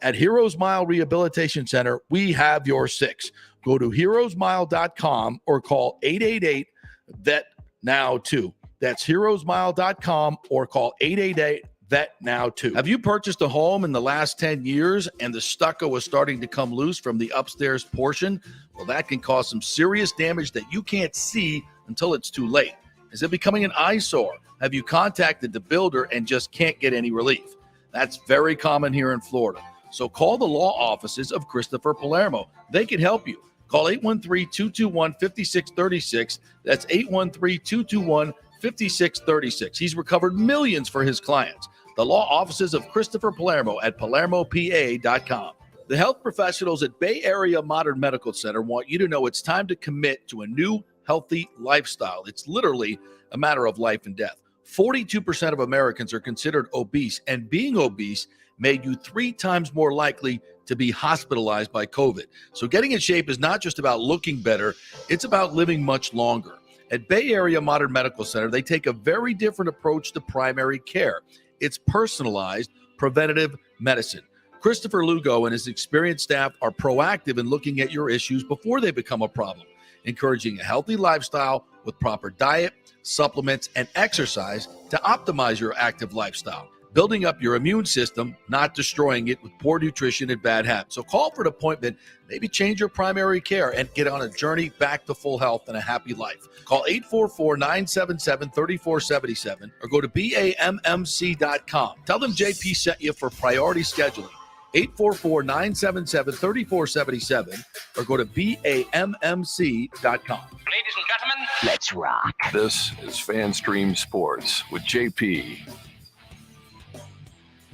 At Heroes Mile Rehabilitation Center, we have your six. Go to heroesmile.com or call 888-VET-NOW-2. That's heroesmile.com or call 888-VET-NOW-2. Have you purchased a home in the last 10 years and the stucco is starting to come loose from the upstairs portion? Well, that can cause some serious damage that you can't see until it's too late. Is it becoming an eyesore? Have you contacted the builder and just can't get any relief? That's very common here in Florida. So call the law offices of Christopher Palermo. They can help you. Call 813-221-5636. That's 813-221-5636. He's recovered millions for his clients. The law offices of Christopher Palermo at palermopa.com. The health professionals at Bay Area Modern Medical Center want you to know it's time to commit to a new healthy lifestyle. It's literally a matter of life and death. 42% of Americans are considered obese, and being obese made you 3 times more likely to be hospitalized by COVID. So getting in shape is not just about looking better, it's about living much longer. At Bay Area Modern Medical Center, they take a very different approach to primary care. It's personalized, preventative medicine. Christopher Lugo and his experienced staff are proactive in looking at your issues before they become a problem, encouraging a healthy lifestyle with proper diet, supplements, and exercise to optimize your active lifestyle. Building up your immune system, not destroying it with poor nutrition and bad habits. So call for an appointment, maybe change your primary care, and get on a journey back to full health and a happy life. Call 844-977-3477 or go to BAMMC.com. Tell them JP sent you for priority scheduling. 844-977-3477 or go to BAMMC.com. Ladies and gentlemen, let's rock. This is FanStream Sports with JP.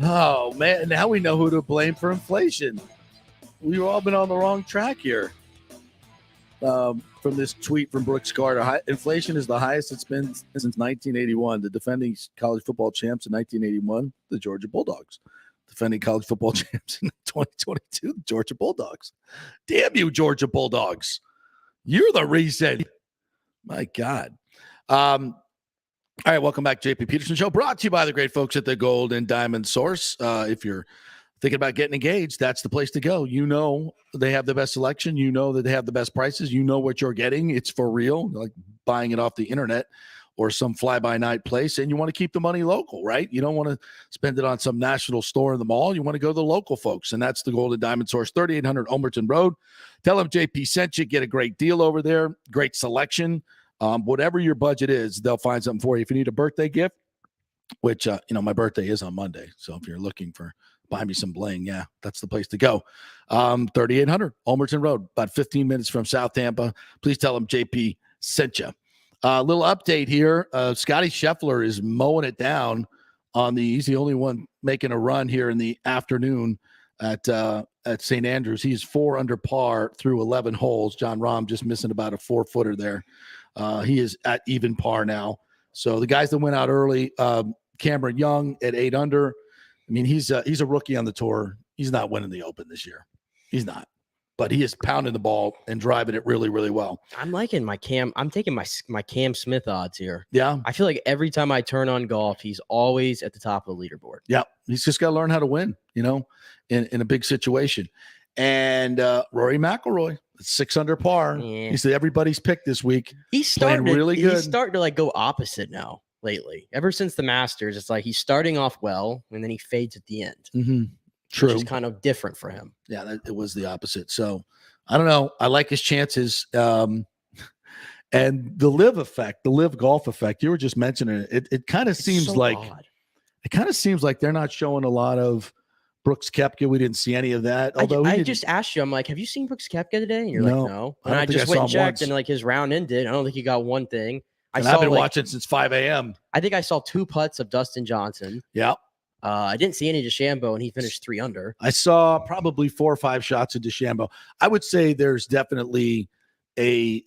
Oh, man. Now we know who to blame for inflation. We've all been on the wrong track here. From this tweet from Brooks Carter, inflation is the highest it's been since 1981. The defending college football champs in 1981, the Georgia Bulldogs. Defending college football champs in 2022, the Georgia Bulldogs. Damn you, Georgia Bulldogs. You're the reason. My God. All right, welcome back, JP Peterson Show, brought to you by the great folks at the Gold and Diamond Source. If you're thinking about getting engaged, that's the place to go. You know they have the best selection. You know that they have the best prices. You know what you're getting. It's for real, like buying it off the internet or some fly-by-night place, and you want to keep the money local, right? You don't want to spend it on some national store in the mall. You want to go to the local folks, and that's the Gold and Diamond Source, 3800 Omerton Road. Tell them JP sent you. Get a great deal over there, great selection. Whatever your budget is, they'll find something for you. If you need a birthday gift, which, my birthday is on Monday. So if you're looking for buy me some bling, yeah, that's the place to go. 3800 Ulmerton Road, about 15 minutes from South Tampa. Please tell them JP sent you. A little update here. Scotty Scheffler is mowing it down he's the only one making a run here in the afternoon at St. Andrews. He's 4 under par through 11 holes. John Rahm just missing about a 4-footer there. He is at even par now. So the guys that went out early, Cameron Young at 8 under. I mean, he's a rookie on the tour. He's not winning the Open this year. He's not. But he is pounding the ball and driving it really, really well. I'm liking my Cam. I'm taking my Cam Smith odds here. Yeah. I feel like every time I turn on golf, he's always at the top of the leaderboard. Yeah. He's just got to learn how to win, in a big situation. And Rory McIlroy, 6 under par. Yeah. He's everybody's pick this week. He's starting really good. He's starting to go opposite now lately. Ever since the Masters, it's like he's starting off well and then he fades at the end. Mm-hmm. True. Which is kind of different for him. Yeah, it was the opposite. So I don't know. I like his chances. And the live golf effect, you were just mentioning it. It kind of seems so like odd. It kind of seems like they're not showing a lot of Brooks Koepka. We didn't see any of that. Although I just asked you, I'm like, have you seen Brooks Koepka today? And you're No, like, no. I And don't I think just I went saw and him checked, once. and like his round ended. I don't think he got one thing. I've been watching since 5 a.m. I think I saw 2 putts of Dustin Johnson. Yeah. I didn't see any DeChambeau, and he finished 3 under. I saw probably 4 or 5 shots of DeChambeau. I would say there's definitely a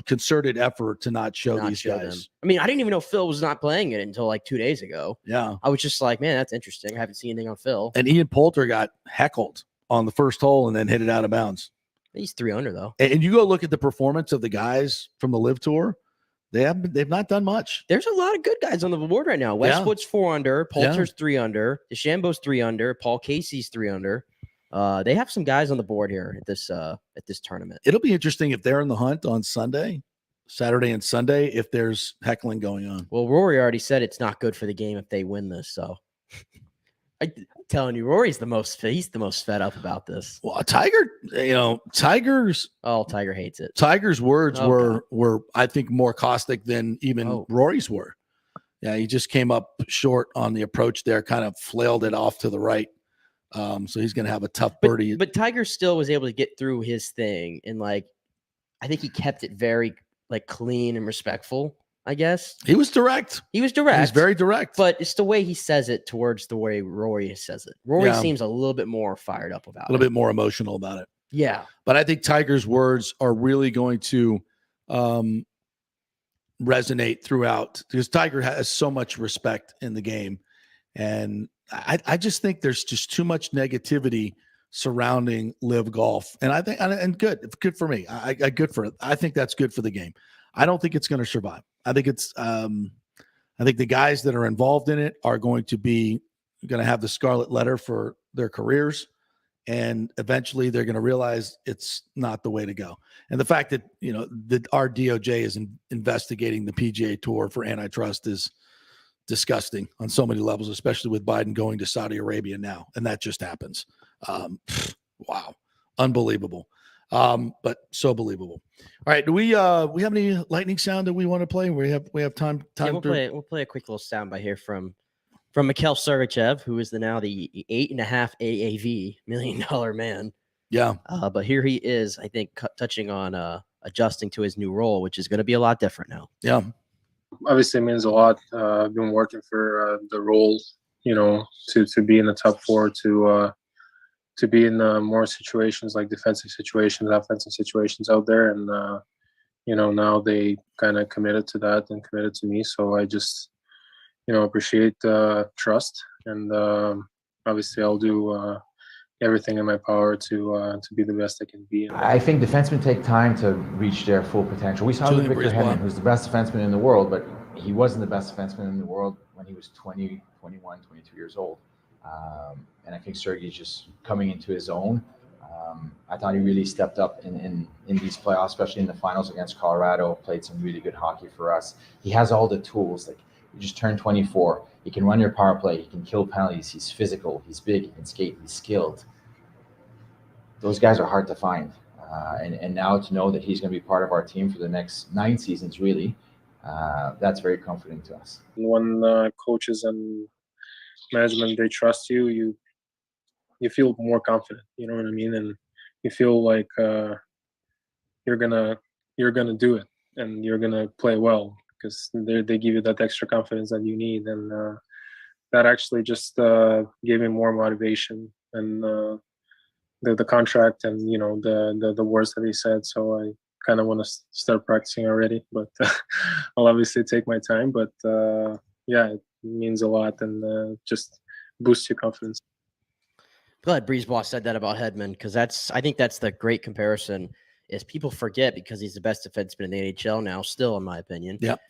concerted effort to not show these guys. Them. I mean, I didn't even know Phil was not playing it until like 2 days ago. Yeah. I was just like, man, that's interesting. I haven't seen anything on Phil. And Ian Poulter got heckled on the first hole and then hit it out of bounds. He's 3 under, though. And you go look at the performance of the guys from the Live Tour. they've not done much. There's a lot of good guys on the board right now. Westwood's 4 under, Poulter's 3 under, DeChambeau's 3 under, Paul Casey's 3 under. They have some guys on the board here at this tournament. It'll be interesting if they're in the hunt on Saturday and Sunday, if there's heckling going on. Well, Rory already said it's not good for the game if they win this. So I'm telling you, Rory's he's the most fed up about this. Well, Tiger's Tiger hates it. Tiger's words were, I think, more caustic than even Rory's were. Yeah, he just came up short on the approach there, kind of flailed it off to the right. So he's going to have a tough birdie. But Tiger still was able to get through his thing, and I think he kept it very clean and respectful. I guess he was direct. He was direct. He's very direct. But it's the way he says it towards the way Rory says it. Rory seems a little bit more fired up about it. A little bit more emotional about it. Yeah. But I think Tiger's words are really going to resonate throughout, because Tiger has so much respect in the game. And I just think there's just too much negativity surrounding live golf. And I think, and good for me. I think that's good for the game. I don't think it's going to survive. I think I think the guys that are involved in it are going to have the scarlet letter for their careers. And eventually they're going to realize it's not the way to go. And the fact that, our DOJ is investigating the PGA Tour for antitrust is disgusting on so many levels, especially with Biden going to Saudi Arabia now. And that just happens. Wow. Unbelievable. But so believable. All right. Do we have any lightning sound that we want to play? We have time. Yeah, we'll play a quick little sound by here from Mikhail Sergachev, who is now the 8.5 AAV $1 million man. Yeah. But here he is, I think, touching on adjusting to his new role, which is going to be a lot different now. Yeah. Obviously, it means a lot. I've been working for the role, to be in the top 4, to be in more situations like defensive situations, offensive situations out there. And, now they kind of committed to that and committed to me. So I just, appreciate trust. And obviously I'll do everything in my power to be the best I can be. I think defensemen take time to reach their full potential. We saw with Victor Hedman, who's the best defenseman in the world, but he wasn't the best defenseman in the world when he was 20, 21, 22 years old. And I think Sergey's just coming into his own. I thought he really stepped up in these playoffs, especially in the finals against Colorado, played some really good hockey for us. He has all the tools. He just turned 24. He can run your power play. He can kill penalties. He's physical. He's big. He can skate. He's skilled. Those guys are hard to find. And now to know that he's going to be part of our team for the next 9 seasons, really, that's very comforting to us. When coaches and management, they trust you, you feel more confident, you know what I mean? And you feel like you're gonna do it and you're gonna play well, because they give you that extra confidence that you need. And that actually just gave me more motivation and the contract and the words that he said. So I kind of want to start practicing already, but I'll obviously take my time. But it means a lot and just boosts your confidence. Glad Brisebois said that about Hedman, because I think that's the great comparison. Is people forget, because he's the best defenseman in the NHL now, still in my opinion. Yep.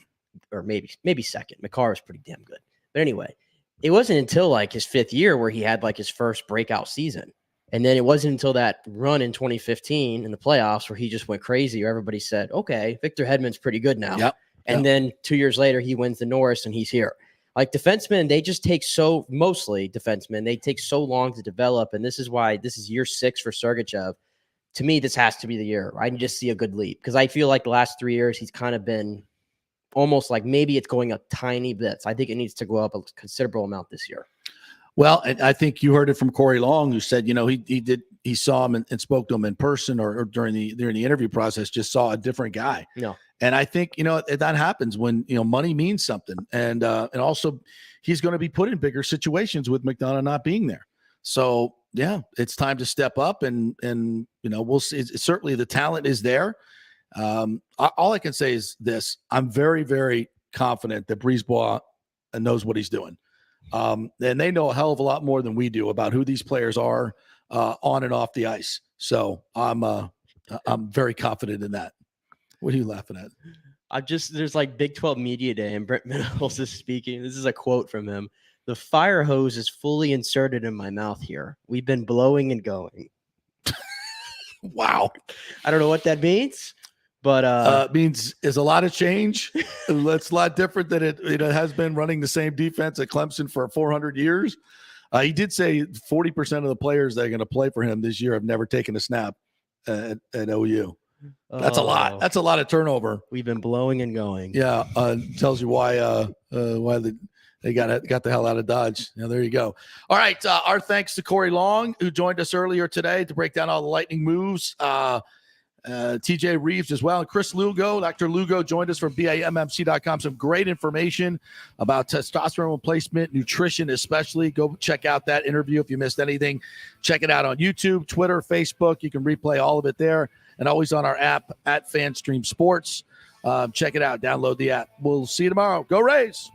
Or maybe second. Makar is pretty damn good. But anyway, it wasn't until his 5th year where he had his first breakout season. And then it wasn't until that run in 2015 in the playoffs where he just went crazy, or everybody said, okay, Victor Hedman's pretty good now. Yep. And then 2 years later, he wins the Norris and he's here. Defensemen, they just take mostly defensemen, they take so long to develop. And this is why this is year 6 for Sergachev. To me, this has to be the year. I can just see a good leap, because I feel like the last 3 years, he's kind of been almost maybe it's going up tiny bits. I think it needs to go up a considerable amount this year. Well, and I think you heard it from Corey Long, who said, he saw him and spoke to him in person or during the interview process, just saw a different guy. No. And I think, that happens when, money means something. And also he's going to be put in bigger situations with McDonough not being there. So yeah, it's time to step up and we'll see. Certainly the talent is there. All I can say is this: I'm very, very confident that Brisebois knows what he's doing. And they know a hell of a lot more than we do about who these players are on and off the ice. So I'm very confident in that. What are you laughing at? There's like Big 12 Media Day and Brent Middles is speaking. This is a quote from him. The fire hose is fully inserted in my mouth here. We've been blowing and going. Wow. I don't know what that means, but means is a lot of change. It's a lot different than it has been running the same defense at Clemson for 400 years. He did say 40% of the players that are going to play for him this year have never taken a snap at OU. That's a lot. That's a lot of turnover. We've been blowing and going. Yeah, tells you why they got the hell out of Dodge. Yeah, there you go. All right, our thanks to Corey Long, who joined us earlier today to break down all the Lightning moves. TJ Reeves as well. And Chris Lugo, Dr. Lugo joined us from BAMMC.com. Some great information about testosterone replacement, nutrition especially. Go check out that interview if you missed anything. Check it out on YouTube, Twitter, Facebook. You can replay all of it there. And always on our app at FanStream Sports. Check it out. Download the app. We'll see you tomorrow. Go Rays.